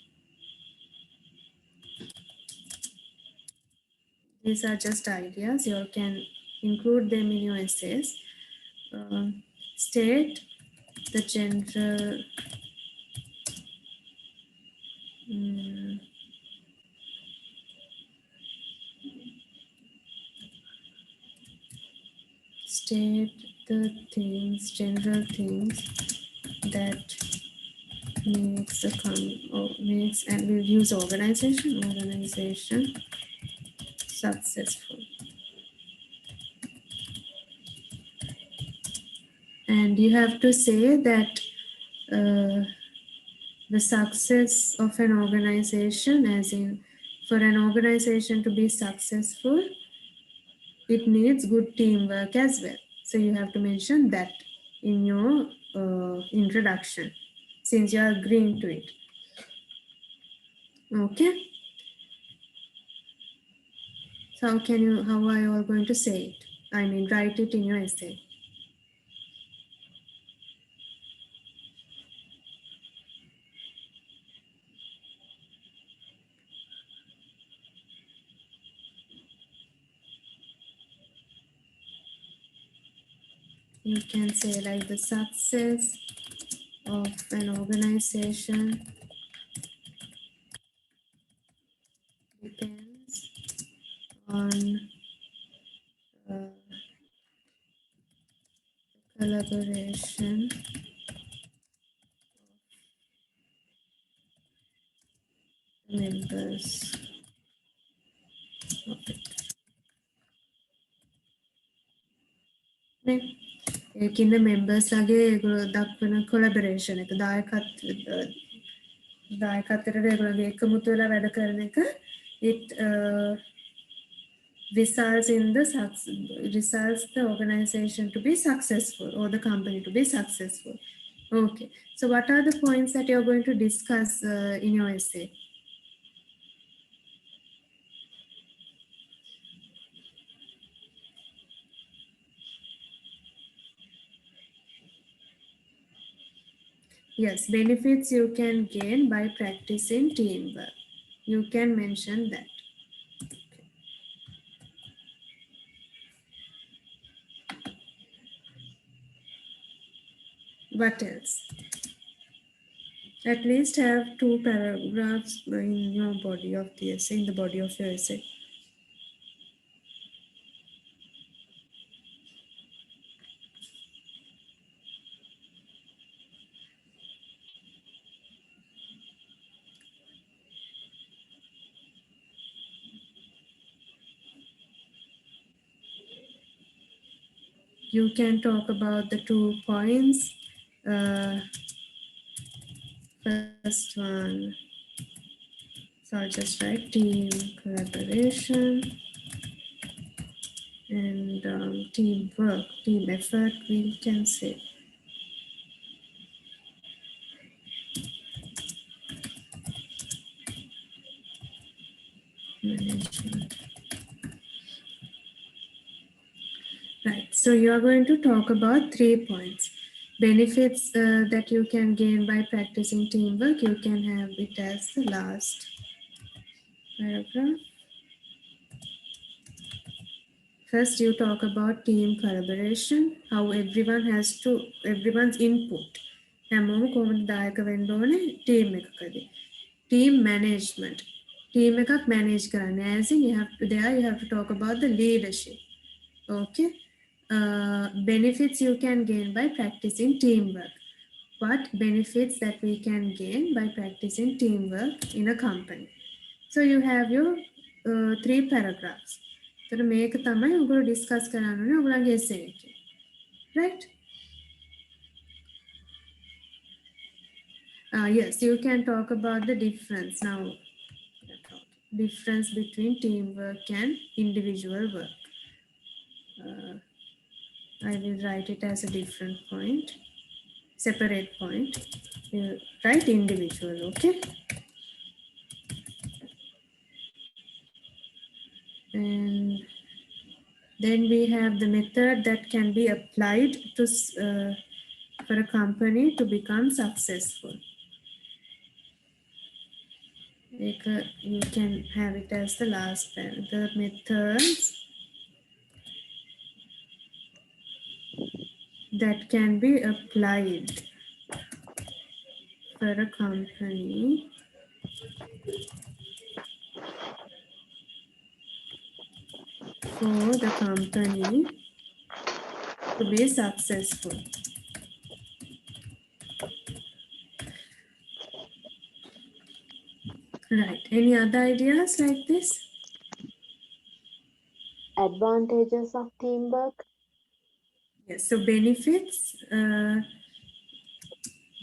These are just ideas. You can include them in your essays. State the general state the things, general things that makes makes, and we'll use organization successful. And you have to say that the success of an organization, as in for an organization to be successful, it needs good teamwork as well. So you have to mention that in your introduction, since you are agreeing to it. Okay. So how are you all going to say it? I mean, write it in your essay. You can say like the success of an organization depends on collaboration of members of it. ඒකින්න members ලගේ දක්වන collaboration එක දායකත්වය දායකත්වයට ඒගොල්ලන්ගේ එකමුතු වෙලා වැඩ කරන එක it results the organization to be successful or the company to be successful. Okay, so what are the points that you're going to discuss in your essay? Yes, benefits you can gain by practicing teamwork. You can mention that. What else? At least have 2 paragraphs in your body of the essay, in the body of your essay. You can talk about the 2 points. First one, so I'll just write team collaboration and teamwork, team effort, we can say. Management. Right, so you are going to talk about 3 points. Benefits that you can gain by practicing teamwork, you can have it as the last paragraph. First, you talk about team collaboration, how everyone's input. හැමෝම කොහොමද දායක වෙන්න ඕනේ team එකකදී. Team management. Team එකක් manage කරන්න. As in you have to talk about the leadership. Okay. Benefits you can gain by practicing teamwork. What benefits that we can gain by practicing teamwork in a company? So you have your 3 paragraphs. So මේක තමයි ඔයගොල්ලෝ discuss කරන්න ඕනේ ඔයගොල්ලන්ගේ essay එකේ. Right? Yes, you can talk about the difference now. Difference between teamwork and individual work. I will write it as a different point, separate point. You write individual, okay? And then we have the method that can be applied to for a company to become successful. You can have it as the last pen. The methods that can be applied for a company to be successful. Right. Any other ideas like this? Advantages of teamwork. Yes. So benefits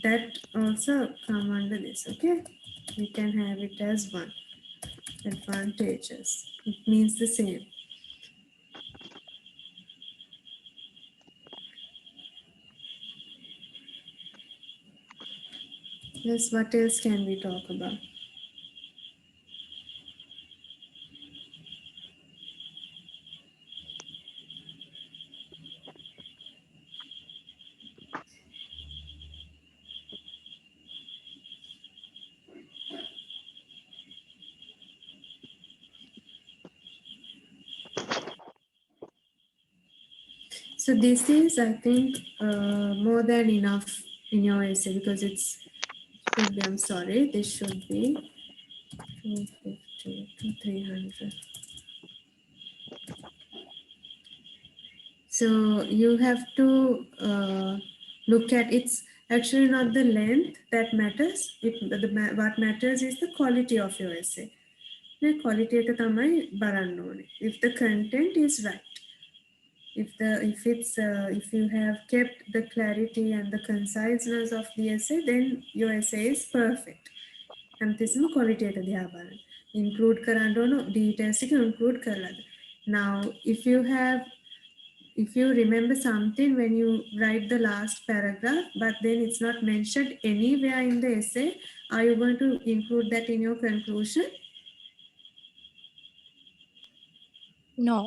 that also come under this. Okay. We can have it as 1. Advantages. It means the same. Yes. What else can we talk about? So this is, I think, more than enough in your essay because I'm sorry, this should be 250 to 300. So you have to look at, it's actually not the length that matters. What matters is the quality of your essay. The quality එක තමයි බලන්න ඕනේ. If the content is right. If you have kept the clarity and the conciseness of the essay, then your essay is perfect. හැමතිස්සෙම quality එක දිහා බලන්න. Include කරන්න ඕන details එක include කරලාද. Now if you remember something when you write the last paragraph, but then it's not mentioned anywhere in the essay, are you going to include that in your conclusion? No.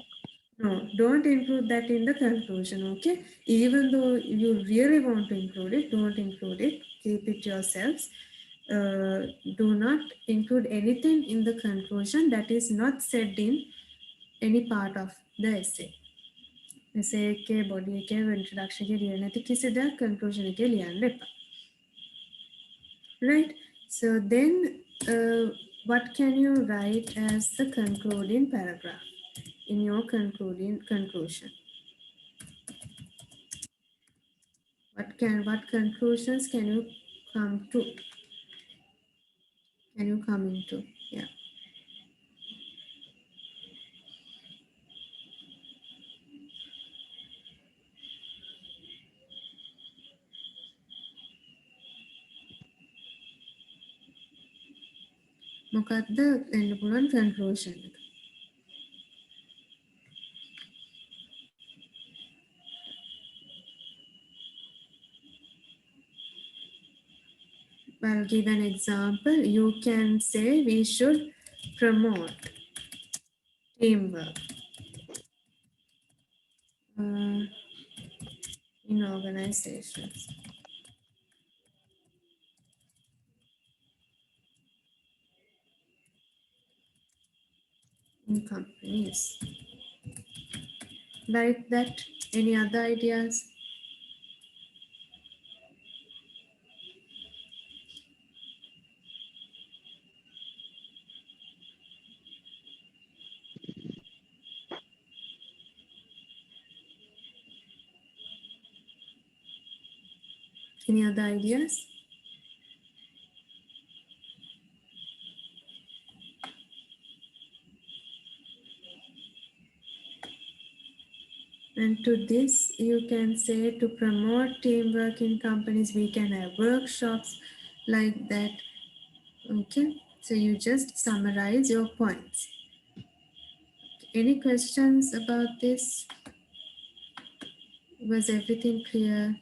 No, don't include that in the conclusion, okay? Even though you really want to include it, don't include it. Keep it yourselves. Do not include anything in the conclusion that is not said in any part of the essay. Essay के body के introduction के लिए नहीं तो किसी दा conclusion के लिए आने पा. Right? So then, what can you write as the concluding paragraph in your conclusion? What conclusions can you come to? Can you come into? Yeah. මොකක්ද එන්න පුළුවන් conclusion එක? I'll give an example. You can say we should promote teamwork in organizations. In companies. Like that. Any other ideas? Any other ideas? And to this, you can say to promote teamwork in companies, we can have workshops like that. Okay, so you just summarize your points. Any questions about this? Was everything clear?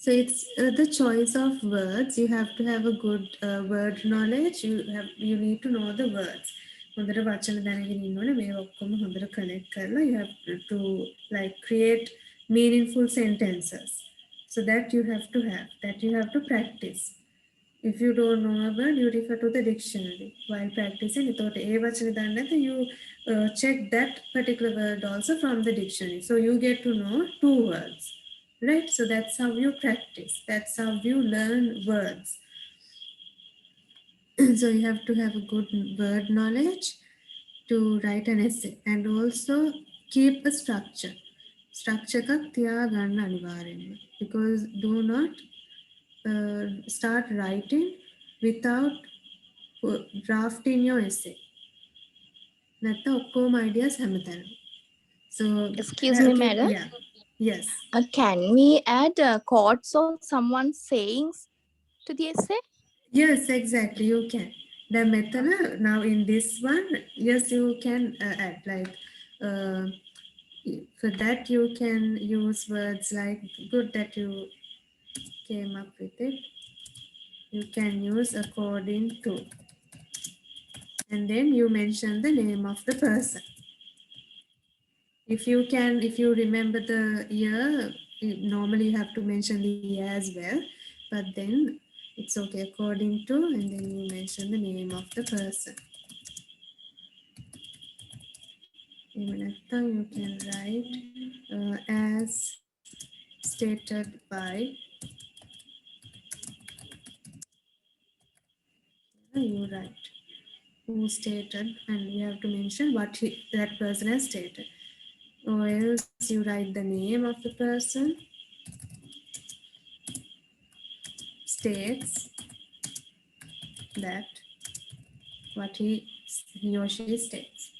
So it's the choice of words. You have to have a good word knowledge. You need to know the words. හොඳට වචන දැනගෙන ඉන්න ඕනේ. මේ ඔක්කොම හොඳට connect කරලා you have to like create meaningful sentences. So that you have to practice. If you don't know a word, you refer to the dictionary while practicing. එතකොට ඒ වචන දන්නේ නැත්නම් you check that particular word also from the dictionary. So you get to know 2 words. Right? So that's how you practice. That's how you learn words. So you have to have a good word knowledge to write an essay and also keep a structure. Structure එකක් තියාගන්න අනිවාර්යෙන්ම. Because do not start writing without drafting your essay. නැත්නම් ඔක්කොම ideas හැමතැනම. So Excuse me, madam. Yeah. Yes. Can we add quotes or someone's sayings to the essay? Yes, exactly. You can. The method now in this one, yes, you can add like for that you can use words like good that you came up with it. You can use according to, and then you mention the name of the person. If you remember the year, normally you have to mention the year as well, but then it's okay according to, and then you mention the name of the person. You can write as stated by, you write who stated, and you have to mention what that person has stated. Or else you write the name of the person, states that what he or she states.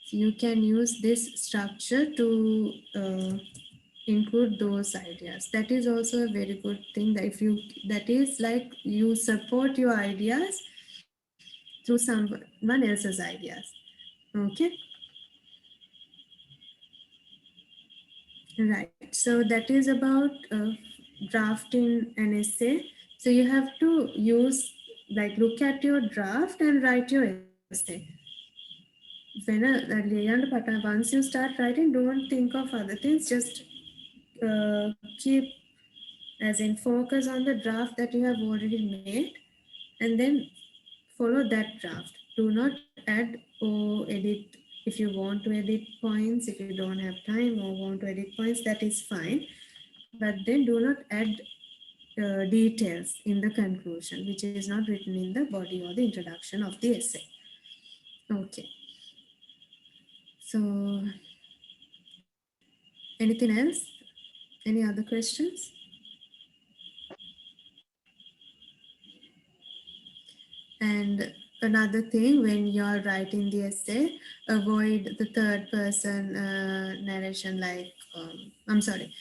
So you can use this structure to include those ideas. That is also a very good thing, that if you, that is like you support your ideas through someone else's ideas. Okay. Right. So that is about drafting an essay. So you have to use, like, look at your draft and write your essay. Once you start writing, don't think of other things. Just keep, as in focus on the draft that you have already made, and then follow that draft. Do not add or edit. If you want to edit points, if you don't have time or want to edit points, that is fine. But then do not add details in the conclusion, which is not written in the body or the introduction of the essay. Okay. So, anything else? Any other questions? And another thing, when you're writing the essay, avoid the third person narration, like, I'm sorry,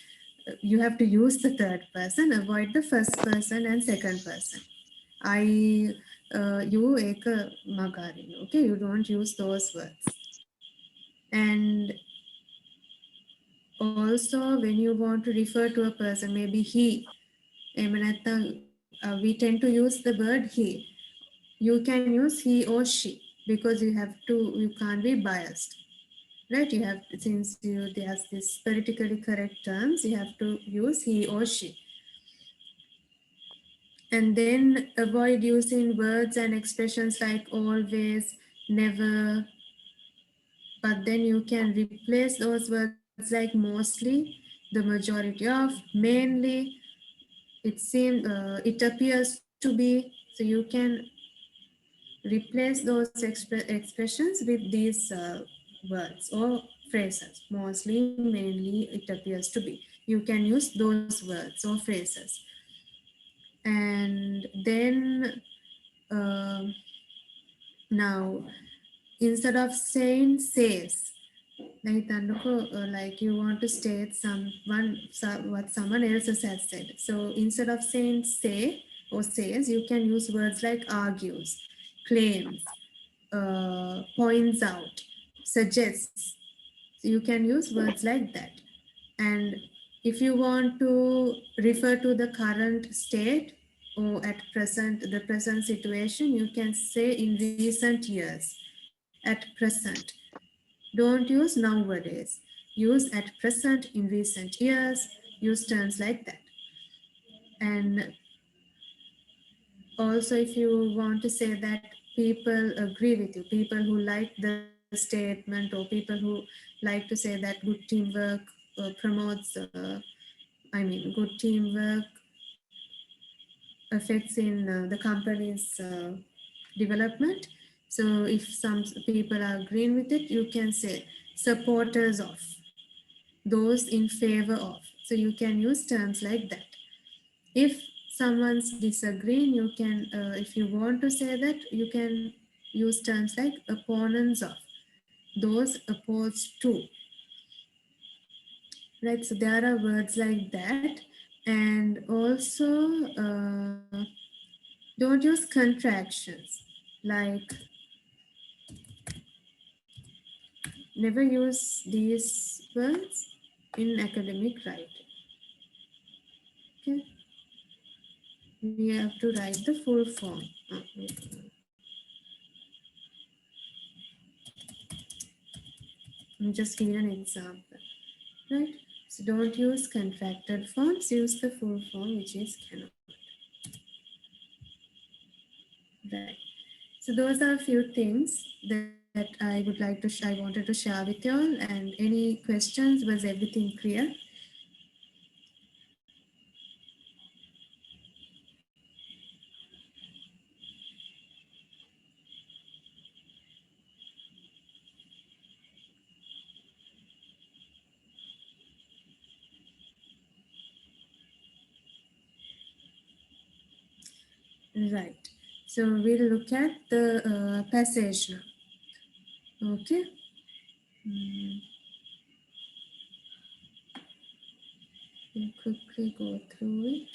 you have to use the third person, avoid the first person and second person. I, you, eka, magari. Okay, you don't use those words. And also, when you want to refer to a person, maybe he, we tend to use the word he. You can use he or she, because you can't be biased, right? You have, since there's this politically correct terms, you have to use he or she. And then avoid using words and expressions like always, never, but then you can replace those words like mostly, the majority of, mainly, it seems, it appears to be. So you can replace those expressions with these words or phrases. Mostly, mainly, it appears to be. You can use those words or phrases. And then now, instead of saying says, like you want to state what someone else has said. So instead of saying say or says, you can use words like argues, claims, points out, suggests. So you can use words like that. And if you want to refer to the current state or at present, the present situation, you can say in recent years, at present. Don't use nowadays. Use at present, in recent years. Use terms like that. And also, if you want to say that people agree with you, people who like the statement, or people who like to say that good teamwork promotes, good teamwork affects in the company's development. So if some people are agreeing with it, you can say supporters of, those in favor of. So you can use terms like that. If someone's disagreeing, you can, if you want to say that, you can use terms like opponents of, those opposed to. Right, so there are words like that. And also, don't use contractions, like never use these words in academic writing. Okay, we have to write the full form. I'm just giving an example, right? So don't use contracted forms, use the full form, which is cannot. Right. So those are a few things that I would like to, I wanted to share with you all. And any questions? Was everything clear? Right. So we'll look at the passage now. Okay. quickly go through it.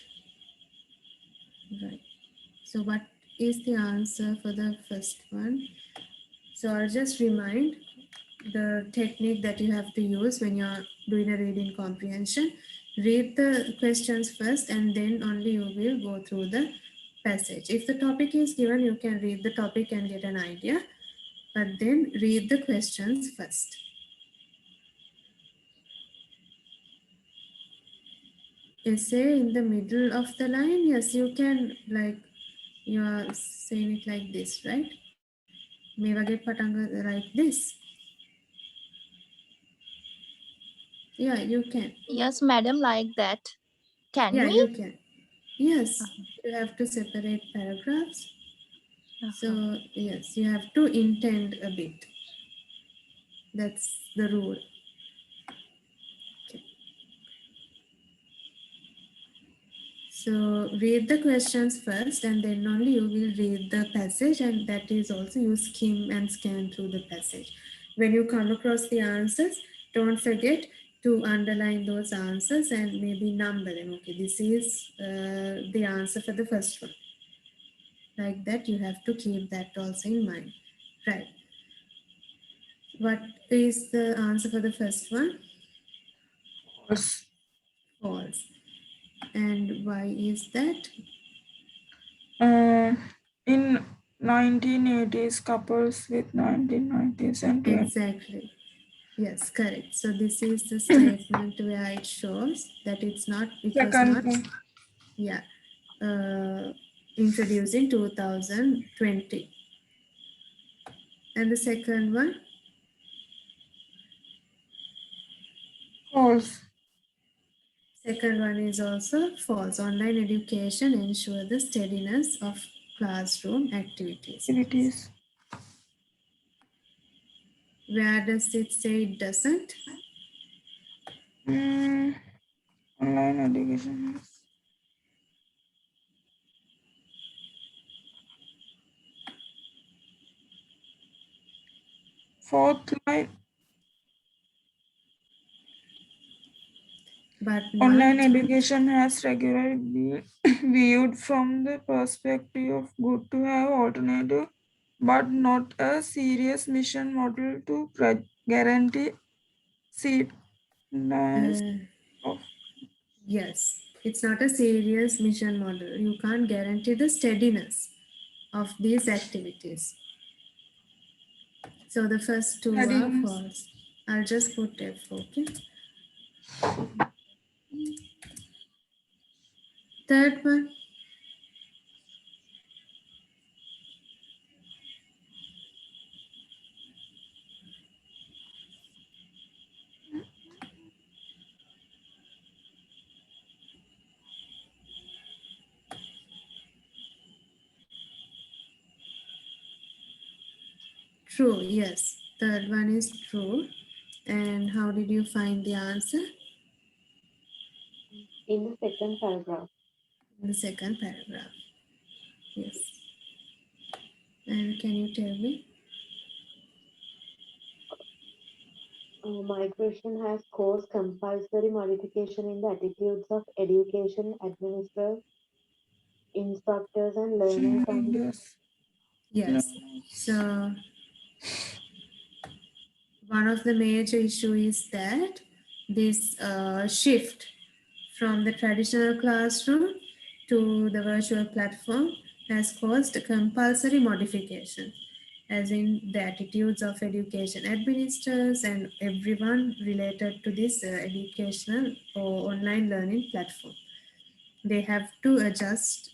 Right. So what is the answer for the first one? So I'll just remind the technique that you have to use when you're doing a reading comprehension. Read the questions first and then only you will go through the passage. If the topic is given, you can read the topic and get an idea, but then read the questions first. Essay in the middle of the line, yes, you can, like, you are saying it like this, right? මේ වගේ පටන් like this. Yeah, you can. Yes, madam, like that. Can Yeah, we? you can. Yes, you have to separate paragraphs. So yes, you have to intend a bit. That's the rule. Okay. So read the questions first and then only you will read the passage, and that is also you skim and scan through the passage. When you come across the answers, don't forget to underline those answers and maybe number them. Okay, this is the answer for the first one. Like that, you have to keep that also in mind. Right. What is the answer for the first one? False. False. And why is that? In 1980s, couples with 1990s and 20s. Exactly. Yes, correct. So this is the statement where it shows that it's not, it was Second not, one. yeah, introduced in 2020. And the second one? False. Second one is also false. Online education ensure the steadiness of classroom activities. Where does it say it doesn't? Online education. Fourth line. But online education has regularly been viewed from the perspective of good to have alternative, but not a serious mission model to guarantee steadiness of. Yes, it's not a serious mission model. You can't guarantee the steadiness of these activities. So the first two are false. I'll just put F, okay? Third one. True, yes. Third one is true. And how did you find the answer? In the second paragraph. In the second paragraph. Yes. And can you tell me? Migration has caused compulsory modification in the attitudes of education administrators, instructors, and learners on the Yes. So one of the major issue is that this shift from the traditional classroom to the virtual platform has caused a compulsory modification, as in the attitudes of education administrators and everyone related to this educational or online learning platform. They have to adjust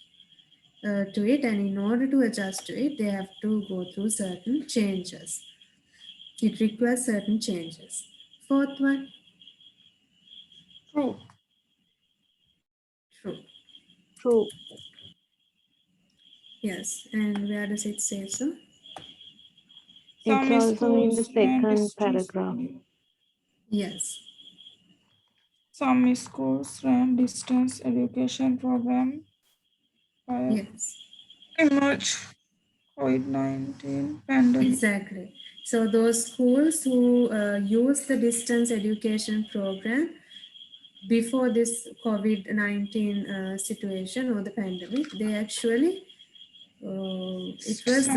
to it, and in order to adjust to it, they have to go through certain changes. It requires certain changes. Fourth one. True. True. True. Yes, and where does it say so? It's also in the second paragraph. Yes. Some schools ran distance education program. Yes. Emerge COVID-19 pandemic. Exactly. So those schools who use the distance education program before this COVID-19 situation or the pandemic, they actually, it was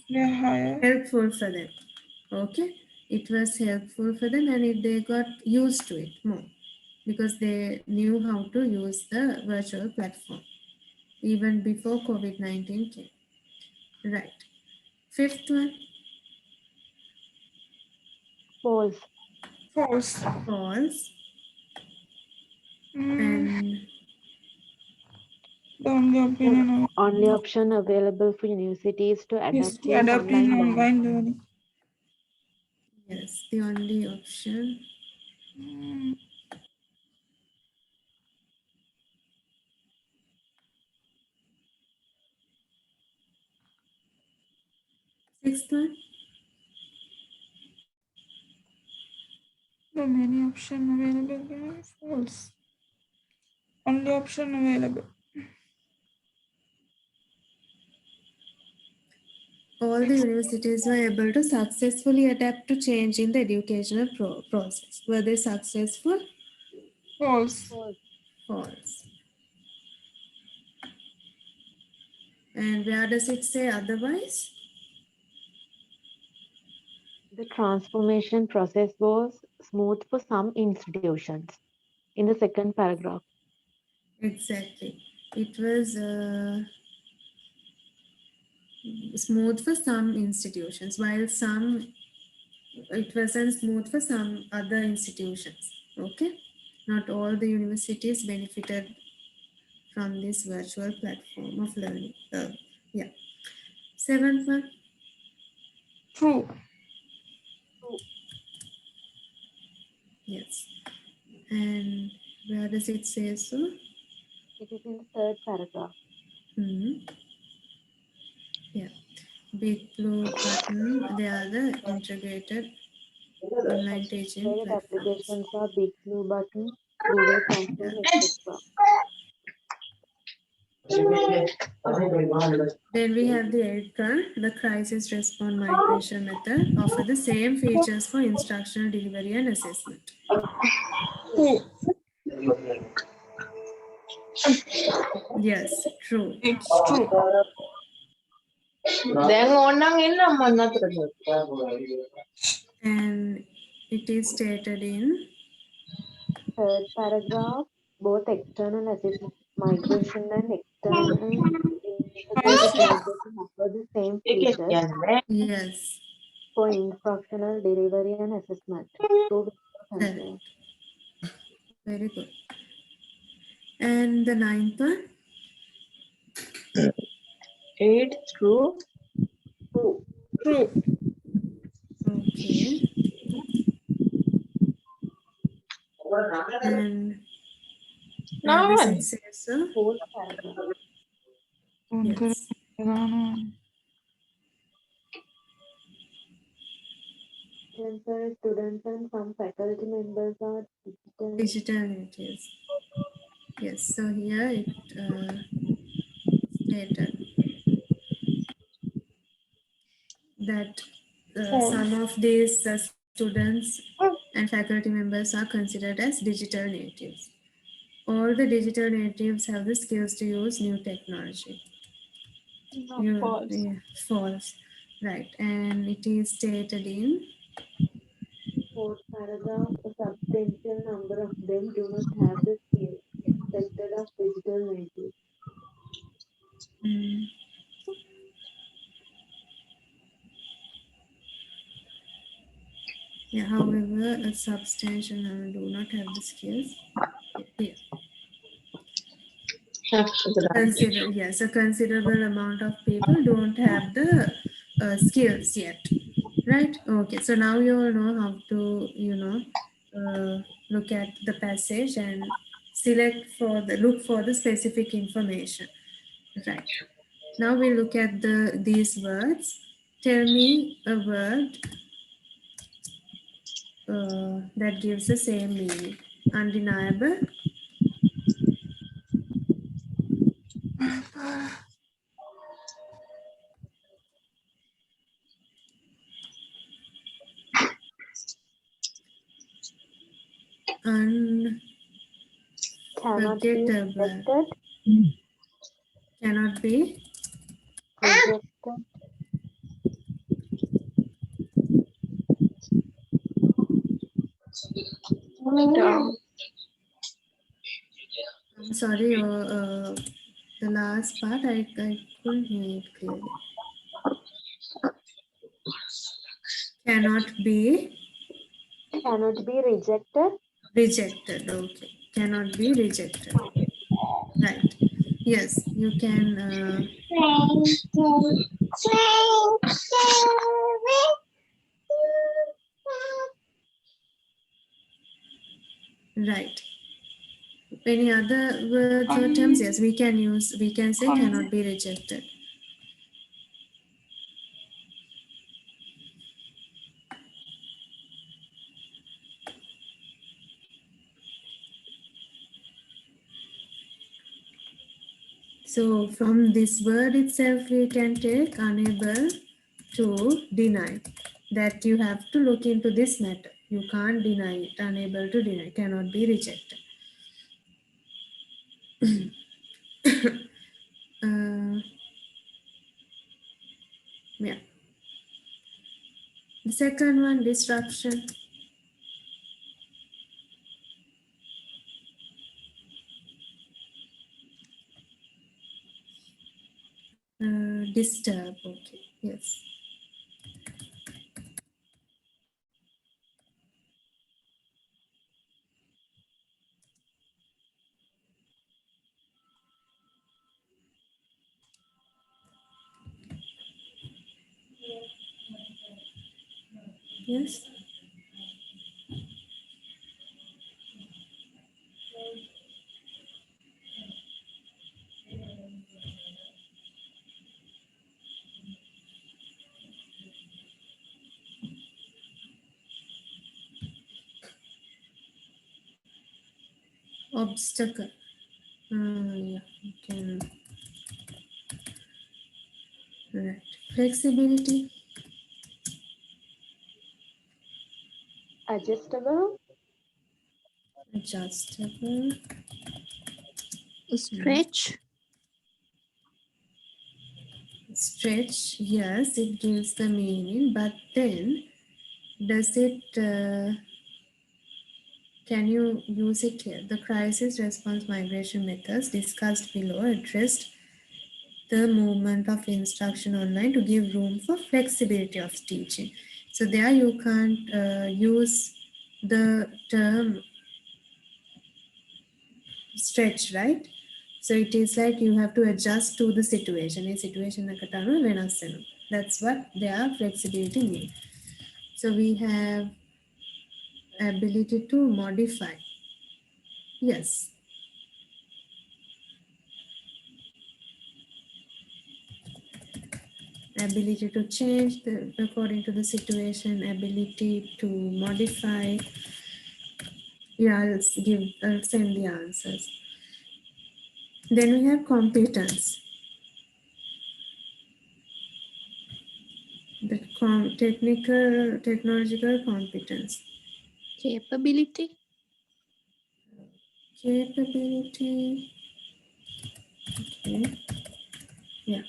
They're higher. helpful for them. Okay, it was helpful for them, and they got used to it more because they knew how to use the virtual platform even before COVID-19 came. Right. Fifth one. False. False. False. Mm, And the only opinion Only option available for universities to is adapt to is adapt in online learning. online learning. yes, the only option. Mm, Sixth one. the many option available is false. Only option available. All the universities were able to successfully adapt to change in the educational process. Were they successful? False. False. And where does it say otherwise? The transformation process was smooth for some institutions. In the second paragraph. Exactly. It was smooth for some institutions, while it wasn't smooth for some other institutions. Okay, not all the universities benefited from this virtual platform of learning. Yeah. Seventh one. True. Yes. And where does it say so? It is in the third paragraph. Yeah. Big Blue Button, they are the integrated online teaching Integrated platforms. applications are Big Blue Button, Google Classroom, etc. Then we have the eighth one, the crisis response migration method offer the same features for instructional delivery and assessment. Yes, true. It's true. And it is stated in Third paragraph, both external assessment migration and external integrated migration offer the same features yes. for instructional delivery and assessment. So Correct. Very good. And the ninth one? Eight, true. True. Okay. And where does it say so? Fourth paragraph. Yes. Students and some faculty members are Digital natives. Yes, so here it stated that some of these students and faculty members are considered as digital natives. All the digital natives have the skills to use new technology. False. Yeah, false. Right, and it is stated in fourth paragraph, a substantial number of them do not have the skills expected of digital natives. Yeah, however, a substantial number do not have the skills. Yeah. Yes, a considerable amount of people don't have the skills yet, right? Okay, so now you all know how to, look at the passage and look for the specific information, right? Now we look at these words. Tell me a word that gives the same meaning. Undeniable. Cannot be Forgettable. rejected. Cannot be. Rejected. I'm sorry, the last part I couldn't hear it clearly. Cannot be. Cannot be rejected. Rejected. Okay. Cannot be rejected. Right. Yes, you can. Right. Any other words or terms? Yes, we can use. We can say cannot be rejected. So from this word itself, we can take unable to deny. That you have to look into this matter. You can't deny it. Unable to deny. Cannot be rejected. Yeah. The second one, disruption. Disturb. Okay. Yes. Yes. Obstacle. Yeah. You can. Right. Flexibility. Adjustable. Adjustable. Stretch. Stretch, yes, it gives the meaning, but then does it, can you use it here? The crisis response migration methods discussed below addressed the movement of instruction online to give room for flexibility of teaching. So there you can't use the term stretch, right? So it is like you have to adjust to the situation. A situation that's what their flexibility means. So we have ability to modify. Yes. Ability to change according to the situation, ability to modify. Yeah, I'll send the answers. Then we have competence. The technological competence. Capability. Capability. Okay. Yeah.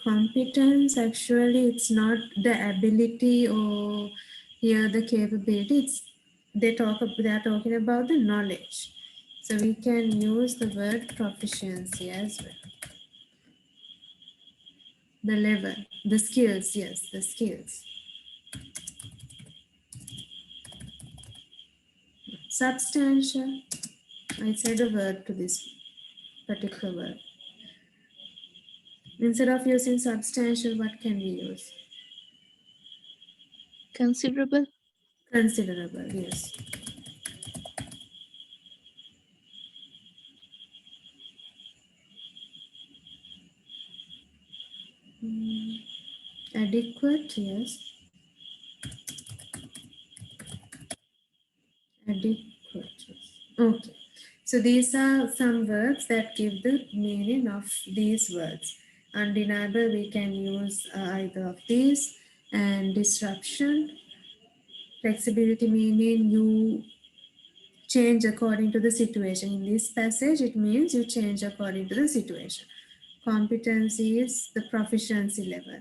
Competence, actually, it's not the ability or here the capability. It's they are talking about the knowledge. So we can use the word proficiency as well. The level, the skills, yes, the skills. Substantial. I said a word to this particular word. Instead of using substantial, what can we use? Considerable. Considerable, yes. Adequate, yes. Adequate. Okay. So these are some words that give the meaning of these words. Undeniable, we can use either of these, and disruption. Flexibility meaning you change according to the situation. In this passage, it means you change according to the situation. Competency is the proficiency level.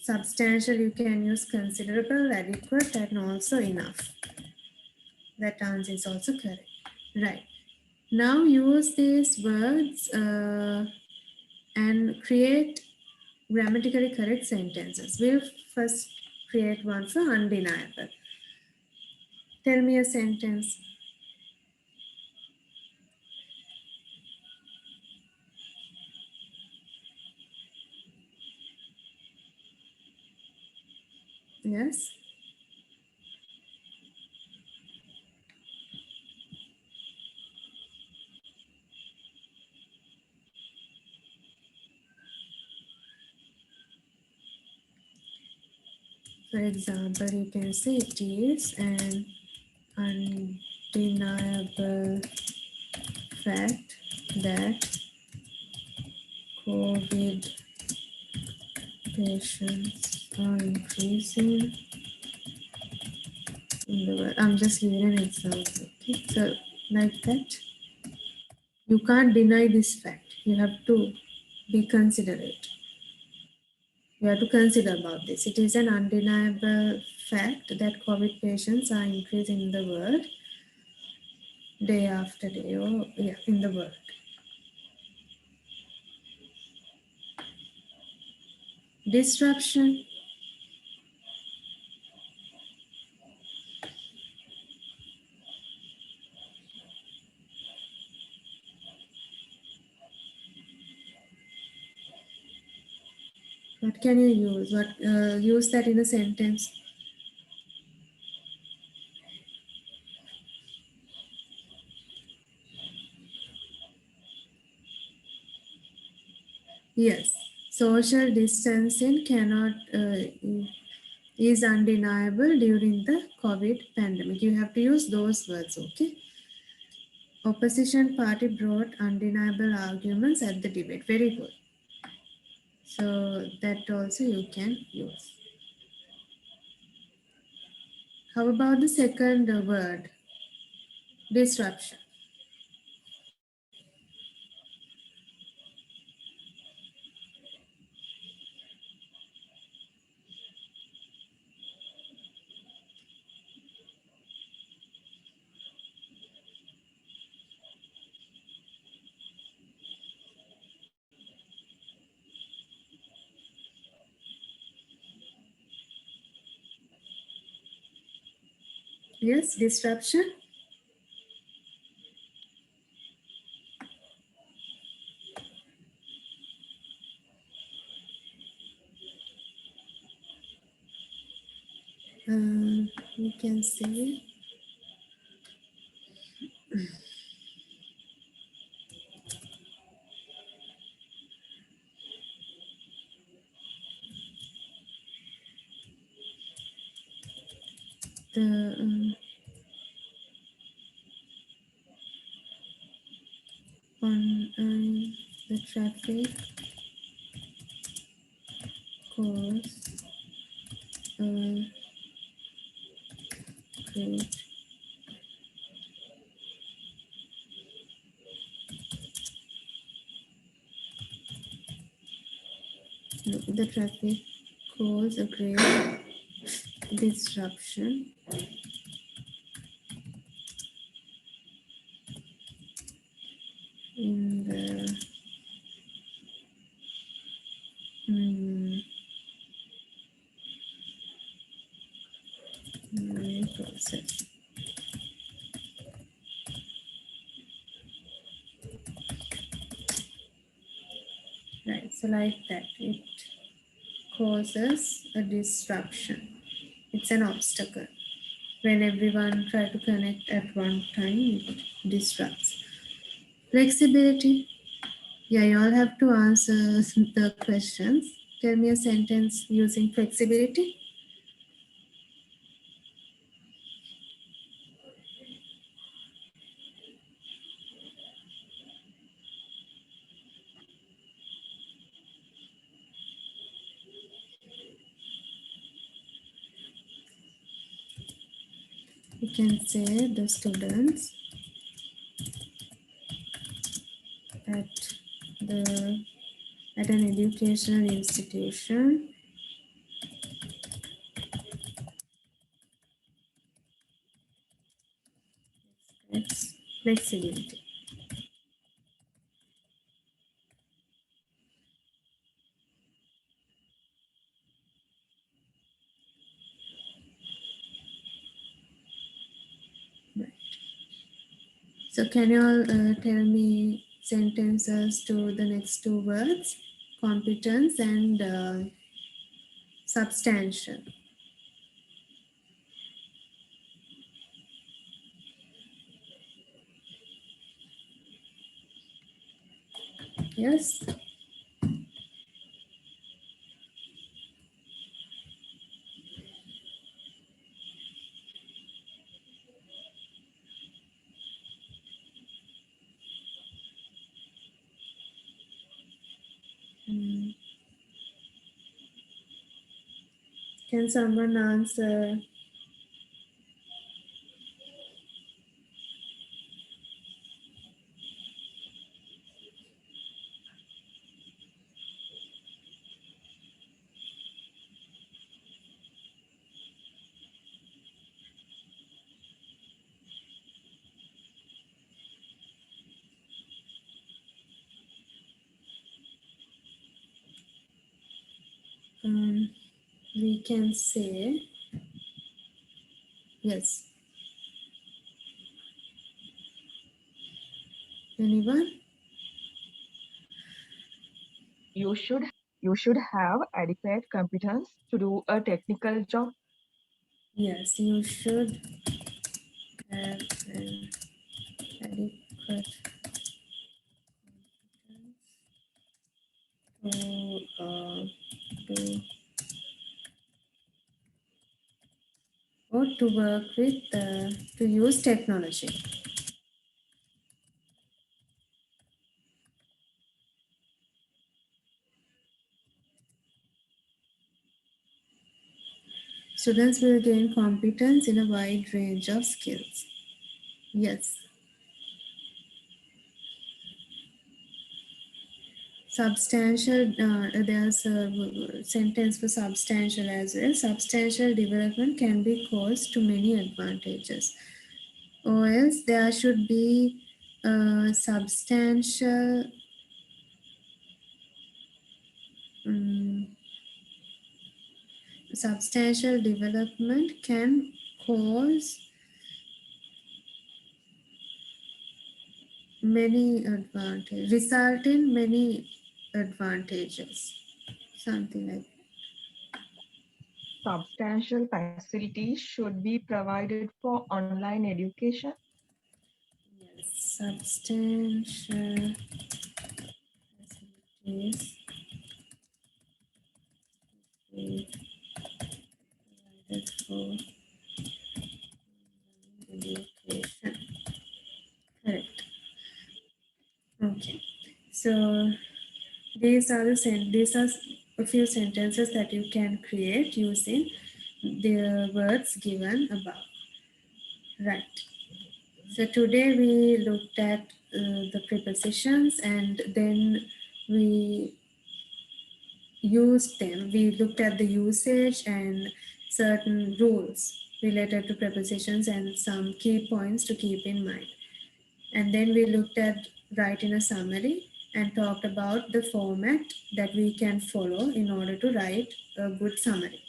Substantial, you can use considerable, adequate, and also enough. That answer is also correct. Right. Now use these words and create grammatically correct sentences. We'll first create one for undeniable. Tell me a sentence. Yes. For example, you can say it is an undeniable fact that COVID patients are increasing in the world. I'm just giving an example. Okay? So, like that, you can't deny this fact. You have to be considerate. You have to consider about this. It is an undeniable fact that COVID patients are increasing in the world day after day, or yeah, in the world. Disruption. What can you use? What use that in a sentence? Yes, social distancing cannot is undeniable during the COVID pandemic. You have to use those words, okay? Opposition party brought undeniable arguments at the debate. Very good. So that also you can use. How about the second word? Disruption. Yes, disruption. You can say the on the traffic cause a great the traffic cause a great disruption in the process. Right, so like that, it causes a disruption. It's an obstacle. When everyone try to connect at one time, it disrupts. Flexibility. Yeah, you all have to answer the questions. Tell me a sentence using flexibility. You can say the students at an educational institution it's flexibility. Right. So can you all tell me sentences to the next two words, competence and substantial? Yes. Can someone answer? We can say, yes. Anyone? You should have adequate competence to do a technical job. Yes, you should have an adequate to do or to work with to use technology. Students will gain competence in a wide range of skills. Yes. Substantial, there's a sentence for substantial as well. Substantial development can be caused to many advantages. Or else there should be substantial substantial development can cause many advantages, result in many advantages, something like that. Substantial facilities should be provided for online education. Yes, substantial facilities be provided for education. Correct. Okay. So these are a few sentences that you can create using the words given above. Right. So today we looked at the prepositions and then we used them. We looked at the usage and certain rules related to prepositions and some key points to keep in mind. And then we looked at writing a summary and talked about the format that we can follow in order to write a good summary.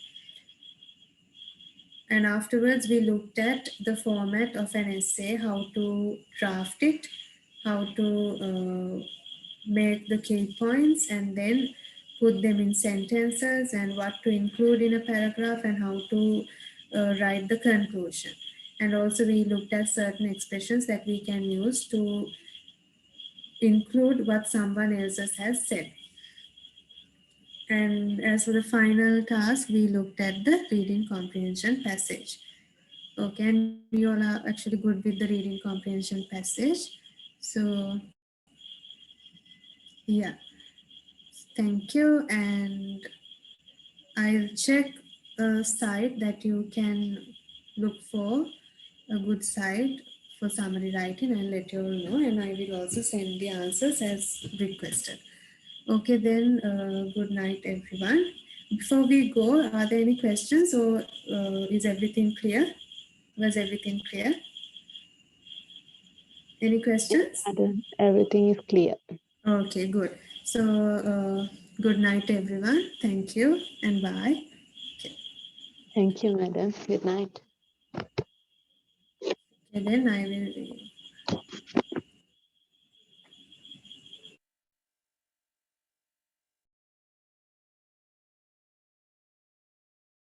And afterwards, we looked at the format of an essay, how to draft it, how to make the key points, and then put them in sentences, and what to include in a paragraph, and how to write the conclusion. And also, we looked at certain expressions that we can use to include what someone else has said. And as for the final task, we looked at the reading comprehension passage. Okay, and you all are actually good with the reading comprehension passage. So, yeah, thank you. And I'll check a site that you can look for a good site for summary writing and let you all know, and I will also send the answers as requested. Okay, then good night everyone. Before we go, are there any questions, or is everything clear? Was everything clear? Any questions? Everything is clear. Okay, good. So good night everyone. Thank you and bye. Thank you, madam. Good night. And then I will read.